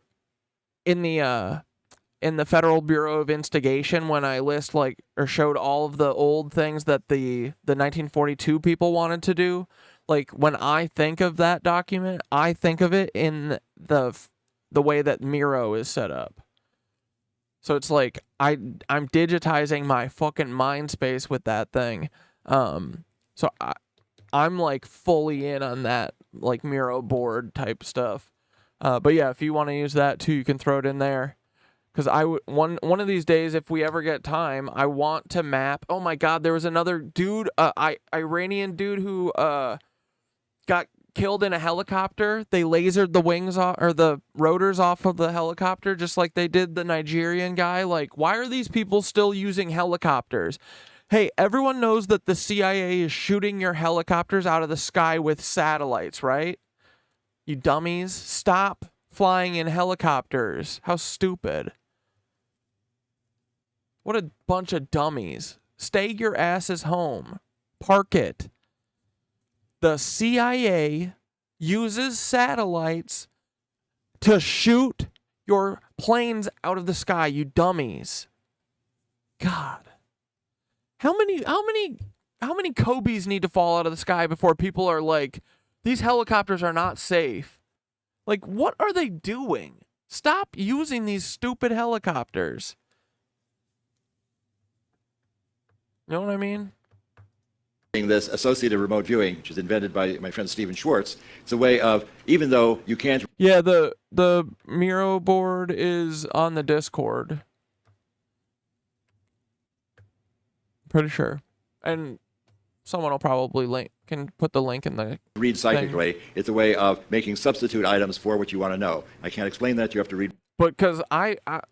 in the Federal Bureau of Instigation, when I list or showed all of the old things that the 1942 people wanted to do, like when I think of that document, I think of it in the way that Miro is set up. So it's like I'm digitizing my fucking mind space with that thing. So I'm like fully in on that like Miro board type stuff. But yeah, if you want to use that too, you can throw it in there. Because one of these days, if we ever get time, I want to map. Oh my God, there was another dude, Iranian dude who got killed in a helicopter. They lasered the wings off, or the rotors off of the helicopter, just like they did the Nigerian guy. Like, why are these people still using helicopters? Hey, everyone knows that the CIA is shooting your helicopters out of the sky with satellites, right? You dummies, stop flying in helicopters. How stupid. What a bunch of dummies. Stay your asses home. Park it. The CIA uses satellites to shoot your planes out of the sky, you dummies. God. How many Kobe's need to fall out of the sky before people are like, these helicopters are not safe? Like, what are they doing? Stop using these stupid helicopters. You know what I mean? This associative remote viewing, which is invented by my friend Stephen Schwartz. It's a way of, even though you can't... Yeah, the Miro board is on the Discord. Pretty sure. And someone will probably can put the link in the read psychically. Thing. It's a way of making substitute items for what you want to know. I can't explain that. You have to read. But because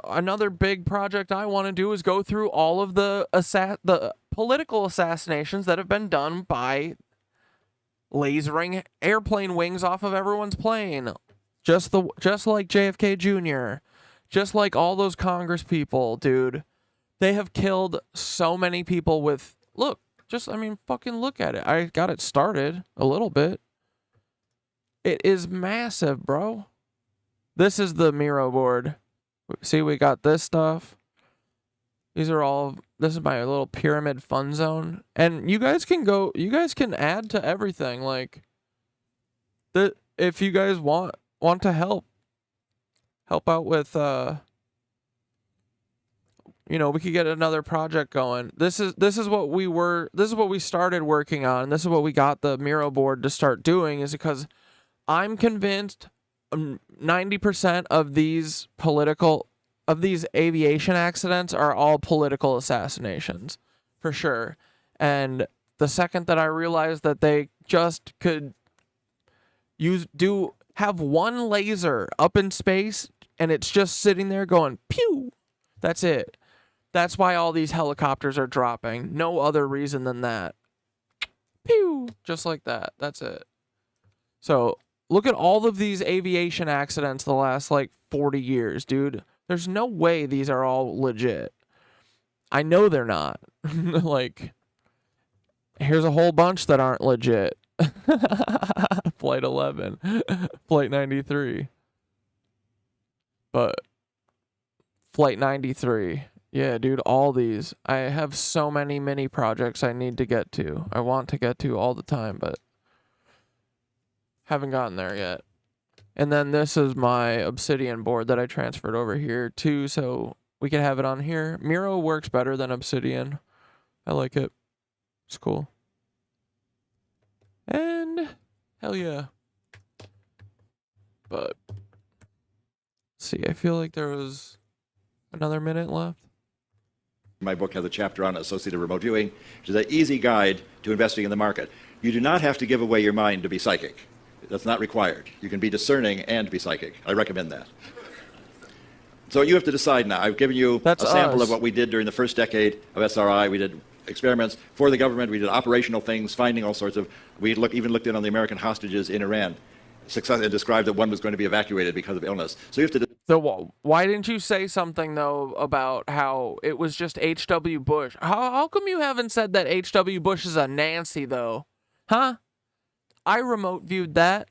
another big project I want to do is go through all of the political assassinations that have been done by lasering airplane wings off of everyone's plane. Just like JFK Jr., just like all those Congress people, dude. They have killed so many people with, fucking look at it. I got it started a little bit. It is massive, bro. This is the Miro board. See, we got this stuff. This is my little pyramid fun zone. And you guys can add to everything. Like, if you guys want to help out with, we could get another project going. This is what we started working on. This is what we got the Miro board to start doing, is because I'm convinced 90% of these aviation accidents are all political assassinations, for sure. And the second that I realized that they just could have one laser up in space and it's just sitting there going pew. That's it. That's why all these helicopters are dropping. No other reason than that. Pew, just like that. That's it. So, look at all of these aviation accidents the last like 40 years, dude. There's no way these are all legit. I know they're not. Like, here's a whole bunch that aren't legit. Flight 11, Flight 93. But Flight 93. Yeah, dude, all these. I have so many mini projects I need to get to. I want to get to all the time, but haven't gotten there yet. And then this is my Obsidian board that I transferred over here too, so we can have it on here. Miro works better than Obsidian. I like it. It's cool. And hell yeah. But see, I feel like there was another minute left. My book has a chapter on associative remote viewing, which is an easy guide to investing in the market. You do not have to give away your mind to be psychic. That's not required. You can be discerning and be psychic. I recommend that. So you have to decide now. I've given you a sample of what we did during the first decade of SRI. We did experiments for the government. We did operational things, finding all sorts of... We even looked in on the American hostages in Iran. And described that one was going to be evacuated because of illness. So you have to... So why didn't you say something, though, about how it was just H.W. Bush? How come you haven't said that H.W. Bush is a Nancy, though? Huh? I remote viewed that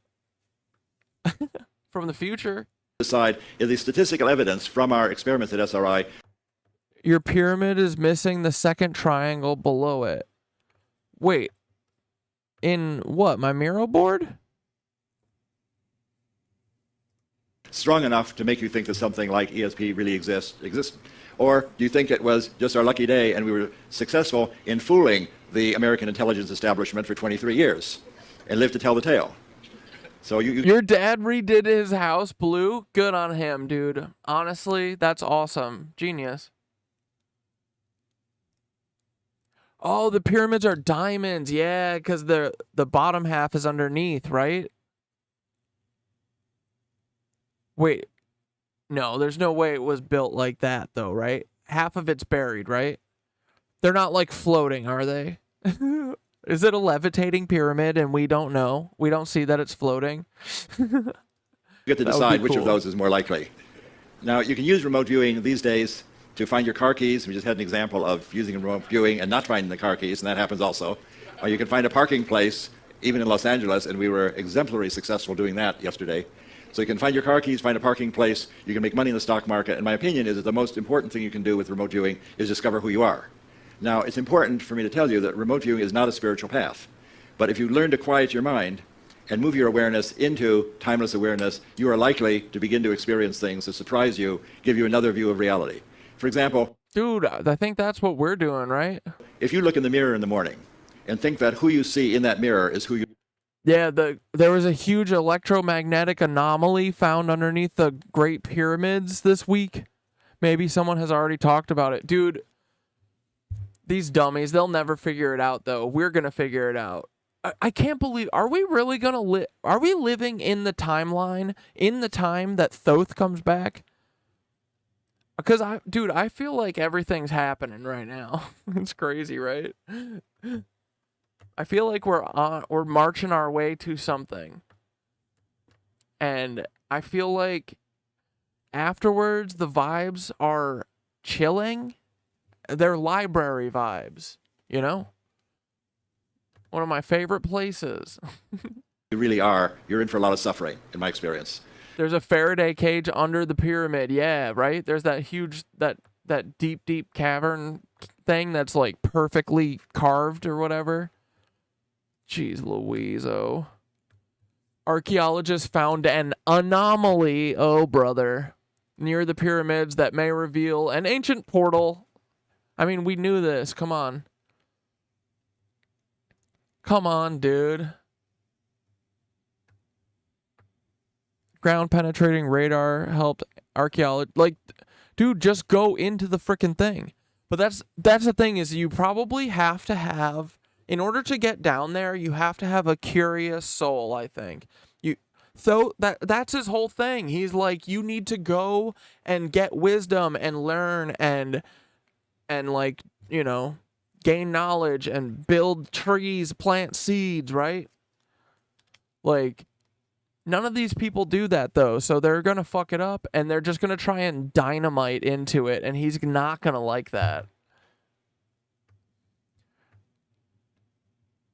from the future. Decide is the statistical evidence from our experiments at SRI. Your pyramid is missing the second triangle below it. Wait. In what? My Miro board? Strong enough to make you think that something like ESP really exists? Or do you think it was just our lucky day and we were successful in fooling the American intelligence establishment for 23 years and lived to tell the tale? So Your dad redid his house blue? Good on him, dude. Honestly, that's awesome. Genius. Oh, the pyramids are diamonds. Yeah, because the bottom half is underneath, right? Wait. No, there's no way it was built like that, though, right? Half of it's buried, right? They're not, like, floating, are they? Is it a levitating pyramid and we don't know? We don't see that it's floating? You get to decide which of those is more likely. Now, you can use remote viewing these days to find your car keys. We just had an example of using remote viewing and not finding the car keys, and that happens also. Or you can find a parking place, even in Los Angeles, and we were exemplary successful doing that yesterday. So you can find your car keys, find a parking place, you can make money in the stock market, and my opinion is that the most important thing you can do with remote viewing is discover who you are. Now, it's important for me to tell you that remote viewing is not a spiritual path. But if you learn to quiet your mind and move your awareness into timeless awareness, you are likely to begin to experience things that surprise you, give you another view of reality. For example... Dude, I think that's what we're doing, right? If you look in the mirror in the morning and think that who you see in that mirror is who you... Yeah, there was a huge electromagnetic anomaly found underneath the Great Pyramids this week. Maybe someone has already talked about it. Dude, these dummies, they'll never figure it out, though. We're going to figure it out. I can't believe... Are we really going to Are we living in the timeline, in the time that Thoth comes back? Because, dude, I feel like everything's happening right now. It's crazy, right? I feel like we're marching our way to something. And I feel like afterwards the vibes are chilling. They're library vibes, you know? One of my favorite places. You really are. You're in for a lot of suffering, in my experience. There's a Faraday cage under the pyramid. Yeah, right? There's that huge, that deep cavern thing that's like perfectly carved or whatever. Jeez Louise, oh. Archaeologists found an anomaly, oh brother, near the pyramids that may reveal an ancient portal. I mean, we knew this. Come on. Come on, dude. Ground penetrating radar helped archaeology. Like, dude, just go into the frickin' thing. But that's the thing, is you probably have to have... In order to get down there, you have to have a curious soul, I think. That's his whole thing. He's like, you need to go and get wisdom and learn and like, you know, gain knowledge and build trees, plant seeds, right? Like, none of these people do that, though, so they're going to fuck it up, and they're just going to try and dynamite into it, and he's not going to like that.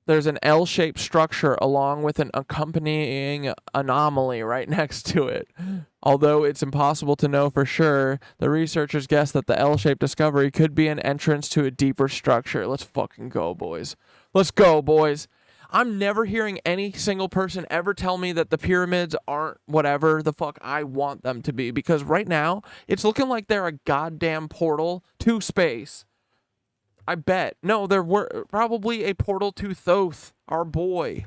There's an L-shaped structure along with an accompanying anomaly right next to it. Although it's impossible to know for sure, the researchers guess that the L-shaped discovery could be an entrance to a deeper structure. Let's fucking go, boys. Let's go, boys. I'm never hearing any single person ever tell me that the pyramids aren't whatever the fuck I want them to be, because right now, it's looking like they're a goddamn portal to space. I bet. No, there were probably a portal to Thoth, our boy.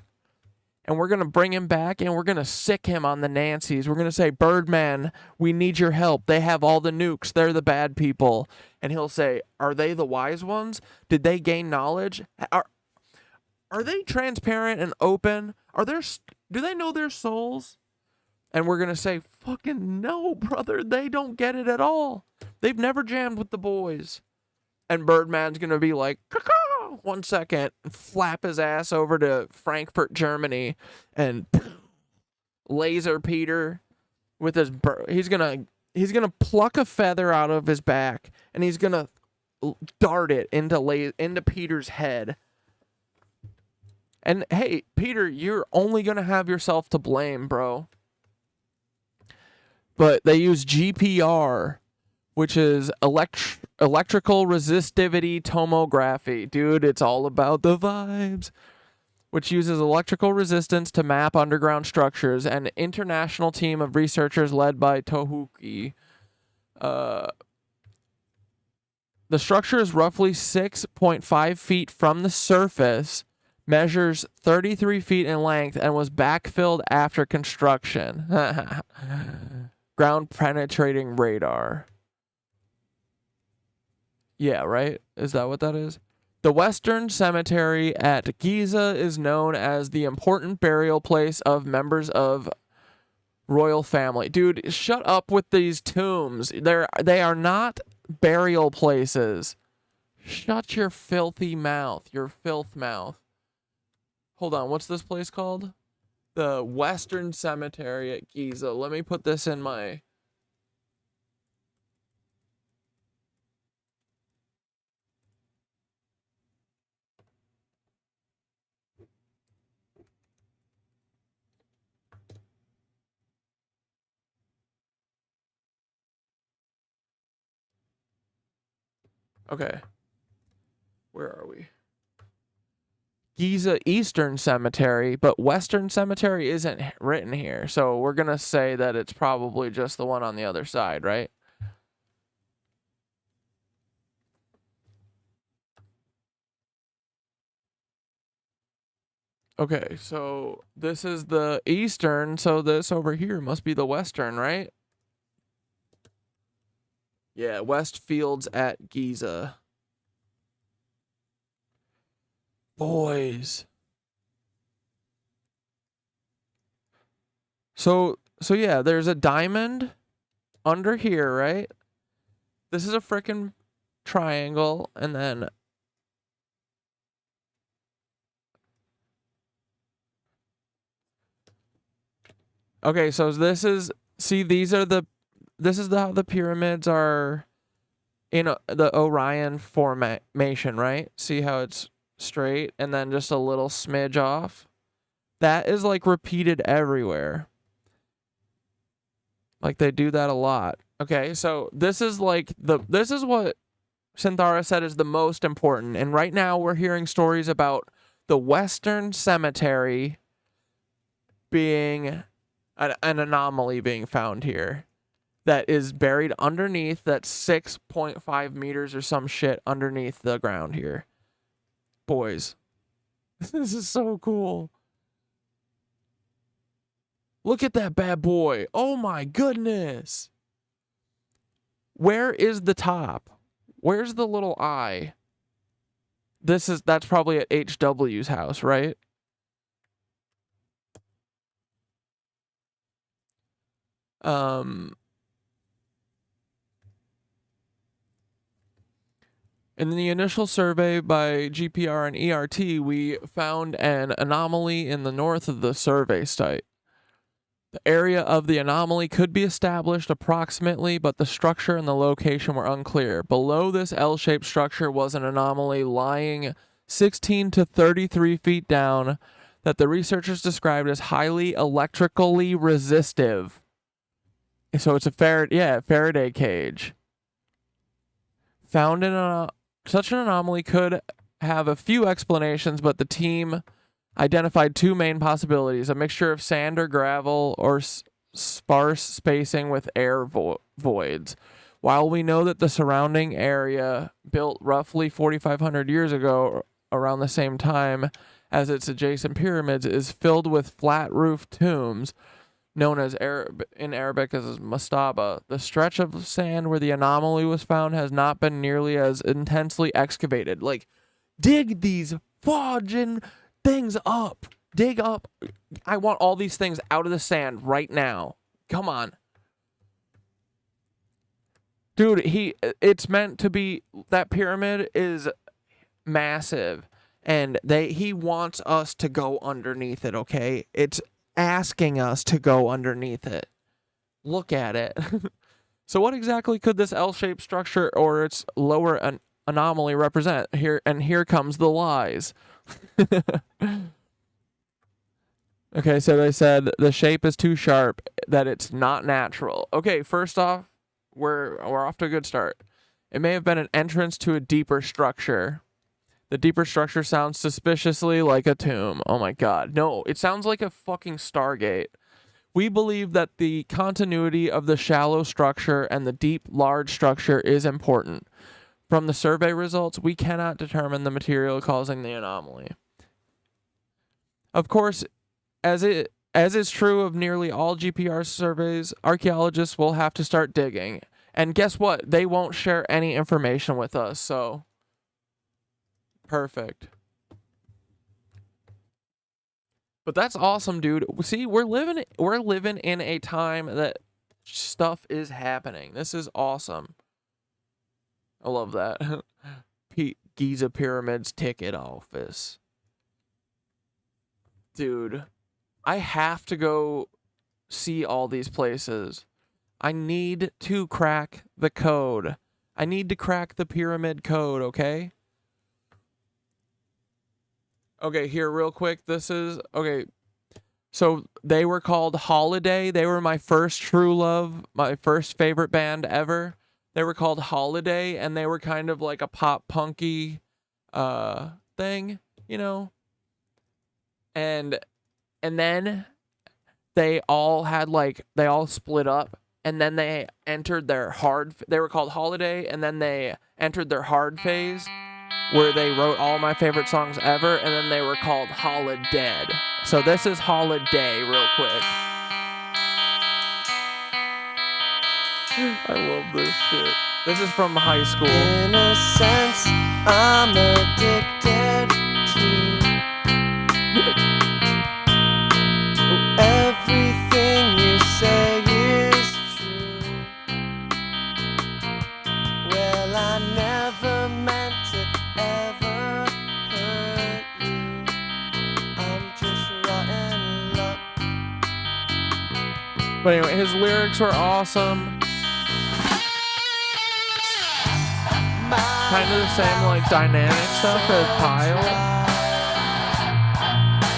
And we're going to bring him back, and we're going to sick him on the Nancys. We're going to say, Birdman, we need your help. They have all the nukes. They're the bad people. And he'll say, are they the wise ones? Did they gain knowledge? Are they transparent and open? Do they know their souls? And we're going to say, fucking no, brother. They don't get it at all. They've never jammed with the boys. And Birdman's going to be like, 1 second, and flap his ass over to Frankfurt, Germany, and laser Peter with his he's going to pluck a feather out of his back, and he's going to dart it into Peter's head. And hey, Peter, you're only going to have yourself to blame, bro. But they use GPR, which is electrical resistivity tomography. Dude, it's all about the vibes. Which uses electrical resistance to map underground structures. An international team of researchers led by Tohuki. The structure is roughly 6.5 feet from the surface, measures 33 feet in length, and was backfilled after construction. Ground penetrating radar. Yeah, right? Is that what that is? The Western Cemetery at Giza is known as the important burial place of members of royal family. Dude, shut up with these tombs. They are not burial places. Shut your filthy mouth. Your filth mouth. Hold on, what's this place called? The Western Cemetery at Giza. Let me put this in my... Okay. Where are we? Giza Eastern Cemetery, but Western Cemetery isn't written here. So we're going to say that it's probably just the one on the other side, right? Okay, so this is the Eastern, so this over here must be the Western, right? Yeah, West Fields at Giza. Boys. So yeah, there's a diamond under here, right? This is a frickin' triangle, and then... Okay, so this is... See, these are the... This is how the pyramids are in the Orion formation, right? See how it's straight and then just a little smidge off? That is like repeated everywhere. Like they do that a lot. Okay, so this is like this is what Synthara said is the most important. And right now we're hearing stories about the Western Cemetery being an anomaly being found here. That is buried underneath, that's 6.5 meters or some shit underneath the ground here. Boys, this is so cool. Look at that bad boy. Oh my goodness. Where is the top? Where's the little eye? That's probably at HW's house, right? In the initial survey by GPR and ERT, we found an anomaly in the north of the survey site. The area of the anomaly could be established approximately, but the structure and the location were unclear. Below this L-shaped structure was an anomaly lying 16 to 33 feet down that the researchers described as highly electrically resistive. So it's a Faraday cage. Found in such an anomaly could have a few explanations, but the team identified two main possibilities: a mixture of sand or gravel, or sparse spacing with air voids. While we know that the surrounding area, built roughly 4,500 years ago, around the same time as its adjacent pyramids, is filled with flat-roofed tombs, known as in Arabic as mastaba, the stretch of sand where the anomaly was found has not been nearly as intensely excavated. Like, dig these fudging things up. Dig up. I want all these things out of the sand right now. Come on. Dude, it's meant to be, that pyramid is massive, and he wants us to go underneath it, okay? It's asking us to go underneath it. Look at it. So what exactly could this L-shaped structure or its lower anomaly represent? Here comes the lies. Okay, so they said the shape is too sharp, that it's not natural. Okay, first off, we're off to a good start. It may have been an entrance to a deeper structure. The deeper structure sounds suspiciously like a tomb. Oh my god. No, it sounds like a fucking Stargate. We believe that the continuity of the shallow structure and the deep, large structure is important. From the survey results, we cannot determine the material causing the anomaly. Of course, as is true of nearly all GPR surveys, archaeologists will have to start digging. And guess what? They won't share any information with us, so perfect. But that's awesome, dude. See, we're living in a time that stuff is happening. This is awesome. I love that. Giza Pyramids ticket office. Dude, I have to go see all these places. I need to crack the code. I need to crack the pyramid code, okay? Okay, here real quick. Okay. So they were called HoliDEAD. They were my first true love, my first favorite band ever. They were called HoliDEAD, and they were kind of like a pop punky thing, you know? And then they all split up, and then they entered their they were called HoliDEAD, and then they entered their hard phase, where they wrote all my favorite songs ever, and then they were called HoliDEAD. So this is HoliDEAD real quick. I love this shit. This is from high school. In a sense, I'm addicted to everything you say is true. Well, I never meant to ever hurt you. I'm just rotten luck. But anyway, his lyrics were awesome. Kind of the same like dynamic stuff as Pile.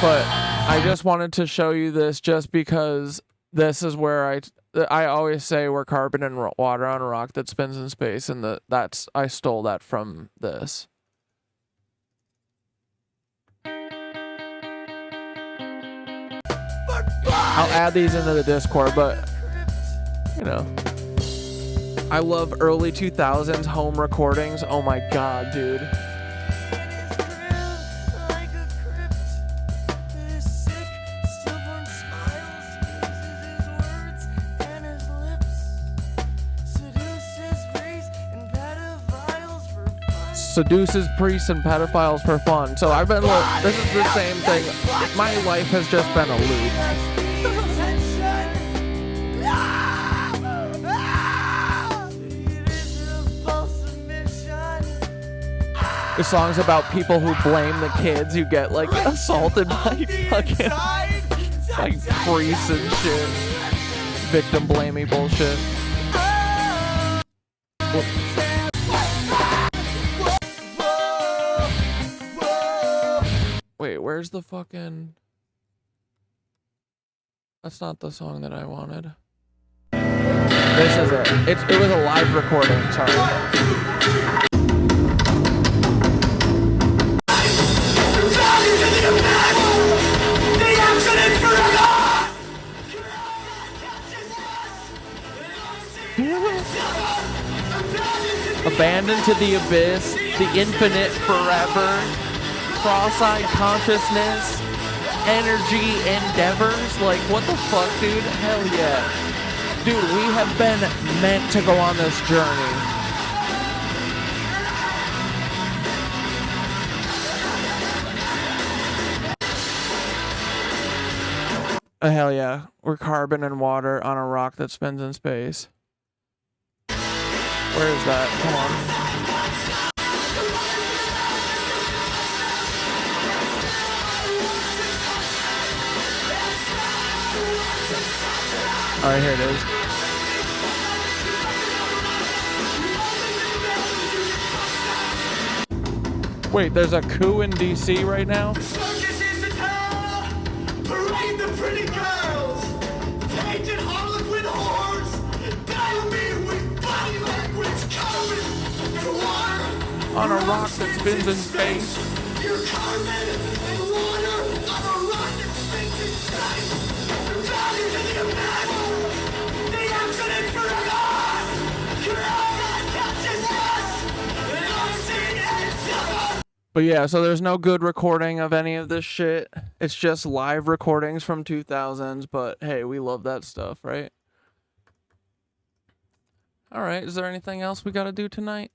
But I just wanted to show you this just because this is where I always say we're carbon and water on a rock that spins in space, and I stole that from this. I'll add these into the Discord, but you know, I love early 2000s home recordings. Oh my god, dude. Seduces priests and pedophiles for fun. So I've been this is the same thing. My life has just been a loop. The song's about people who blame the kids who get like assaulted by fucking like priests and shit. Victim blamey bullshit. Wait, where's the fucking... That's not the song that I wanted. This is it. It was a live recording, sorry. Abandoned to the abyss, the infinite forever, cross-eyed consciousness, energy endeavors. Like, what the fuck, dude? Hell yeah. Dude, we have been meant to go on this journey. Hell yeah. We're carbon and water on a rock that spins in space. Where is that? Come on. Alright, here it is. Wait, there's a coup in DC right now? Parade the pretty girls, painted harlequin whores, dial me with body language, carbon and water. On a rock that spins in space. You're carbon and water on a rock that spins in space. Down into the abyss, the infinite forever. Cross-eyed consciousness, unseen and suffer. But yeah, so there's no good recording of any of this shit. It's just live recordings from 2000s, but hey, we love that stuff, right? Alright, is there anything else we gotta do tonight?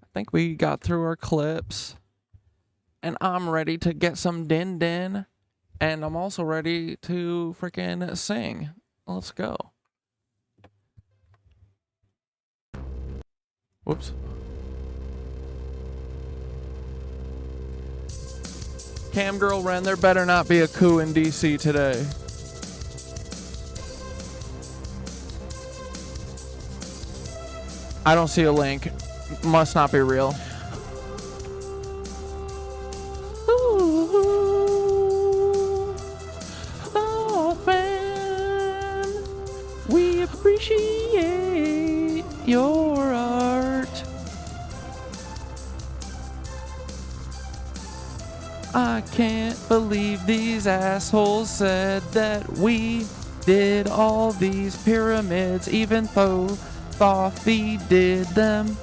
I think we got through our clips. And I'm ready to get some din-din. And I'm also ready to freaking sing. Let's go. Whoops. Cam Girl Ren, there better not be a coup in DC today. I don't see a link. Must not be real. Ooh, oh man, we appreciate your art. I can't believe these assholes said that we did all these pyramids, even though Thoth did them.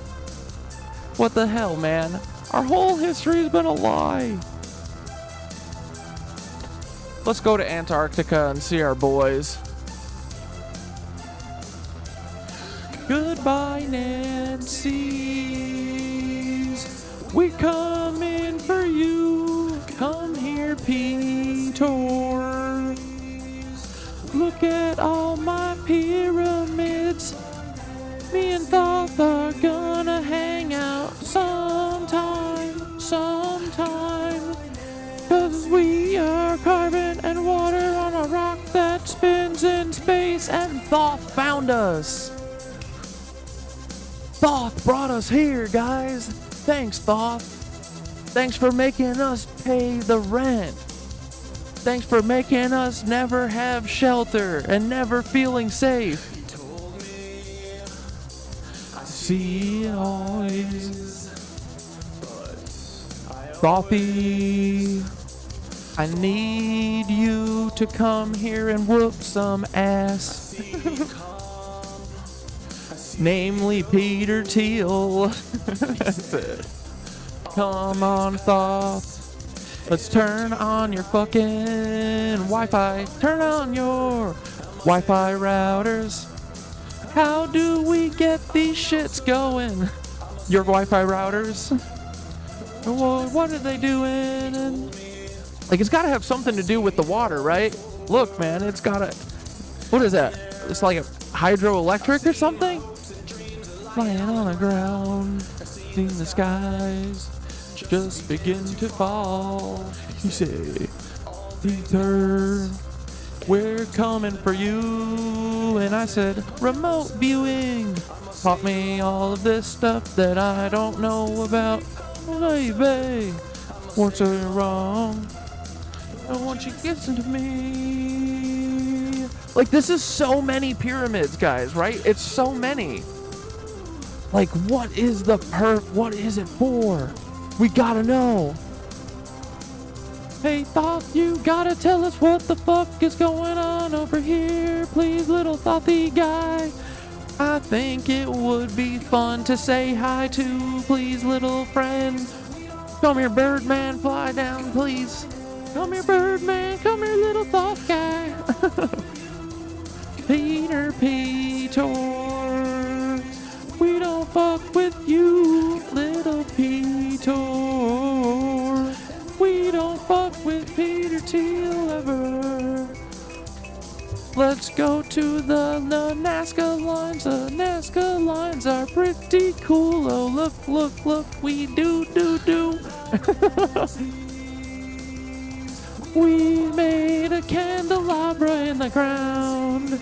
What the hell, man? Our whole history's been a lie. Let's go to Antarctica and see our boys. Goodbye, Nancy's. We coming for you. Come here, Peter. Look at all my pyramids. Me and Thoth are gonna hang out sometime. Cause we are carbon and water on a rock that spins in space, and Thoth found us. Thoth brought us here, guys. Thanks, Thoth. Thanks for making us pay the rent. Thanks for making us never have shelter and never feeling safe. See it always. Thothy, I need you to come here and whoop some ass. Namely Peter Thiel. That's it. Come on, Thoth. Let's turn on your fucking Wi-Fi. Turn on your Wi-Fi routers. How do we get these shits going? Your Wi-Fi routers? What are they doing? Like, it's gotta have something to do with the water, right? Look, man, it's gotta... What is that? It's like a hydroelectric or something? flying on the ground, seeing the skies just begin to fall. You say, Ether, we're coming for you. And I said, remote viewing taught me all of this stuff that I don't know about. Baby, what's wrong? I want you to listen to me. Like, this is so many pyramids, guys, right? It's so many. Like, what is it for? We gotta know. Hey, Thoth, you gotta tell us what the fuck is going on over here. Please, little Thothy guy. I think it would be fun to say hi to. Please, little friend. Come here, Birdman, fly down, please. Come here, Birdman. Come here, little Thoth guy. Peter. We don't fuck with you, little Peter. We don't fuck with Peter Thiel ever. Let's go to the Nazca lines. The Nazca lines are pretty cool. Oh, look, we do. We made a candelabra in the ground.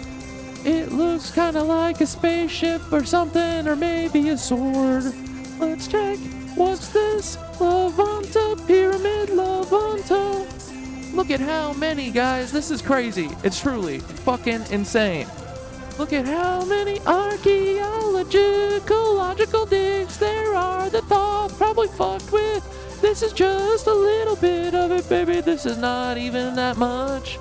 It looks kind of like a spaceship or something, or maybe a sword. Let's check. What's this? Levanta Pyramid Levanta. Look at how many, guys. This is crazy. It's truly fucking insane. Look at how many archaeological digs there are that Thoth probably fucked with. This is just a little bit of it, baby. This is not even that much.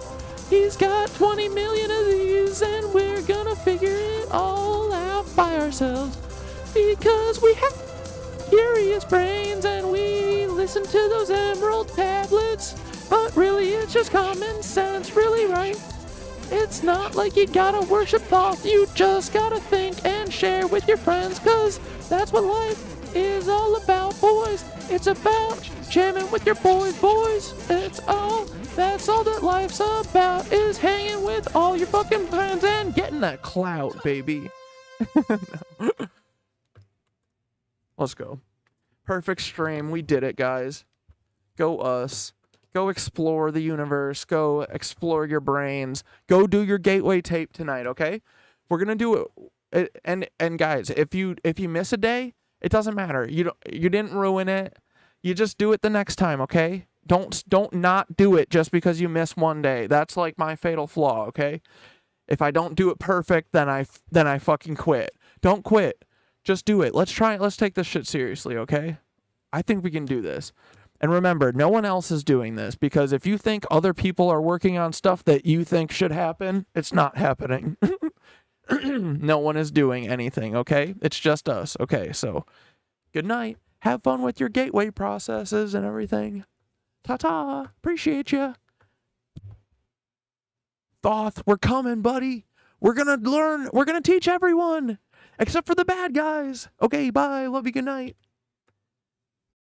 He's got 20 million of these, and we're gonna figure it all out by ourselves. Because we have curious brains, and we listen to those emerald tablets. But really, it's just common sense, really, right? It's not like you gotta worship Thoth. You just gotta think and share with your friends, cause that's what life is all about, boys. It's about jamming with your boys. That's all that life's about, is hanging with all your fucking friends and getting that clout, baby. No. Let's go. Perfect stream. We did it, guys. Go us. Go explore the universe. Go explore your brains. Go do your gateway tape tonight, okay? We're gonna do it. And guys, if you miss a day, it doesn't matter. You didn't ruin it. You just do it the next time, okay? Don't not do it just because you miss one day. That's like my fatal flaw, okay? If I don't do it perfect, then I fucking quit. Don't quit. Just do it. Let's take this shit seriously, okay? I think we can do this. And remember, no one else is doing this, because if you think other people are working on stuff that you think should happen, it's not happening. No one is doing anything, okay? It's just us. Okay, so good night. Have fun with your gateway processes and everything. Ta-ta. Appreciate you. Thoth, we're coming, buddy. We're gonna learn. We're gonna teach everyone, except for the bad guys. Okay, bye. Love you. Good night.